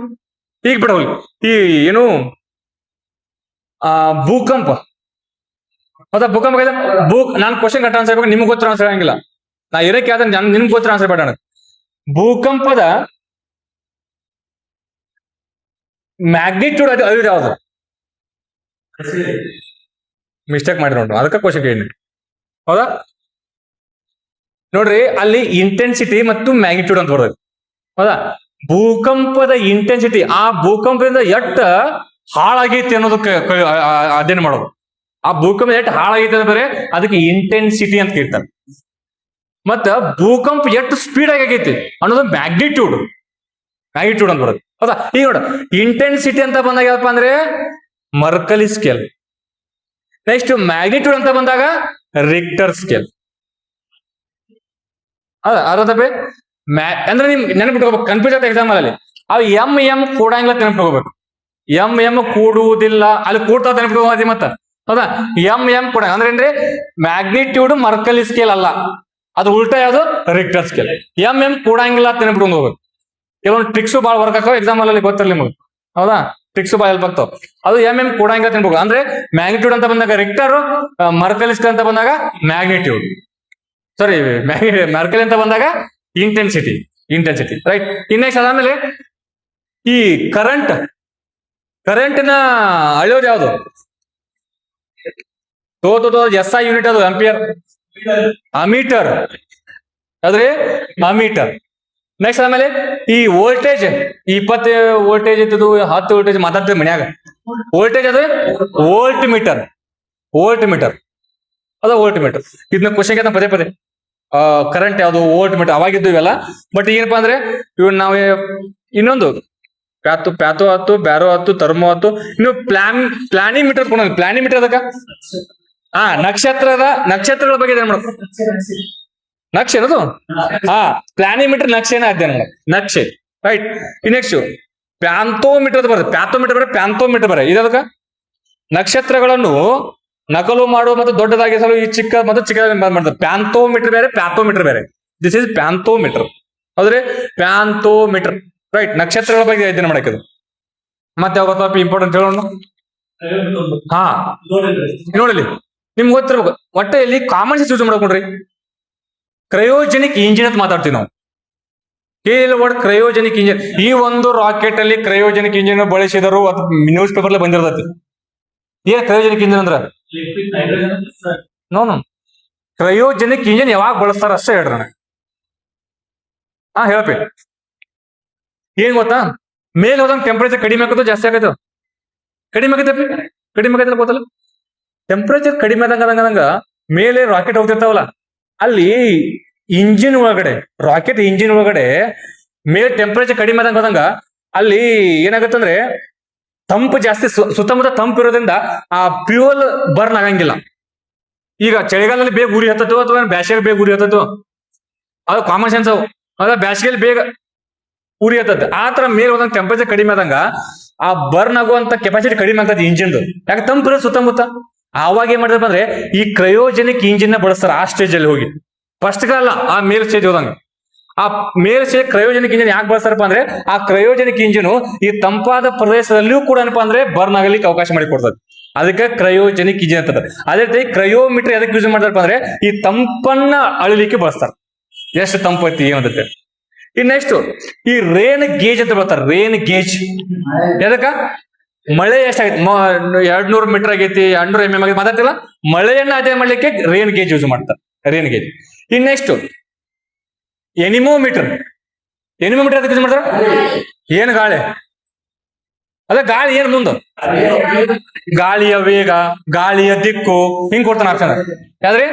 ಈಗ ಬಿಡೋಲಿ ಈ ಏನು ಭೂಕಂಪ. ಹೌದಾ. ಭೂಕಂಪ ನಾನು ಕ್ವಶನ್ ಕಟ್ಟ ಆನ್ಸರ್ ಬೇಕು, ನಿಮ್ಗೆ ಗೊತ್ತಿರೋ ಆನ್ಸರ್ ಆಗಂಗಿಲ್ಲ. ನಾ ಏನಕ್ಕೆ ಆದ್ರೆ ನಿಮ್ಗೆ ಗೊತ್ತಿರೋ ಆನ್ಸರ್ ಬೇಡ. ಭೂಕಂಪದ ಮ್ಯಾಗ್ನಿಟ್ಯೂಡ್ ಅದು ಯಾವ್ದು? ಮಿಸ್ಟೇಕ್ ಮಾಡಿ ನೋಡ್ರಿ, ಅದಕ್ಕೆ ಕ್ವಶನ್ ಕೇಳಿ. ಹೌದಾ. ನೋಡ್ರಿ ಅಲ್ಲಿ ಇಂಟೆನ್ಸಿಟಿ ಮತ್ತು ಮ್ಯಾಗ್ನಿಟ್ಯೂಡ್ ಅಂತ ಬರೋದು. ಹೌದಾ. ಭೂಕಂಪದ ಇಂಟೆನ್ಸಿಟಿ ಆ ಭೂಕಂಪದಿಂದ ಎಷ್ಟು ಹಾಳಾಗೈತಿ ಅನ್ನೋದಕ್ಕೆ ಅಧ್ಯಯನ ಮಾಡೋದು. ಆ ಭೂಕಂಪ ಎಷ್ಟು ಹಾಳಾಗೈತಿ ಅಂದ್ರೆ ಅದಕ್ಕೆ ಇಂಟೆನ್ಸಿಟಿ ಅಂತ ಕೇಳ್ತಾರೆ. ಮತ್ತ ಭೂಕಂಪ ಎಷ್ಟು ಸ್ಪೀಡ್ ಆಗೈತಿ ಅನ್ನೋದು ಮ್ಯಾಗ್ನಿಟ್ಯೂಡ್ ಅಂತ ಬರೋದು. ಹೌದಾ. ಈಗ ನೋಡ ಇಂಟೆನ್ಸಿಟಿ ಅಂತ ಬಂದಾಗ ಯಾವಪ್ಪ ಅಂದ್ರೆ ಮರ್ಕಲಿ ಸ್ಕೇಲ್. ನೆಕ್ಸ್ಟ್ ಮ್ಯಾಗ್ನಿಟ್ಯೂಡ್ ಅಂತ ಬಂದಾಗ ರಿಕ್ಟರ್ ಸ್ಕೇಲ್. ಅದೇ ಅಂದ್ರೆ ನಿಮ್ ನೆನಪಿಟ್ಕೋಬೇಕು, ಕನ್ಫ್ಯೂಸ್ ಆಗ್ತದೆ ಎಕ್ಸಾಮ್ ಅಲ್ಲಿ. ಅವು ಎಂ ಕೂಡಂಗಿಲ್ಲ ನೆನಪಿಟ್ಕೋಬೇಕು. ಎಂ ಕೂಡುವುದಿಲ್ಲ, ಅಲ್ಲಿ ಕೂಡ್ತಾವ ನೆನಪಿಟ್ಕೋದಿ ಮತ್ತ. ಹೌದಾ. ಎಂ ಕೂಡ ಅಂದ್ರೆ ಏನ್ರಿ ಮ್ಯಾಗ್ನಿಟ್ಯೂಡ್ ಮರ್ಕಲಿ ಸ್ಕೇಲ್ ಅಲ್ಲ, ಅದು ಉಲ್ಟಾ ಯಾವ್ದು ರಿಕ್ಟರ್ ಸ್ಕೇಲ್. ಎಂ ಕೂಡಂಗಿಲ್ಲ ಅಂತ ನೆನಪಿಟ್ಕೊಂಡು ಹೋಗ್ಬೇಕು. ಕೆಲವೊಂದು ಟ್ರಿಕ್ಸ್ ಭಾಳ ವರ್ಕ್ ಆಗ್ತಾವ ಎಕ್ಸಾಮ್ ಅಲ್ಲಿ ಗೊತ್ತಿರಲಿ ನಿಮಗೆ. ಹೌದಾ. ಟ್ರಿಕ್ಸ್ ಭಾಳ ಹೆಲ್ಪ್ ಆಗ್ತಾವ. ಅದು ಎಂ ಕೂಡಂಗಿಲ್ಲ ಅಂತ ನೆನಪು. ಅಂದ್ರೆ ಮ್ಯಾಗ್ನಿಟ್ಯೂಡ್ ಅಂತ ಬಂದಾಗ ರಿಕ್ಟರ್, ಮರ್ಕಲಿ ಸ್ಕೇಲ್ ಅಂತ ಬಂದಾಗ ಮ್ಯಾಗ್ನಿಟ್ಯೂಡ್, ಸಾರಿ ಮರ್ಕಲಿ ಅಂತ ಬಂದಾಗ ಇಂಟೆನ್ಸಿಟಿ. ರೈಟ್. ಇನ್ನೆಕ್ಸ್ಟ್ ಅದಾದ್ಮೇಲೆ ಈ ಕರೆಂಟ್ನ ಅಳೆಯೋದು ಯಾವುದು? SI ಯೂನಿಟ್ ಅದು ಆಂಪಿಯರ್. ಅಮೀಟರ್. ಅದ್ರಿ ಅಮೀಟರ್. ನೆಕ್ಸ್ಟ್ ಆಮೇಲೆ ಈ ವೋಲ್ಟೇಜ್ 20 ವೋಲ್ಟೇಜ್ ಇತ್ತು, 10 ವೋಲ್ಟೇಜ್ ಮಾತಾಡ್ತೀವಿ ಮನ್ಯಾಗ. ವೋಲ್ಟೇಜ್ ಅದು ವೋಲ್ಟ್ ಮೀಟರ್. ಅದು ವೋಲ್ಟ್ ಮೀಟರ್. ಇದನ್ನ ಕ್ವಶನ್ ಪದೇ ಕರೆಂಟ್ ಯಾವುದು, ವೋಲ್ಟ್ ಮೀಟರ್ ಅವಾಗಿದ್ದು ಇವೆಲ್ಲ. ಬಟ್ ಏನಪ್ಪಾ ಅಂದ್ರೆ ಇವ್ ನಾವು ಇನ್ನೊಂದು ಪ್ಯಾಥೋ ಹತ್ತು, ಬ್ಯಾರೋ ಹತ್ತು, ಥರ್ಮೋ ಹತ್ತು, ಇನ್ನು ಪ್ಲಾನಿ ಮೀಟರ್ ಕೊಡೋದು. ಪ್ಲಾನಿ ಮೀಟರ್ ಅದಕ್ಕ ನಕ್ಷತ್ರಗಳ ಬಗ್ಗೆ ಏನ್ ಮಾಡೋದು? ನಕ್ಷೆ ಏನದು? ಪ್ಲಾನಿಮೀಟರ್ ನಕ್ಷೆನ ಅಧ್ಯಯನ ಮಾಡೋದು. ನಕ್ಷೆ. ರೈಟ್. ನೆಕ್ಸ್ಟ್ ಪ್ಯಾಂಥೋಮೀಟರ್ ಬರುತ್ತೆ. ಪ್ಯಾಂಥೋಮೀಟರ್ ಬರ ಇದಕ್ಕ ನಕ್ಷತ್ರಗಳನ್ನು ನಕಲು ಮಾಡುವ ಮತ್ತು ದೊಡ್ಡದಾಗಿಸಲು ಈ ಚಿಕ್ಕ ಮತ್ತು ಚಿಕ್ಕದಾಗಿ ಮಾಡ್ತಾರೆ. ಪ್ಯಾಂಥೋಮೀಟರ್ ಬೇರೆ, ಪ್ಯಾಥೋಮೀಟರ್ ಬೇರೆ. This is pantometer. ಹೌದ್ರಿ ಪ್ಯಾಂಥೋಮೀಟರ್. ರೈಟ್. ನಕ್ಷತ್ರಗಳ ಬಗ್ಗೆ ಅಧ್ಯಯನ ಮಾಡಕ್ಕೆ. ಮತ್ತೆ ಯಾವಾಗ ಇಂಪಾರ್ಟೆಂಟ್ ಹೇಳೋಣ. ನೋಡಲಿ ನಿಮ್ಗೆ ಗೊತ್ತಿರ್ಬೇಕು. ಒಟ್ಟೆ ಇಲ್ಲಿ ಕಾಮನ್ ಸೆನ್ಸ್ ಯೂಸ್ ಮಾಡ್ಕೊಂಡ್ರಿ. ಕ್ರಯೋಜೆನಿಕ್ ಇಂಜಿನ್ ಅಂತ ಮಾತಾಡ್ತೀವಿ ನಾವು. ಕೇಳಿ ವರ್ಡ್ ಕ್ರಯೋಜೆನಿಕ್ ಇಂಜಿನ್. ಈ ಒಂದು ರಾಕೆಟ್ ಅಲ್ಲಿ ಕ್ರಯೋಜೆನಿಕ್ ಇಂಜಿನ್ ಬಳಸಿದರು, ಅದು ನ್ಯೂಸ್ ಪೇಪರ್ ಬಂದಿರ್ತೈತಿ. ಏನ್ ಕ್ರಯೋಜೆನಿಕ್ ಇಂಜಿನ್ ಅಂದ್ರ? ನೋ ಕ್ರಯೋಜೆನಿಕ್ ಇಂಜಿನ್ ಯಾವಾಗ ಬಳಸ್ತಾರ ಅಷ್ಟೇ ಹೇಳ್ರಿ ನನಗೆ. ಹೇಳ್ಪಿ. ಏನ್ ಗೊತ್ತಾ, ಮೇಲೆ ಹೋದಂಗ ಟೆಂಪರೇಚರ್ ಕಡಿಮೆ ಆಗುತ್ತೋ ಜಾಸ್ತಿ ಆಗೈತೋ? ಕಡಿಮೆ ಆಗೈತೆ ಗೊತ್ತಲ್ಲ. ಟೆಂಪರೇಚರ್ ಕಡಿಮೆ ಆದಂಗ ಮೇಲೆ ರಾಕೆಟ್ ಹೋಗ್ತಿರ್ತಾವಲ್ಲ, ಅಲ್ಲಿ ರಾಕೆಟ್ ಇಂಜಿನ್ ಒಳಗಡೆ ಮೇಲೆ ಟೆಂಪರೇಚರ್ ಕಡಿಮೆ ಆದಂಗ ಹೋದಂಗ ಅಲ್ಲಿ ಏನಾಗತ್ತಂದ್ರೆ ತಂಪು ಜಾಸ್ತಿ, ಸುತ್ತಮುತ್ತ ತಂಪು ಇರೋದ್ರಿಂದ ಆ ಫ್ಯೂಯಲ್ ಬರ್ನ್ ಆಗಂಗಿಲ್ಲ. ಈಗ ಚಳಿಗಾಲದಲ್ಲಿ ಬೇಗ ಉರಿ ಹತ್ತತ್ತು ಅಥವಾ ಬ್ಯಾಸಿಗೆ ಬೇಗ ಉರಿ ಹತ್ತತ್ತು, ಅದು ಕಾಮನ್ ಸೆನ್ಸ್ ಅವು. ಅದ ಬ್ಯಾಸಿಗೆಯಲ್ಲಿ ಬೇಗ ಉರಿ ಹತ್ತದ. ಆ ತರ ಮೇಲೆ ಹೋದಂಗ ಟೆಂಪರೇಚರ್ ಕಡಿಮೆ ಆದಂಗ ಆ ಬರ್ನ್ ಆಗುವಂತ ಕೆಪಾಸಿಟಿ ಕಡಿಮೆ ಆಗ್ತದೆ ಇಂಜಿನ್. ಯಾಕೆ ತಂಪು ಇರೋದು ಸುತ್ತಮುತ್ತ. ಆವಾಗ ಏನ್ ಮಾಡಿದ್ರಪ್ಪ ಅಂದ್ರೆ ಈ ಕ್ರಯೋಜೆನಿಕ್ ಇಂಜಿನ್ ನ ಬಳಸ್ತಾರ ಆ ಸ್ಟೇಜ್ ಅಲ್ಲಿ ಹೋಗಿ. ಫಸ್ಟ್ ಅಲ್ಲ, ಆ ಮೇಲ್ ಸ್ಟೇಜ್ ಹೋದಂಗ ಆ ಮೇಲ್ ಸ್ಟೇಜ್ ಕ್ರಯೋಜೆನಿಕ್ ಇಂಜಿನ್ ಯಾಕೆ ಬಳಸ್ತಾರಪ್ಪ ಅಂದ್ರೆ ಆ ಕ್ರಯೋಜೆನಿಕ್ ಇಂಜಿನ್ ಈ ತಂಪಾದ ಪ್ರದೇಶದಲ್ಲಿಯೂ ಕೂಡ ಏನಪ್ಪಾ ಅಂದ್ರೆ ಬರ್ನ್ ಆಗಲಿಕ್ಕೆ ಅವಕಾಶ ಮಾಡಿ ಕೊಡ್ತದೆ. ಅದಕ್ಕೆ ಕ್ರಯೋಜೆನಿಕ್ ಇಂಜಿನ್ ಅಂತದ. ಅದೇ ರೀತಿ ಕ್ರಯೋಮೀಟರ್ ಎದಕ್ಕೆ ಯೂಸ್ ಮಾಡ್ತಾರಪ್ಪ ಅಂದ್ರೆ ಈ ತಂಪನ್ನ ಅಳಿಲಿಕ್ಕೆ ಬಳಸ್ತಾರೆ, ಎಷ್ಟು ತಂಪೈತಿ ಏನಂತ. ಈ ನೆಕ್ಸ್ಟ್ ಈ ರೇನ್ ಗೇಜ್ ಅಂತ ಬರ್ತಾರೆ. ರೇನ್ ಗೇಜ್ ಎದಕ್ಕ? ಮಳೆ ಎಷ್ಟಾಗೈತಿ, 200 ಮೀಟರ್ ಆಗೈತಿ, 200 mm ಆಗೈತಿ ಮಾತಾಡ್ತಿಲ್ಲ, ಮಳೆಯನ್ನ ಅಧ್ಯಯನ ಮಾಡ್ಲಿಕ್ಕೆ ರೇನ್ ಗೇಜ್ ಯೂಸ್ ಮಾಡ್ತಾರೆ, ರೇನ್ ಗೇಜ್. ಇನ್ ನೆಕ್ಸ್ಟ್ ಎನಿಮೋಮೀಟರ್. ಎನಿಮೋಮೀಟರ್ ಅದಕ್ಕೆ ಯೂಸ್ ಮಾಡ್ತಾರ? ಏನ್ ಗಾಳಿ ಅದ ಗಾಳಿ ಏನ್ ಮುಂದ ಗಾಳಿಯ ವೇಗ, ಗಾಳಿಯ ದಿಕ್ಕು ಹಿಂಗ್ ಕೊಡ್ತಾನೆ ಆಪ್ಷನ್. ಯಾವ್ದ್ರಿ?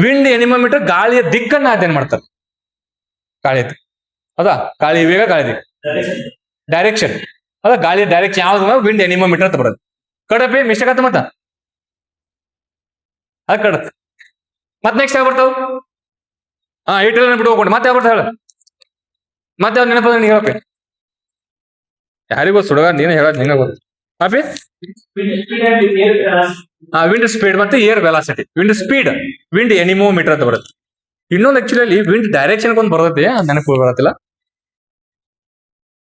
ವಿಂಡ್ ಎನಿಮೋಮೀಟರ್ ಗಾಳಿಯ ದಿಕ್ಕನ್ನ ಅಧ್ಯಯನ ಮಾಡ್ತಾರೆ. ಗಾಳಿ ಹೌದಾ, ಗಾಳಿ ವೇಗ, ಗಾಳಿ ದಿಕ್ಕು, ಡೈರೆಕ್ಷನ್. ಅದ ಗಾಳಿಯ ಡೈರೆಕ್ಷನ್ ಯಾವ್ದು? ವಿಂಡ್ ಎನಿಮೋಮೀಟರ್ ಅಂತ ಬರೋದು. ಕಡಪಿ ಮಿಸ್ಟೇಕ್ ಆತ ಮತ್ತ ಅದ್ ಕಡತ್. ಮತ್ ನೆಕ್ಸ್ಟ್ ಯಾವ ಬರ್ತಾವ? ಏಟಲ್ ಬಿಟ್ಟು ಹೋಗ್ಕೊಂಡು ಮತ್ತೆ ಯಾವ ಬರ್ತಾವ ಹೇಳ? ಮತ್ತೆ ಯಾವ್ದು ನೆನಪದ ನೀ ಹೇಳಕ್ಕೆ? ಯಾರಿಗೂ ಸುಡಗ ನೀನು ಹೇಳೋದು ನಿಂಗ ಗೊತ್ತು. ಅಪಿ ವಿಂಡ್ ಸ್ಪೀಡ್ ಮತ್ತೆ air velocity. Wind speed wind anemometer ಅಂತ ಬರುತ್ತೆ. ಇನ್ನೊಂದು ಆಕ್ಚುಲಿ ವಿಂಡ್ ಡೈರೆಕ್ಷನ್ ಒಂದು ಬರ್ತೈತಿ, ನೆನಪು ಬರತ್ತಿಲ್ಲ.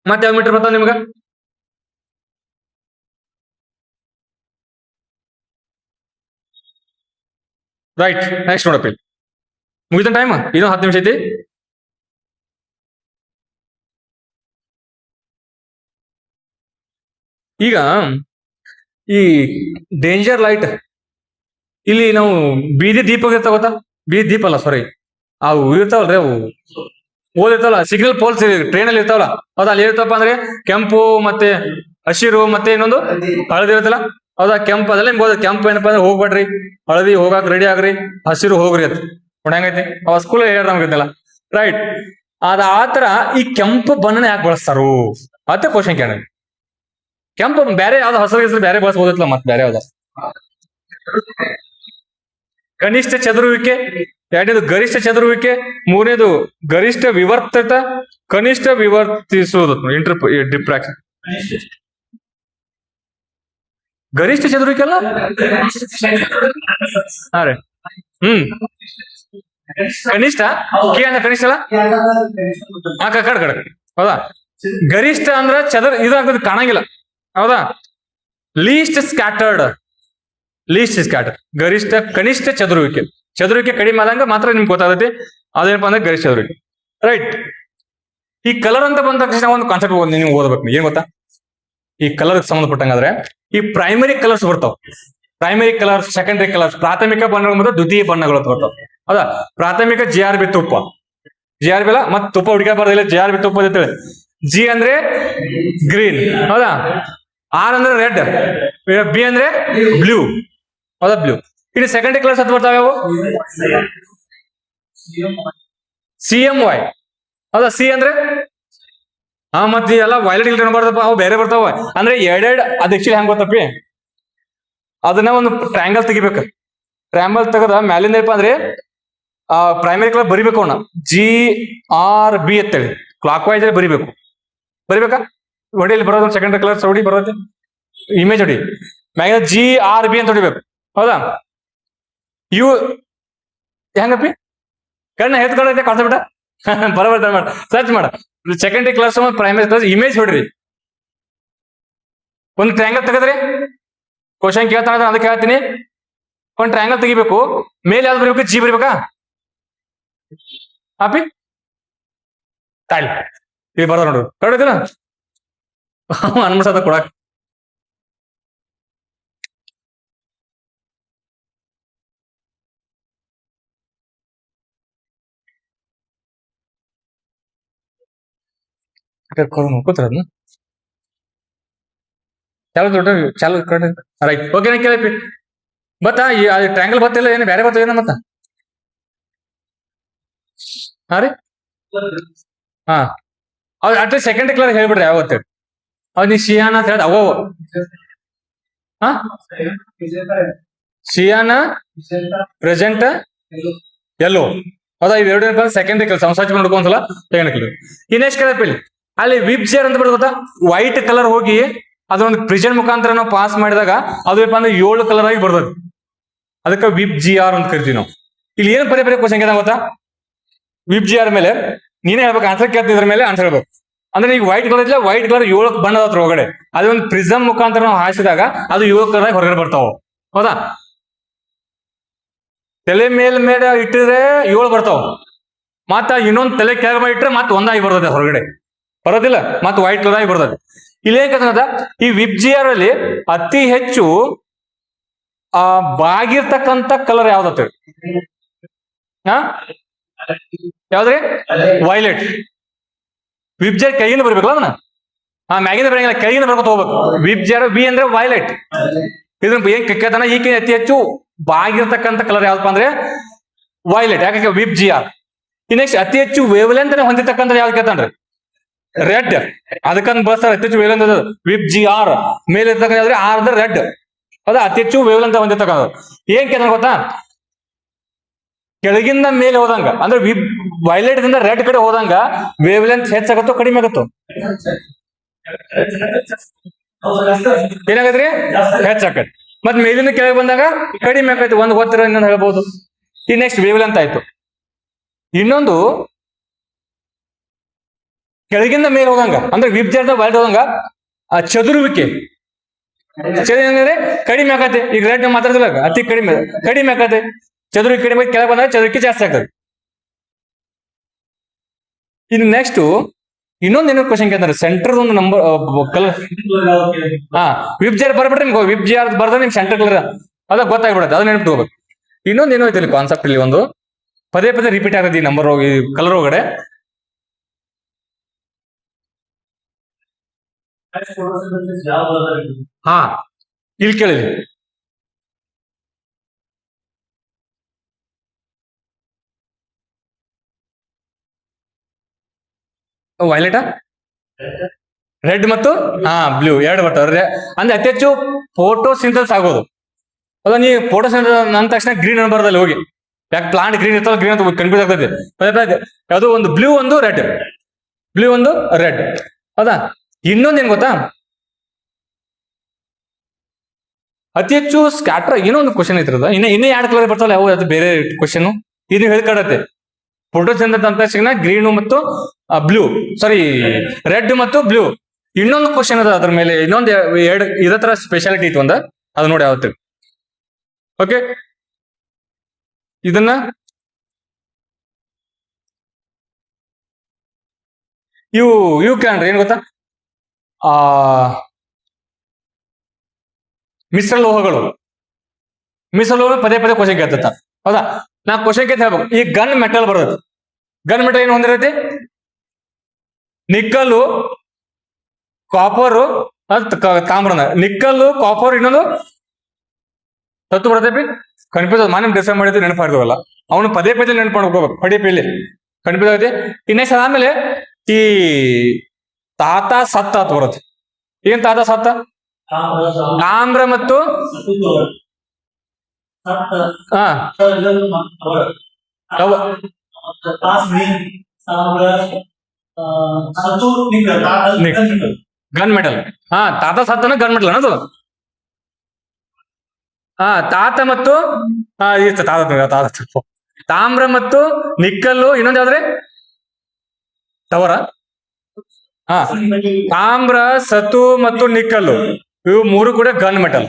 ಮತ್ತೆ ಯಾವ ಮೀಟರ್ ಬರ್ತಾವ ನಿಮ್ಗ? ರೈಟ್. ನೆಕ್ಸ್ಟ್ ನೋಡಪ್ಪ, ಮುಗಿದ ಟೈಮ್ ಇನ್ನೂ 10 ನಿಮಿಷ ಐತಿ. ಈಗ ಈ ಡೇಂಜರ್ ಲೈಟ್ ಇಲ್ಲಿ ನಾವು ಬೀದಿ ದೀಪ ಇರ್ತಾವ ಗೊತ್ತಾ? ಬೀದಿ ದೀಪ ಅಲ್ಲ, ಸಾರಿ, ಅವು ಇರ್ತಾವಲ್ರಿ, ಅವು ಓದಿರ್ತಾವಲ್ಲ, ಸಿಗ್ನಲ್ ಪೋಲ್ಸ್ ಟ್ರೈನ್ ಅಲ್ಲಿ ಇರ್ತಾವಲ್ಲ, ಹೌದಾ? ಅಲ್ಲಿ ಇರ್ತಪ್ಪ ಅಂದ್ರೆ ಕೆಂಪು ಮತ್ತೆ ಹಸಿರು ಮತ್ತೆ ಇನ್ನೊಂದು ಹಳದಿ ಇರುತ್ತಲ್ಲ, ಹೌದಾ? ಕೆಂಪು ಅದೆಲ್ಲ ನಿಮ್ಗೆ ಕೆಂಪು ಏನಪ್ಪಾ ಅಂದ್ರೆ ಹೋಗ್ಬೇಡ್ರಿ, ಹಳದಿ ಹೋಗಾಕ್ ರೆಡಿ ಆಗ್ರಿ, ಹಸಿರು ಹೋಗ್ರಿ ಅಂತ ಹೆಂಗೈತಿ ಅವ ಸ್ಕೂಲ್ ಹೇಳ್ ನಮ್ಗಿದ್ದಲ್ಲ, ರೈಟ್? ಅದ ಆತರ ಈ ಕೆಂಪು ಬಣ್ಣನ ಯಾಕೆ ಬಳಸ್ತಾರು ಅಂತ ಕ್ವಶನ್ ಕೇಳ. ಕೆಂಪು ಬೇರೆ ಯಾವ್ದು ಹಸಿರು ಹೆಸರು ಬೇರೆ ಬಳಸ್ಬೋದಿತ್ತಲ್ಲ, ಮತ್ತೆ ಬೇರೆ ಯಾವ್ದ? ಕನಿಷ್ಠ ಚದುರುವಿಕೆ, ಎರಡನೇದು ಗರಿಷ್ಠ ಚದುರುವಿಕೆ, ಮೂರನೇದು ಗರಿಷ್ಠ ವಿವರ್ತಿತ, ಕನಿಷ್ಠ ವಿವರ್ತಿಸುವುದು ಡಿಫ್ರಾಕ್ಷನ್. ಗರಿಷ್ಠ ಚದುರುವಿಕೆ ಅಲ್ಲ? ಹಾ ರೀ, ಕನಿಷ್ಠ ಕೆ ಅಂದ್ರೆ ಕನಿಷ್ಠ ಅಲ್ಲ, ಕಡ ಹೌದಾ? ಗರಿಷ್ಠ ಅಂದ್ರ ಇದಾಗ್ತದೆ, ಕಾಣಂಗಿಲ್ಲ, ಹೌದಾ? ಲೀಸ್ಟ್ ಸ್ಕ್ಯಾಟರ್ಡ್, ಗರಿಷ್ಠ. ಕನಿಷ್ಠ ಚದುರುವಿಕೆ, ಚದುರುವಿಕೆ ಕಡಿಮೆ ಆದಂಗ ಮಾತ್ರ ನಿಮ್ಗೆ ಗೊತ್ತಾಗತ್ತೆ ಅದೇನಪ್ಪ ಅಂದ್ರೆ ಗರಿಷ್ಠ ಚದುರುವಿಕೆ, ರೈಟ್? ಈ ಕಲರ್ ಅಂತ ಬಂದ ತಕ್ಷಣ ಒಂದು ಕಾನ್ಸೆಪ್ಟ್ ನೀವು ಓದಬೇಕು. ಏನ್ ಗೊತ್ತಾ? ಈ ಕಲರ್ ಸಂಬಂಧಪಟ್ಟಂಗಾದ್ರೆ ಈ ಪ್ರೈಮರಿ ಕಲರ್ಸ್ ಬರ್ತಾವ. ಪ್ರೈಮರಿ ಕಲರ್ಸ್, ಸೆಕೆಂಡರಿ ಕಲರ್ಸ್, ಪ್ರಾಥಮಿಕ ಬಣ್ಣಗಳು ಮತ್ತು ದ್ವಿತೀಯ ಬಣ್ಣಗಳು ಬರ್ತಾವ, ಹೌದಾ? ಪ್ರಾಥಮಿಕ JRB ತುಪ್ಪ, JRB ಅಲ್ಲ, ಮತ್ತೆ ತುಪ್ಪ ಹುಡುಕಾಬಾರ್ದಿಲ್ಲ, JRB ತುಪ್ಪ ಅಂತೇಳಿ. ಜಿ ಅಂದ್ರೆ ಗ್ರೀನ್, ಹೌದಾ? ಆರ್ ಅಂದ್ರೆ ರೆಡ್, ಬಿ ಅಂದ್ರೆ ಬ್ಲೂ, ಹೌದಾ? ಬ್ಲೂ. ಇನ್ನು ಸೆಕೆಂಡರಿ ಕಲರ್ಸ್ ಅಂತ ಬರ್ತಾವ ಯಾವ? CMY, ಹೌದಾ? ಸಿ ಅಂದ್ರೆ ಮತ್ತೆ ಎಲ್ಲ ವೈಲೆಟ್ ಗಿಲ್ಟ್ ಬರ್ತಪ್ಪ, ಅವು ಬೇರೆ ಬರ್ತಾವ ಅಂದ್ರೆ ಎರಡೆರಡು. ಅದ್ ಆಕ್ಚುಲಿ ಹೆಂಗ್ ಗೊತ್ತಪ್ಪಿ, ಅದನ್ನ ಒಂದು ಟ್ರಯಾಂಗಲ್ ತೆಗಿಬೇಕು. ಟ್ರಯಾಂಗಲ್ ತೆಗದ ಮ್ಯಾಲಿಂದ ಏನಪ್ಪಾ ಅಂದ್ರೆ ಪ್ರೈಮರಿ ಕಲರ್ ಬರಿಬೇಕು, ಅವನ್ನ GRB ಅಂತೇಳಿ ಕ್ಲಾಕ್ ವೈಸ್ ಬರಿಬೇಕು. ಬರಿಬೇಕಾ? ಹೊಡಿಯಲ್ಲಿ ಬರೋದು ಸೆಕೆಂಡರಿ ಕಲರ್ಸ್ ಹೊಡಿ ಬರೋದು, ಇಮೇಜ್ ಹೊಡಿ, ಮ್ಯಾಗ GRB ಅಂತ ಹೊಡಿಬೇಕು, ಹೌದಾ? ಇವು ಹೆಂಗಪ್ಪಿ ಕಣ್ಣ ಹೆತ್ಕೊಂಡೈತೆ ಕಾನ್ಸೆಪ್ಟ ಬರಬರ್ತ ಮಾಡ, ಸರ್ಚ್ ಮಾಡ. Secondary class primary class image ಹೊಡ್ರಿ. ಒಂದು ಟ್ರಯಾಂಗಲ್ ತೆಗದ್ರಿ, ಕ್ವಶನ್ ಕೇಳ್ತಾನ ಅದಕ್ಕೆ ಹೇಳ್ತೀನಿ. ಒಂದು ಟ್ರಯಾಂಗಲ್ ತೆಗಿಬೇಕು, ಮೇಲೆ ಯಾವ್ದು ಬರೀಬೇಕು? G ಬರಿಬೇಕಾ? ಹಾಪಿ ತಾಳಿ ಇಲ್ಲಿ ಬರ್ದ ನೋಡ್ರಿ, ಕರೆಕ್ಟ್ ಅನ್ಮಸದ ಕೊಡಕ್. ಕೂತರ ಚಾಲು ದೊಡ್ಡ ಚಾಲು ರೈಟ್. ಓಕೆ, ಕೇಳಿ ಬತ್ತಾ ಟ್ರಯಾಂಗಲ್ ಬತ್ತಿಲ್ಲ, ಏನು ಬೇರೆ ಬರ್ತದೆ ಏನ ಮತ್ತ? ಹಾ ರೀ, ಹಾ ಅವ್ರು ಅಟ್ಲೀಸ್ಟ್ ಸೆಕೆಂಡ್ ಕಲರ್ ಹೇಳ್ಬಿಡ್ರಿ ಯಾವತ್ತೆ ಅವ್ ನೀ ಶಿಯಾನ ಅಂತ ಹೇಳ್ದ ಅವೋ ಹಾ ಶಿಯಾನ ಪ್ರೆಸೆಂಟ್ ಎಲ್ಲೋ ಹೌದಾ ಇವೆರಡು ಸೆಕೆಂಡ್ರಿ ಕಲರ್ ಸಂಸಾರ ನೋಡ್ಕೊಂಡ್ಸಲ ಸೆಕೆಂಡ್ ಕಲರ್ ಇನ್ನೆಷ್ಟು ಕಲರ್ ಇಲ್ಲಿ ಅಲ್ಲಿ ವಿಪ್ ಜೇರ್ ಅಂತ ಬಿಡ ಗೊತ್ತಾ ವೈಟ್ ಕಲರ್ ಹೋಗಿ ಅದೊಂದು ಪ್ರಿಜನ್ ಮುಖಾಂತರ ನಾವು ಪಾಸ್ ಮಾಡಿದಾಗ ಅದು ಏನಪ್ಪ ಅಂದ್ರೆ 7 ಕಲರ್ ಆಗಿ ಬರ್ತದೆ ಅದಕ್ಕೆ ವಿಪ್ ಜಿ ಆರ್ ಅಂತ ಕರಿತೀವಿ ನಾವು ಇಲ್ಲಿ ಏನು ಬರೀ ಕ್ವಶನ್ ಕೇಳ ಗೊತ್ತಾ ವಿಪ್ ಜಿ ಆರ್ ಮೇಲೆ ನೀನೇ ಹೇಳ್ಬೇಕು ಆನ್ಸರ್ ಕೇಳ್ತಿದ್ರ ಮೇಲೆ ಆನ್ಸರ್ ಹೇಳ್ಬೇಕು ಅಂದ್ರೆ ಈಗ ವೈಟ್ ಕಲರ್ ಇದ್ರೆ ವೈಟ್ ಕಲರ್ 7 ಬಣ್ಣದ ಹತ್ರ ಒಳಗಡೆ ಅದೊಂದು ಪ್ರಿಸಮ್ ಮುಖಾಂತರ ನಾವು ಹಾಸಿದಾಗ ಅದು 7 ಕಲರ್ ಆಗಿ ಹೊರಗಡೆ ಬರ್ತಾವ ಹೌದಾ ತಲೆ ಮೇಲೆ ಇಟ್ಟಿದ್ರೆ 7 ಬರ್ತಾವ ಮತ್ತ ಇನ್ನೊಂದು ತಲೆ ಕೆಳಗೆ ಮಾಡಿ ಇಟ್ರೆ ಮತ್ತೆ ಒಂದಾಗಿ ಬರ್ತದೆ ಹೊರಗಡೆ ಬರೋದಿಲ್ಲ ಮತ್ತೆ ವೈಟ್ ಕಲರ್ ಆಗಿ ಬರ್ತದೆ ಇಲ್ಲಿ ಏನ್ ಈ ವಿಪ್ ಜಿ ಆರ್ ಅಲ್ಲಿ ಅತಿ ಹೆಚ್ಚು ಬಾಗಿರ್ತಕ್ಕಂಥ ಕಲರ್ ಯಾವ್ದತ್ತ ಹಾ ಯಾವ್ದ್ರಿ ವೈಲೆಟ್ ವಿಪ್ ಜಿ ಆರ್ ಕೈಯಿಂದ ಬರ್ಬೇಕಲ್ಲ ಅದನ್ನ ಮ್ಯಾಗಿಂದ ಬರಂಗಿಲ್ಲ ಕೈಯಿಂದ ಬರ್ಕೊತ ಹೋಗ್ಬೇಕು ವಿಪ್ ಜಿ ಆರ್ ಬಿ ಅಂದ್ರೆ ವೈಲೆಟ್ ಇದನ್ನ ಏನ್ ಕೇಳ್ತಾನ ಈಕೆ ಅತಿ ಹೆಚ್ಚು ಬಾಗಿರ್ತಕ್ಕಂಥ ಕಲರ್ ಯಾವ್ದಪ್ಪ ಅಂದ್ರೆ ವೈಲೆಟ್ ಯಾಕೆ ವಿಪ್ ಜಿ ಆರ್ ನೆಕ್ಸ್ಟ್ ಅತಿ ಹೆಚ್ಚು ವೇವ್ಲೆಂತ್ ಹೊಂದಿರ್ತಕ್ಕಂಥ ಯಾವ್ದು ಕೇಳ್ತಾನ್ರಿ ರೆಡ್ ಅದಕ್ಕಂತ ಬಳಸ್ತಾರೆ ಅತಿ ಹೆಚ್ಚು ವೇವ್ಲೆಂತ್ ವಿಪ್ ಜಿ ಆರ್ ಮೇಲೆ ಇರ್ತಕ್ಕಂಥ ಆರ್ ದ ರೆಡ್ ಅದ ಅತಿ ಹೆಚ್ಚು ವೇವ್ಲೆಂತ್ ಹೊಂದಿರ್ತಕ್ಕಂಥ ಏನ್ ಕೇಳ್ತಾನ ಗೊತ್ತಾ ಕೆಳಗಿಂದ ಮೇಲೆ ಹೋದಂಗ ಅಂದ್ರೆ ವಿಪ್ ವೈಲೆಟ್ ದಿಂದ ರೆಡ್ ಕಡೆ ಹೋದಂಗ ವೇವ್ಲೆಂತ್ ಹೆಚ್ಚಾಗತ್ತೋ ಕಡಿಮೆ ಆಗತ್ತೋ ಏನಾಗತ್ರಿ ಹೆಚ್ಚಾಕತ್ ಮತ್ ಮೇಲಿಂದ ಕೆಳಗೆ ಬಂದಾಗ ಕಡಿಮೆ ಆಗೈತಿ ಒಂದ್ ಗೊತ್ತಿರೋ ಇನ್ನೊಂದು ಹೇಳ್ಬಹುದು ಈ ನೆಕ್ಸ್ಟ್ ವೇವ್ಲೆಂತ್ ಆಯ್ತು ಇನ್ನೊಂದು ಕೆಳಗಿಂದ ಮೇಲೆ ಹೋದಂಗ ಅಂದ್ರೆ ವಿಪ್ ಜಾರ್ದ ವೈಲ್ಡ್ ಹೋದಂಗ ಆ ಚದುರುವಿಕೆ ಅಂದ್ರೆ ಕಡಿಮೆ ಆಗತ್ತೆ ಈಗ ರೆಡ್ ಮಾತಾಡಿದ್ರೆ ಅತಿ ಕಡಿಮೆ ಆಗತ್ತೆ ಚದುರುವಿಕೆ ಕಡಿಮೆ ಕೆಳಗೆ ಬಂದಾಗ ಚದುರುವಿಕೆ ಜಾಸ್ತಿ ಆಗ್ತದೆ ಇನ್ನು ನೆಕ್ಸ್ಟ್ ಇನ್ನೊಂದು ಏನೋ ಕ್ವಶನ್ ಕೇಳ್ತಾರೆ ಸೆಂಟರ್ ಒಂದು ನಂಬರ್ ಕಲರ್ ವಿಪ್ ಜಾರ್ ಬರ್ಬಿಟ್ರೆ ನಿಮ್ಗೆ ವಿಪ್ ಜಾರ್ ಬರ್ದ್ರೆ ನಿಮ್ ಸೆಂಟರ್ ಕಲರ್ ಅದ ಗೊತ್ತಾಗ್ಬಿಡುತ್ತೆ ಅದನ್ನ ನೆನಪು ಹೋಗ್ಬೇಕು ಇನ್ನೊಂದು ಏನೋ ಐತಿ ಕಾನ್ಸೆಪ್ಟ್ ಇಲ್ಲಿ ಒಂದು ಪದೇ ರಿಪೀಟ್ ಆಗತ್ತೆ ಈ ನಂಬರ್ ಹೋಗಿ ಕಲರ್ ಒಳಗಡೆ ಹಾ ಇಲ್ಲಿ ಕೇಳಿ ವೈಲೆಟಾ ರೆಡ್ ಮತ್ತು ಬ್ಲೂ ಎರಡು ಬರ್ತಾವ್ರೆ ಅಂದ್ರೆ ಅತಿ ಹೆಚ್ಚು ಫೋಟೋ ಸಿಂಥಸಿಸ್ ಆಗೋದು ಅದ ನೀ ಫೋಟೋ ಸಿಂಥಸಿಸ್ ಅಂದ ತಕ್ಷಣ ಗ್ರೀನ್ ಅನ್ಬಾರ್ದಲ್ಲಿ ಹೋಗಿ ಯಾಕೆ ಪ್ಲಾಂಟ್ ಗ್ರೀನ್ ಇರ್ತಾವ ಗ್ರೀನ್ ಅಂತ ಕನ್ಫ್ಯೂಸ್ ಆಗ್ತದೆ ಯಾವುದು ಒಂದು ಬ್ಲೂ ಒಂದು ರೆಡ್ ಹೌದಾ ಇನ್ನೊಂದು ಏನ್ ಗೊತ್ತಾ ಅತಿ ಹೆಚ್ಚು ಸ್ಕ್ಯಾಟರ್ ಏನೋ ಒಂದು ಕ್ವಶನ್ ಐತಿರದ ಇನ್ನೇ ಎರಡು ಕಲರ್ ಬರ್ತಾವಲ್ಲ ಯಾವ ಅದು ಬೇರೆ ಕ್ವಶನ್ ಇದು ಹೇಳ್ಕೊಡತ್ತೆ ಫೋಟೋಸಿಂಥಸಿಸ್ ಅಂತ ತಕ್ಷಣ ಗ್ರೀನು ಮತ್ತು ಬ್ಲೂ ಸಾರಿ ರೆಡ್ ಮತ್ತು ಬ್ಲೂ ಇನ್ನೊಂದು ಕ್ವಶನ್ ಅದ ಅದ್ರ ಮೇಲೆ ಇನ್ನೊಂದು ಎರಡು ಇದೇ ತರ ಸ್ಪೆಷಾಲಿಟಿ ಇತ್ತು ಒಂದ ಅದು ನೋಡಿ ಯಾವತ್ತು ಓಕೆ ಇದನ್ನ ಇವು ಕೇಳ್ರಿ ಏನ್ ಗೊತ್ತಾ ಮಿಶ್ರ ಲೋಹಗಳು ಪದೇ ಕ್ವಶನ್ ಕೇಳ್ತ ಹೌದಾ ನಾ ಕ್ವಶನ್ ಕೇಳ್ತ ಹೇಳ್ಬೇಕು ಈ ಗನ್ ಮೆಟಲ್ ಬರೋದು ಗನ್ ಮೆಟಲ್ ಏನು ಹೊಂದಿರತ್ತೆ ನಿಕ್ಕಲ್ಲು ಕಾಪರು ತಾಮ್ರನ ನಿಕ್ಕಲ್ಲು ಕಾಪರ್ ಇನ್ನೊಂದು ಸತ್ತು ಬರತ್ತೆ ಕನ್ಫ್ಯೂಸ್ ಮಾನ್ಯ ಡಿಸೈಡ್ ಮಾಡಿದ್ರೆ ನೆನಪಾಡ್ದವಲ್ಲ ಅವನು ಪದೇ ನೆನಪು ಮಾಡ್ಕೋಬೇಕು ಪದೇ ಕನ್ಫ್ಯೂಸ್ ಆಗುತ್ತೆ ಇನ್ನೆಷ್ಟು ಆದ್ಮೇಲೆ ಈ ತಾತ ಸತ್ತ ಅಂತ ಬರುತ್ತೆ ಏನ್ ತಾತ ಸತ್ತ ತಾಮ್ರ ಮತ್ತು ಗನ್ ಮೆಟಲ್ ತಾತ ಸತ್ತನ ಗನ್ ಮೆಟಲ್ ಅನ್ನೋದು ತಾತ ಮತ್ತು ತಾಮ್ರ ಮತ್ತು ನಿಕ್ಕಲ್ಲು ಇನ್ನೊಂದು ಯಾವ್ದ್ರೆ ಟವರ ತಾಮ್ರ ಸತು ಮತ್ತು ನಿಕ್ಕಲ್ಲು ಇವು ಮೂರು ಕೂಡ ಗನ್ ಮೆಟಲ್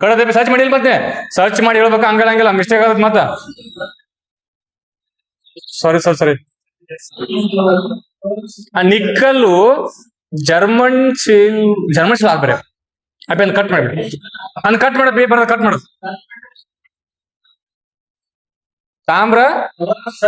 ಕಡದೆ ಸರ್ಚ್ ಮಾಡಿ ಮತ್ತೆ ಸರ್ಚ್ ಮಾಡಿ ಹೇಳ್ಬೇಕು ಹಂಗಲ್ಲ ಮಿಸ್ಟೇಕ್ ಆಗತ್ ಮತ್ತ ಸಾರಿ ನಿಕ್ಕಲ್ಲು ಜರ್ಮನ್ ಶೀಲ್ ಆಗ್ಬೇರೆ ಅಪ್ಪ ಕಟ್ ಮಾಡ್ಬಿಡಿ ಕಟ್ ಮಾಡ ಪೇಪರ್ ಕಟ್ ಮಾಡು ತಾಮ್ರ